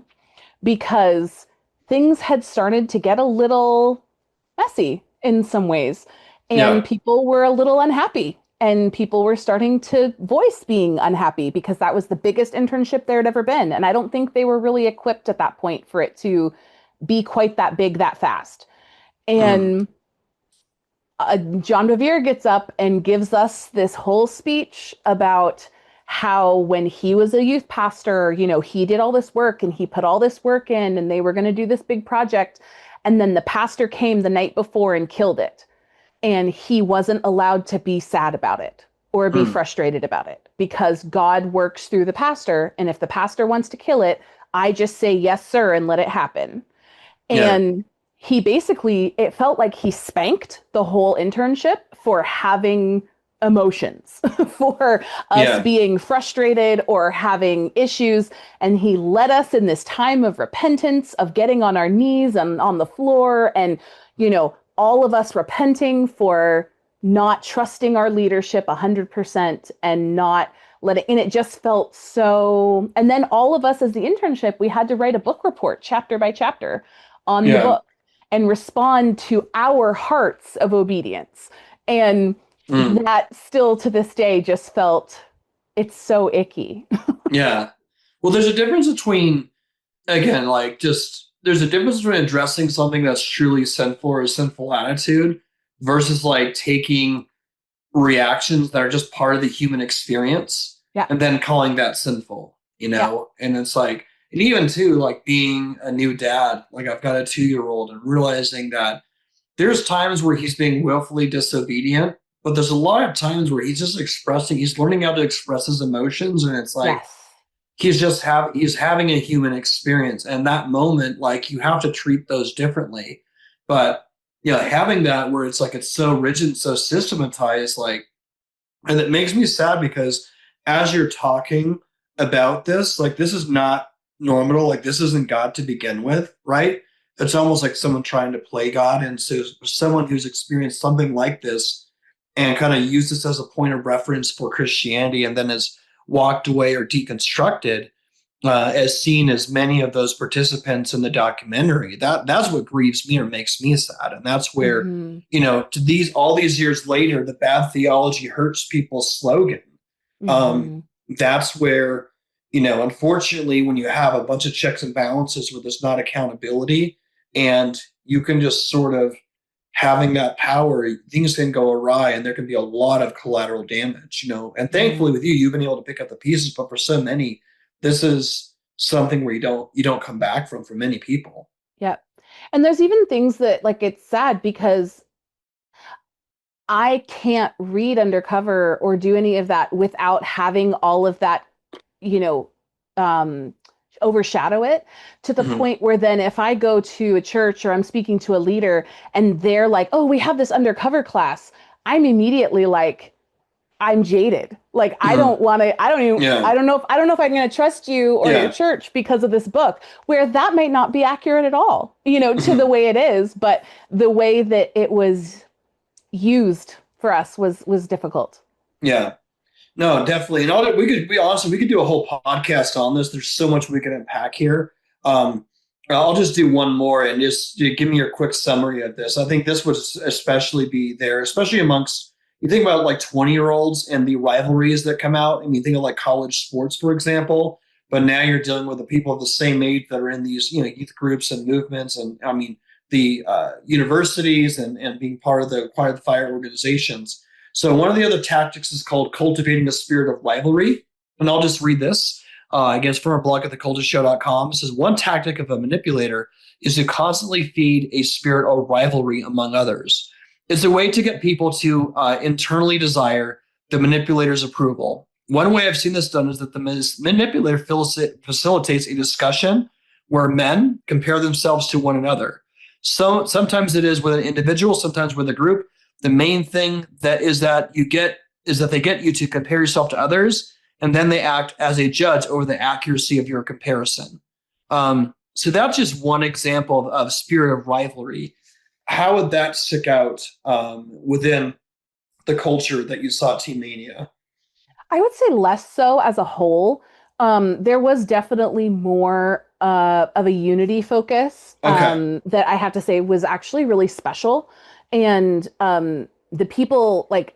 because things had started to get a little messy in some ways, and Yeah. people were a little unhappy, and people were starting to voice being unhappy because that was the biggest internship there had ever been. And I don't think they were really equipped at that point for it to be quite that big that fast. Mm. And John Bevere gets up and gives us this whole speech about how when he was a youth pastor, he did all this work and he put all this work in, and they were going to do this big project. And then the pastor came the night before and killed it. And he wasn't allowed to be sad about it or be Mm. frustrated about it, because God works through the pastor. And if the pastor wants to kill it, I just say, yes, sir, and let it happen. Yeah. And it felt like he spanked the whole internship for having emotions, for us Yeah. being frustrated or having issues. And he led us in this time of repentance, of getting on our knees and on the floor, and, all of us repenting for not trusting our leadership 100% and not letting, and it just felt so. And then all of us as the internship, we had to write a book report chapter by chapter on the Yeah. book and respond to our hearts of obedience. And Mm. that still to this day just felt, it's so icky. Yeah. Well, there's a difference between, again, like just there's a difference between addressing something that's truly sinful or a sinful attitude versus like taking reactions that are just part of the human experience Yeah. and then calling that sinful, Yeah. And it's like, and even too, like being a new dad, like I've got a 2-year-old, and realizing that there's times where he's being willfully disobedient, but there's a lot of times where he's learning how to express his emotions. And it's like, Yes. he's having a human experience, and that moment, like, you have to treat those differently. But having that where it's like it's so rigid, so systematized, like, and it makes me sad because as you're talking about this, like, this is not normal, like this isn't God to begin with, right? It's almost like someone trying to play God. And so someone who's experienced something like this and kind of used this as a point of reference for Christianity and then has walked away or deconstructed, as seen as many of those participants in the documentary. That's what grieves me or makes me sad. And that's where, Mm-hmm. to all these years later, the bad theology hurts people's slogan. Mm-hmm. That's where, unfortunately, when you have a bunch of checks and balances where there's not accountability, and you can just sort of having that power, things can go awry, and there can be a lot of collateral damage. And thankfully, with you've been able to pick up the pieces, but for so many, this is something where you don't come back from for many people. Yeah. And there's even things that, like, it's sad because I can't read undercover or do any of that without having all of that, you know, um, overshadow it, to the Mhm. point where then if I go to a church or I'm speaking to a leader and they're like, "Oh, we have this undercover class," I'm immediately like, I'm jaded. Like, I Mhm. don't want to, I don't even, Yeah. I don't know if I'm going to trust you or your Yeah. church because of this book, where that might not be accurate at all, to the Mhm. way it is, but the way that it was used for us was difficult. Yeah. No, definitely. And we could do a whole podcast on this. There's so much we can unpack here. Um, I'll just do one more and just give me your quick summary of this. I think this would especially be there, especially amongst, you think about like 20-year-olds and the rivalries that come out. And you think of like college sports, for example, but now you're dealing with the people of the same age that are in these, youth groups and movements. And I mean, the universities and being part of the fire organizations. So one of the other tactics is called cultivating a spirit of rivalry. And I'll just read this. I guess from our blog at thecultushow.com. It says one tactic of a manipulator is to constantly feed a spirit of rivalry among others. It's a way to get people to internally desire the manipulator's approval. One way I've seen this done is that the manipulator facilitates a discussion where men compare themselves to one another. So sometimes it is with an individual, sometimes with a group. The main thing that they get you to compare yourself to others, and then they act as a judge over the accuracy of your comparison. So that's just one example of spirit of rivalry. How would that stick out within the culture that you saw Teen Mania? I would say less so as a whole. There was definitely more of a unity focus, Okay. that I have to say was actually really special. And the people, like,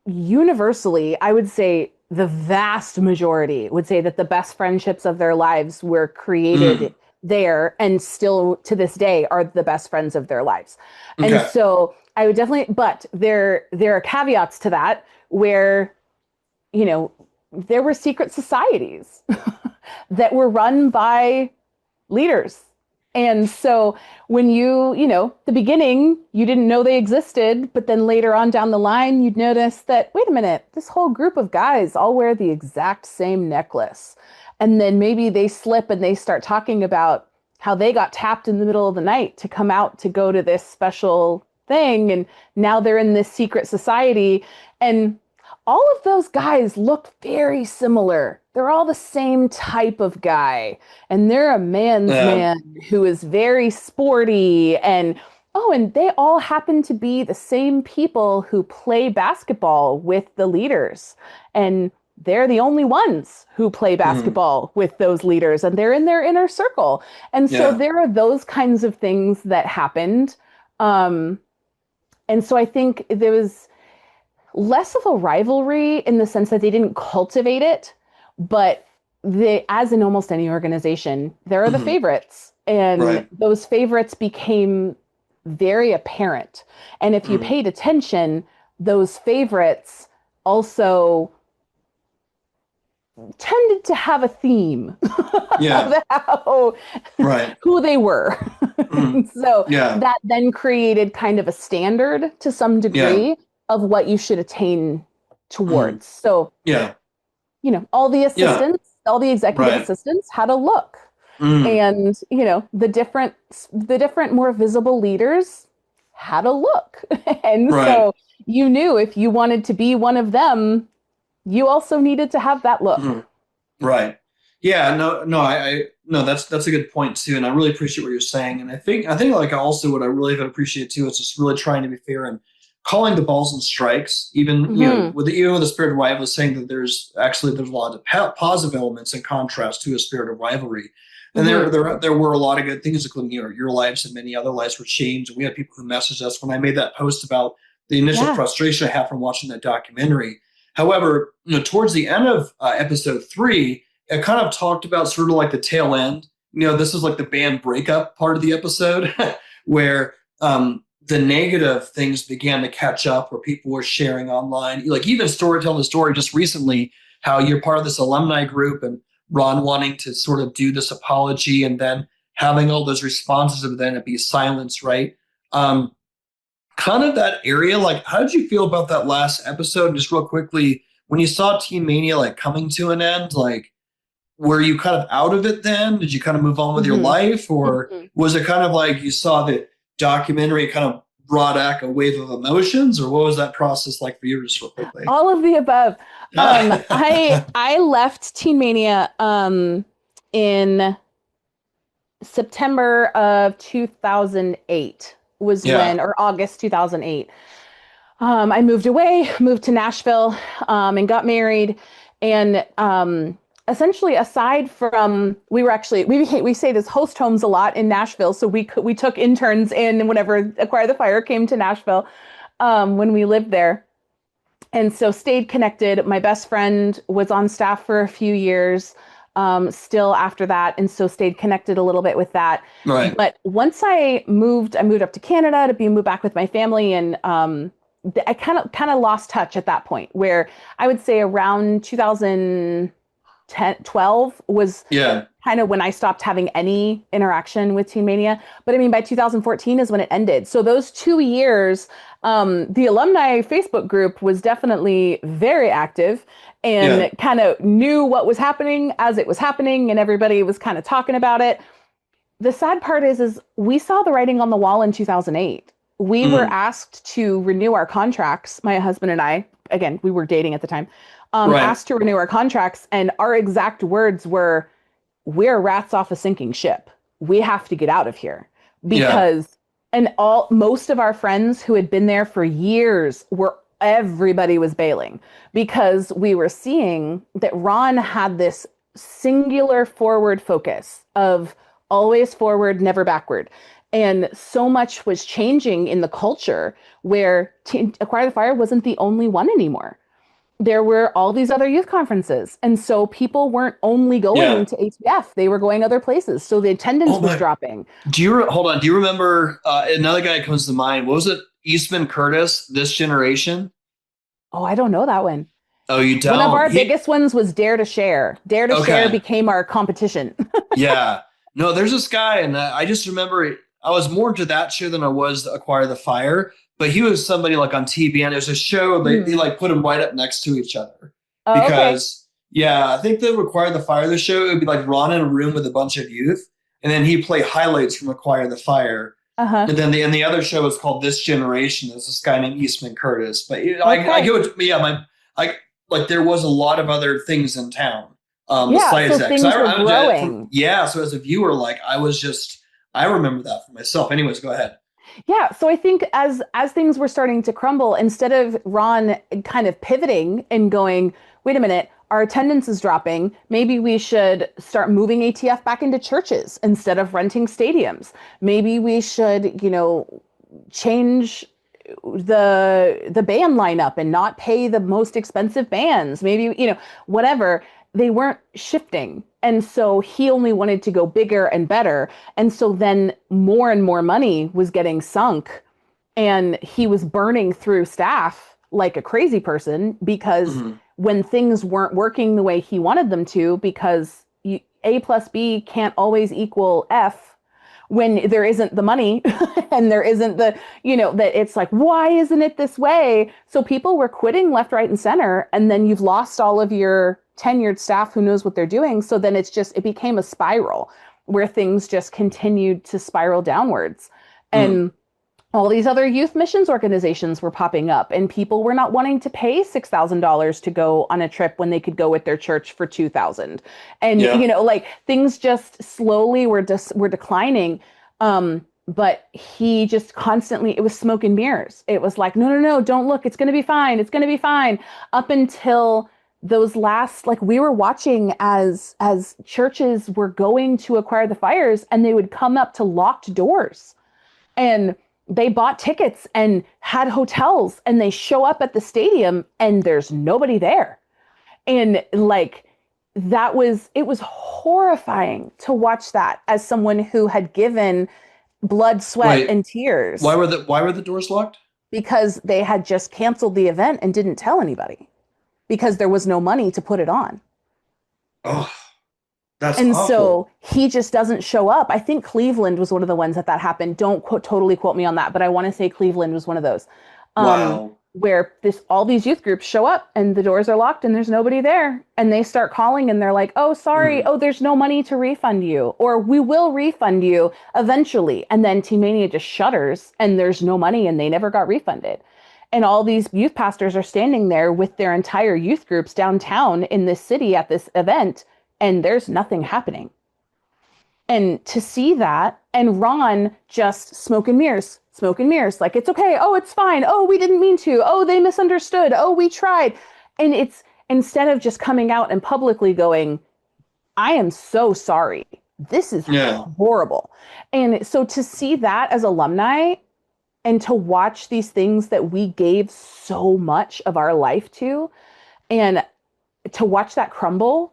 universally, I would say the vast majority would say that the best friendships of their lives were created Mm. there, and still to this day are the best friends of their lives. And Okay. so I would definitely, but there are caveats to that where, you know, there were secret societies that were run by leaders. And so when the beginning, you didn't know they existed, but then later on down the line, you'd notice that, wait a minute, this whole group of guys all wear the exact same necklace. And then maybe they slip and they start talking about how they got tapped in the middle of the night to come out to go to this special thing. And now they're in this secret society. And all of those guys look very similar. They're all the same type of guy. And they're a man's Um, man who is very sporty. And they all happen to be the same people who play basketball with the leaders. And they're the only ones who play mhm. basketball with those leaders, and they're in their inner circle. And so Yeah. there are those kinds of things that happened. Um, and so I think there was less of a rivalry in the sense that they didn't cultivate it, but as in almost any organization, there are the Mhm. favorites, and Right. those favorites became very apparent. And if you Mhm. paid attention, those favorites also tended to have a theme of Yeah. how Right. who they were. Mhm. So Yeah. that then created kind of a standard to some Yeah. degree of what you should attain Mhm. towards. So, Yeah. Yeah. all the executive Right. assistants had a look. Mm. And, the different more visible leaders had a look. And Right. so you knew if you wanted to be one of them, you also needed to have that look. Mhm. Right. Yeah. No. No. No. That's a good point too, and I really appreciate what you're saying. And I think like also what I really appreciate too is just really trying to be fair and calling the balls and strikes. Even Hmm. with the spirit of rivalry, saying that there's a lot of positive elements in contrast to a spirit of rivalry. And there Hmm. there there were a lot of good things, including your lives and many other lives were changed. And we had people who messaged us when I made that post about the initial Yeah. frustration I had from watching that documentary. However, towards the end of episode 3, it kind of talked about sort of like the tail end. This is like the band breakup part of the episode where the negative things began to catch up, where people were sharing online, like even Storytelling the Story just recently, how you're part of this alumni group and Ron wanting to sort of do this apology and then having all those responses and then it be silence, right? Um, Kind of that area, like how did you feel about that last episode? Just real quickly, when you saw Teen Mania like coming to an end, like were you kind of out of it then? Did you kind of move on with your Mhm. life, or Mhm. was it kind of like you saw the documentary kind of brought back a wave of emotions, or what was that process like for you, just real quickly? All of the above. I Yeah, I left Teen Mania in September of 2008 was yeah, when, or August 2008. I moved away, moved to Nashville, and got married. And essentially, aside from, we say this host homes a lot in Nashville. So we took interns in whenever Acquire the Fire came to Nashville when we lived there. And so stayed connected. My best friend was on staff for a few years still after that. And so stayed connected a little bit with that. right, But once I moved up to Canada to be moved back with my family. And I kind of lost touch at that point where I would say around 2010, 12 was yeah, kind of when I stopped having any interaction with Teen Mania. But I mean, by 2014 is when it ended. So those 2 years, the alumni Facebook group was definitely very active yeah, and kind of knew what was happening as it was happening, and everybody was kind of talking about it. The sad part is we saw the writing on the wall in 2008. We were mm, asked to renew our contracts. My husband and I, again, we were dating at the time, right, asked to renew our contracts, and our exact words were, we're rats off a sinking ship. We have to get out of here yeah, because, and most of our friends who had been there for years were, everybody was bailing because we were seeing that Ron had this singular forward focus of always forward, never backward. And so much was changing in the culture where Acquire the Fire wasn't the only one anymore. There were all these other youth conferences. And so people weren't only going yeah. to ATF, they were going other places. So the Oh attendance was my, dropping. hold on? Do you remember another guy that comes to mind? What was it? Eastman Curtis, This Generation. Oh, I don't know that one. Oh, you One of don't? our biggest ones was Dare to Share. Dare to Share Okay. became our competition. Yeah. No, there's this guy, and I just remember I was more into that show than I was to Acquire the Fire. But he was somebody like on TV, and there's a show they Mm. like put them right up next to each other Oh, okay. because yeah, I think the Acquire the Fire the show it would be like Ron in a room with a bunch of youth, and then he'd play highlights from Acquire the Fire. Uh-huh. And then the other show is called This Generation. There's this guy named Eastman Curtis. But I Okay. get what yeah, I like there was a lot of other things in town Yeah. besides So that because things were growing. yeah, so as a viewer like I remember that for myself. Anyways, go ahead. Yeah, so I think as things were starting to crumble, instead of Ron kind of pivoting and going, wait a minute, our attendance is dropping. Maybe we should start moving ATF back into churches instead of renting stadiums. Maybe we should, change the band lineup and not pay the most expensive bands. Maybe, whatever. They weren't shifting. And so he only wanted to go bigger and better. And so then more and more money was getting sunk, and he was burning through staff like a crazy person because Mhm. when things weren't working the way he wanted them to, because A plus B can't always equal F when there isn't the money and there isn't that it's like, why isn't it this way? So people were quitting left, right, and center. And then you've lost all of your tenured staff who knows what they're doing. So then it became a spiral where things just continued to spiral downwards. Mhm. And all these other youth missions organizations were popping up, and people were not wanting to pay $6,000 to go on a trip when they could go with their church for 2,000. And Yeah. like things just slowly were declining. But he just constantly, it was smoke and mirrors. It was like, no, no, no, don't look, it's going to be fine, it's going to be fine, up until those last, like, we were watching as churches were going to Acquire the Fires, and they would come up to locked doors, and they bought tickets and had hotels, and they show up at the stadium and there's nobody there. And like it was horrifying to watch that as someone who had given blood, sweat, Wait, and tears why were the doors locked? because they had just canceled the event and didn't tell anybody because there was no money to put it on. Oh, that's And awful. so he just doesn't show up. I think Cleveland was one of the ones that happened. Don't totally quote me on that, but I want to say Cleveland was one of those, Wow. where all these youth groups show up and the doors are locked and there's nobody there. And they start calling and they're like, oh, sorry. Mm. Oh, there's no money to refund you, or we will refund you eventually. And then Teen Mania just shutters and there's no money and they never got refunded. And all these youth pastors are standing there with their entire youth groups downtown in this city at this event, and there's nothing happening. And to see that, and Ron just smoke and mirrors, like, it's okay. Oh, it's fine. Oh, we didn't mean to. Oh, they misunderstood. Oh, we tried. And it's, instead of just coming out and publicly going, I am so sorry. This is horrible. And so to see that as alumni and to watch these things that we gave so much of our life to, and to watch that crumble,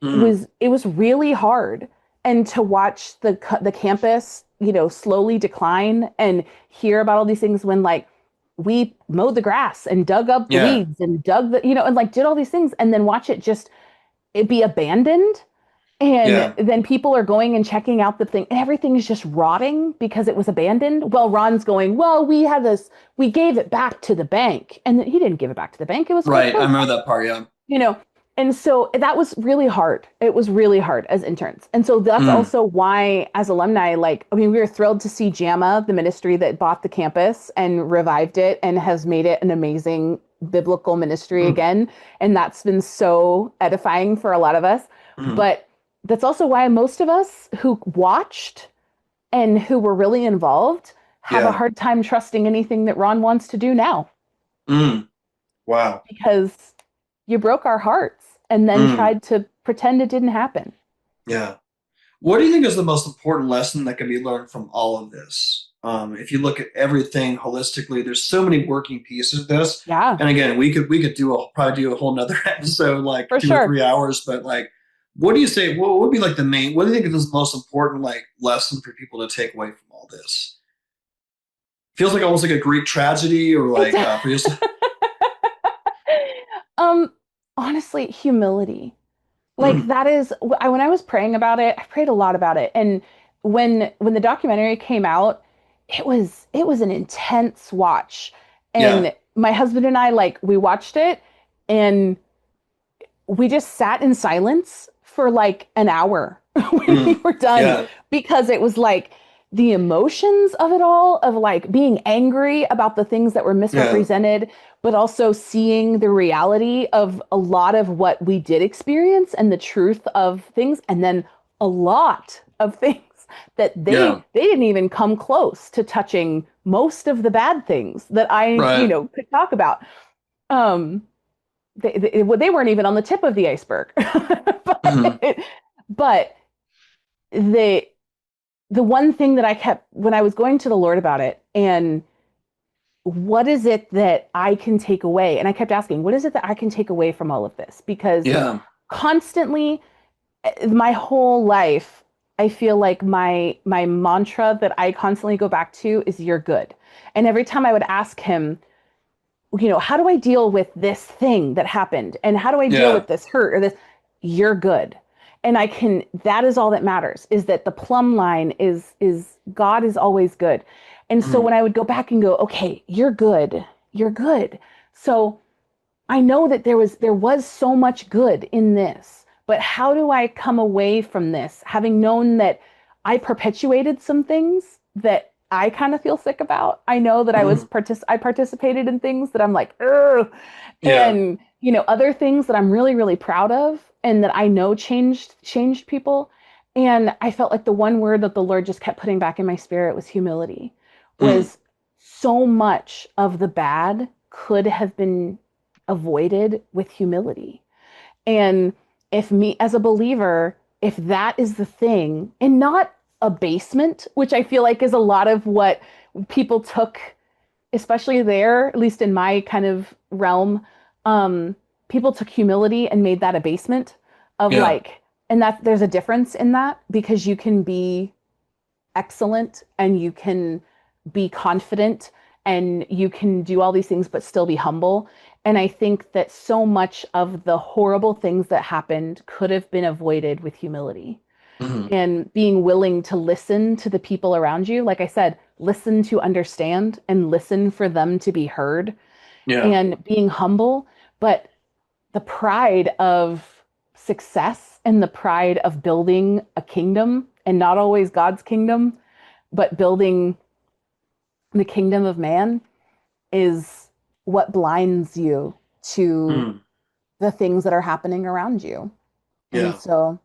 it was really hard. And to watch the campus, slowly decline and hear about all these things when, like, we mowed the grass and dug up the weeds and dug the, and like did all these things, and then watch it be abandoned. And then people are going and checking out the thing and everything is just rotting because it was abandoned. Well, Ron's going, well, we gave it back to the bank. And he didn't give it back to the bank. It was right. I remember that part. Yeah. And so that was really hard. It was really hard as interns. And so that's also why, as alumni, we were thrilled to see JAMA, the ministry that bought the campus and revived it and has made it an amazing biblical ministry again. And that's been so edifying for a lot of us. But that's also why most of us who watched and who were really involved have a hard time trusting anything that Ron wants to do now. Wow. Because you broke our hearts and then tried to pretend it didn't happen. Yeah. What do you think is the most important lesson that can be learned from all of this? If you look at everything holistically, there's so many working pieces of this. Yeah. And again, we could probably do a whole nother episode, like For 2 or 3 hours. But like, what do you say? What would be like what do you think is the most important lesson for people to take away from all this? Feels like almost like a Greek tragedy, or like honestly, humility. Like that is, when I was praying about it, I prayed a lot about it. And when the documentary came out, it was an intense watch. And my husband and I, we watched it and we just sat in silence for an hour when we were done, because it was the emotions of it all, of being angry about the things that were misrepresented, but also seeing the reality of a lot of what we did experience and the truth of things. And then a lot of things that they didn't even come close to touching most of the bad things that I, could talk about. They weren't even on the tip of the iceberg. But the one thing that I kept, when I was going to the Lord about it, and what is it that I can take away? And I kept asking, what is it that I can take away from all of this? Because constantly, my whole life, I feel like my mantra that I constantly go back to is, you're good. And every time I would ask him, how do I deal with this thing that happened? And how do I deal with this hurt or this? You're good. And that is all that matters, is that the plumb line is God is always good. And so when I would go back and go, okay, you're good. So I know that there was so much good in this, but how do I come away from this having known that I perpetuated some things that I kind of feel sick about? I know that I participated in things that I'm like, ugh. And other things that I'm really, really proud of and that I know changed people. And I felt like the one word that the Lord just kept putting back in my spirit was humility. Was so much of the bad could have been avoided with humility. And if me as a believer, if that is the thing, and not abasement, which I feel like is a lot of what people took, especially there, at least in my kind of realm, people took humility and made that abasement. of Yeah. like, and that there's a difference in that because you can be excellent and you can be confident and you can do all these things but still be humble. And I think that so much of the horrible things that happened could have been avoided with humility Hmm. and being willing to listen to the people around you. Like I said, listen to understand and listen for them to be heard Yeah. and being humble. But the pride of success and the pride of building a kingdom, and not always God's kingdom, but building the kingdom of man, is what blinds you to Mm. the things that are happening around you. And Yeah. so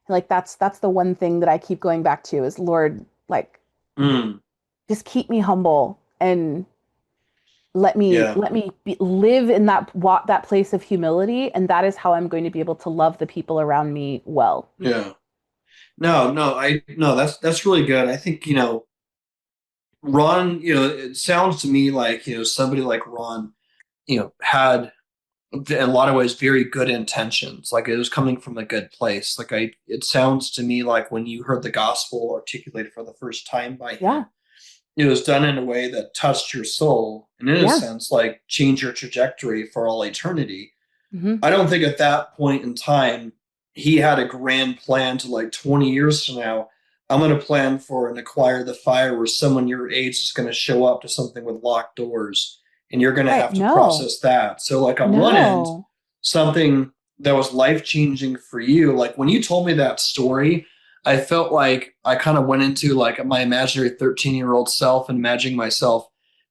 like that's the one thing that I keep going back to is, Lord, like Mm. just keep me humble and let me Yeah. live in that place of humility, and that is how I'm going to be able to love the people around me well. Yeah. No, no, no, that's really good. I think, Ron, it sounds to me like, somebody like Ron, had in a lot of ways very good intentions. Like it was coming from a good place. It sounds to me like when you heard the gospel articulated for the first time by Yeah. him, it was done in a way that touched your soul and in a Yeah. sense, like change your trajectory for all eternity. Hmm. I don't think at that point in time he had a grand plan to like 20 years from now. I'm going to plan for and acquire the fire where someone your age is going to show up to something with locked doors and you're going to Right. have to No. process that. So, like, on one end, No. something that was life changing for you, like when you told me that story, I felt like I kind of went into like my imaginary 13-year-old self and imagining myself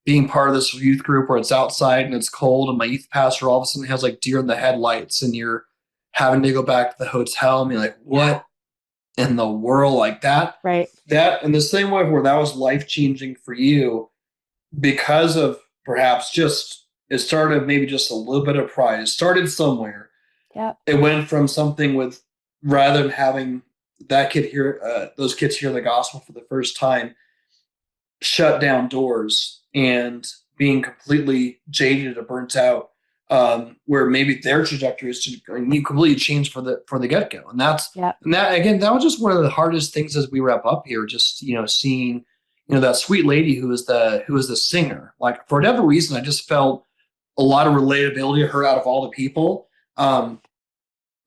being part of this youth group where it's outside and it's cold and my youth pastor all of a sudden has like deer in the headlights and you're having to go back to the hotel and you're like, Yeah. what in the world? Like Right. that in the same way where that was life changing for you because of perhaps just it started maybe just a little bit of pride. It started somewhere. Yeah. It went from something with rather than having that kid hear those kids hear the gospel for the first time, shut down doors and being completely jaded or burnt out, where maybe their trajectory is to completely change for the get go, Yeah. and that again that was just one of the hardest things as we wrap up here. Just seeing that sweet lady who was the singer. Like for whatever reason, I just felt a lot of relatability of her out of all the people.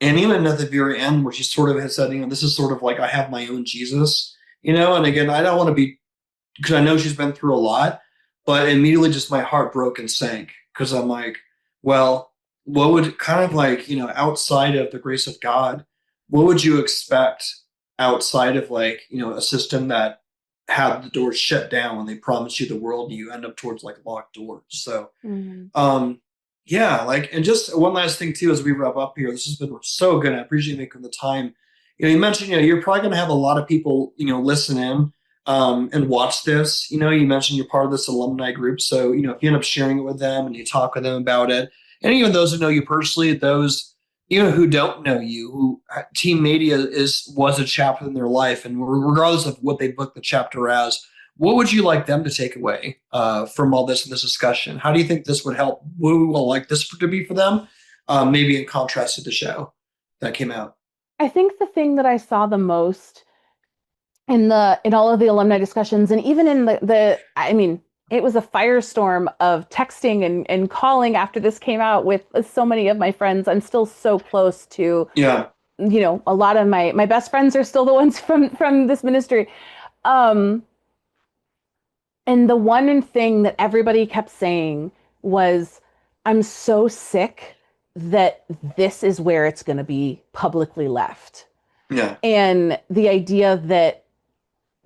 And even at the very end, where she sort of has said, this is sort of like I have my own Jesus, and again, I don't want to be because I know she's been through a lot, but immediately just my heart broke and sank because I'm like, well, what would kind of like, outside of the grace of God, what would you expect outside of like, a system that had the doors shut down when they promised you the world and you end up towards like locked doors. So, Mm-hmm. yeah, like, and just one last thing too, as we wrap up here, this has been so good. I appreciate you making the time. You mentioned, you're probably going to have a lot of people, listen in and watch this. You mentioned you're part of this alumni group. So, if you end up sharing it with them and you talk with them about it, and even those who know you personally, those, who don't know you, who Teen Mania was a chapter in their life, and regardless of what they book the chapter as, what would you like them to take away from all this in this discussion? How do you think this would help? What would we like this to be for them? Maybe in contrast to the show that came out. I think the thing that I saw the most in all of the alumni discussions, and even in the I mean, it was a firestorm of texting and calling after this came out with so many of my friends. I'm still so close to, Yeah. a lot of my best friends are still the ones from this ministry. Um, and the one thing that everybody kept saying was, I'm so sick that this is where it's going to be publicly left. Yeah. And the idea that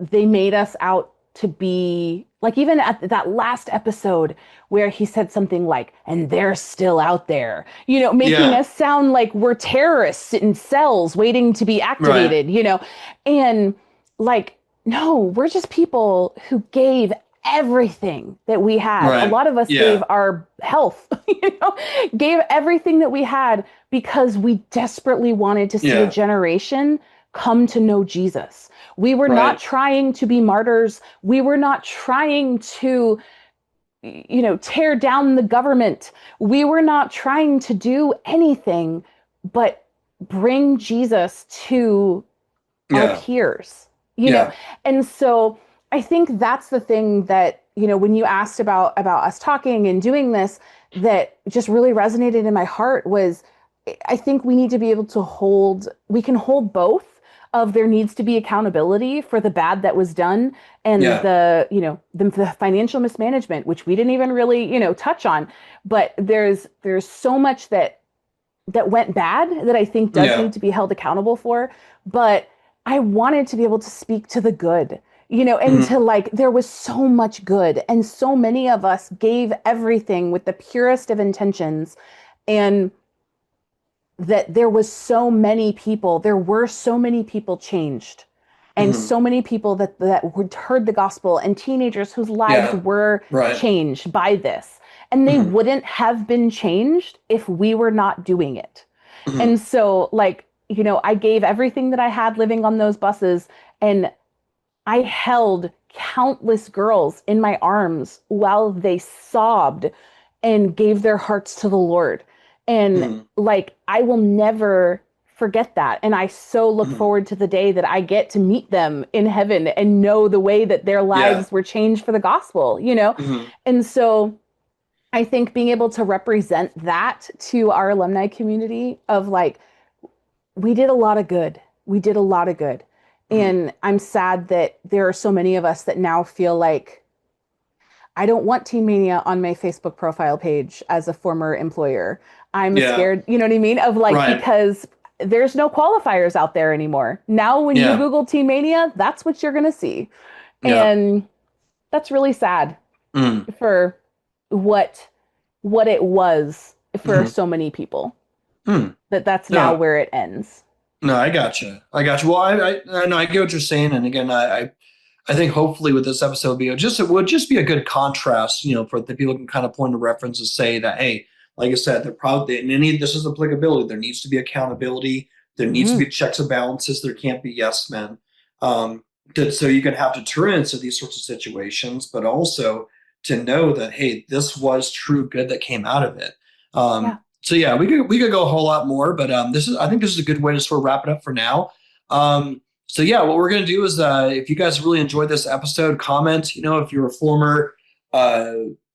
they made us out to be like, even at that last episode where he said something like, and they're still out there, making Yeah. us sound like we're terrorists in cells waiting to be Right. activated, and like, no, we're just people who gave everything that we had. A Right. lot of us Yeah. gave our health, gave everything that we had because we desperately wanted to see a Yeah. generation come to know Jesus. We were not Right. trying to be martyrs. We were not trying to, tear down the government. We were not trying to do anything but bring Jesus to our Yeah. peers, Yeah. and so I think that's the thing that, when you asked about us talking and doing this, that just really resonated in my heart was, I think we need to be able to we can hold both of, there needs to be accountability for the bad that was done, and Yeah. the financial mismanagement, which we didn't even really, touch on, but there's so much that went bad that I think does Yeah. need to be held accountable for. But I wanted to be able to speak to the good, and Mhm. to, like, there was so much good, and so many of us gave everything with the purest of intentions. And that there were so many people changed, and Mhm. so many people that heard the gospel, and teenagers whose lives Yeah. were Right. changed by this. And they Mhm. wouldn't have been changed if we were not doing it. Mhm. And so, like, I gave everything that I had living on those buses, and I held countless girls in my arms while they sobbed and gave their hearts to the Lord. And, Mhm. like, I will never forget that. And I so look Mhm. forward to the day that I get to meet them in heaven and know the way that their Yeah. lives were changed for the gospel. Mhm. And so I think being able to represent that to our alumni community of, like, we did a lot of good. We did a lot of good. Mhm. And I'm sad that there are so many of us that now feel like, I don't want Teen Mania on my Facebook profile page as a former employer. I'm Yeah. scared, you know what I mean? Of, like, Right. because there's no qualifiers out there anymore. Now, when you Yeah. Google Teen Mania, that's what you're going to see. Yeah. And that's really sad Mhm. for what it was for Mhm. so many people, Mhm. that's now No. where it ends. No, I gotcha. I gotcha. Well, I know I get what you're saying, and again, I think hopefully with this episode, it would just be a good contrast, for the people can kind of point to reference and say that, hey, like I said, they're probably in any this is applicability. There needs to be accountability. There needs to Mm-hmm. be checks and balances. There can't be yes men. Um, so you can have deterrence of these sorts of situations, but also to know that, hey, this was true good that came out of it. Yeah. So yeah, we could go a whole lot more, but I think this is a good way to sort of wrap it up for now. So yeah, what we're going to do is, if you guys really enjoyed this episode, comment. If you're a former uh,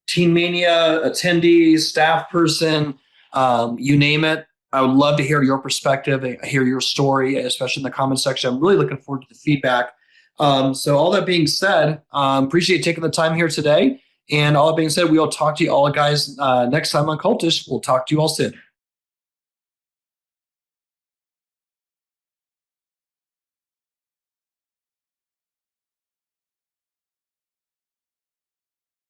Teen Mania attendee, staff person, you name it. I would love to hear your perspective and hear your story, especially in the comment section. I'm really looking forward to the feedback. So all that being said, appreciate taking the time here today. And all that being said, we will talk to you all guys next time on Cultish. We'll talk to you all soon.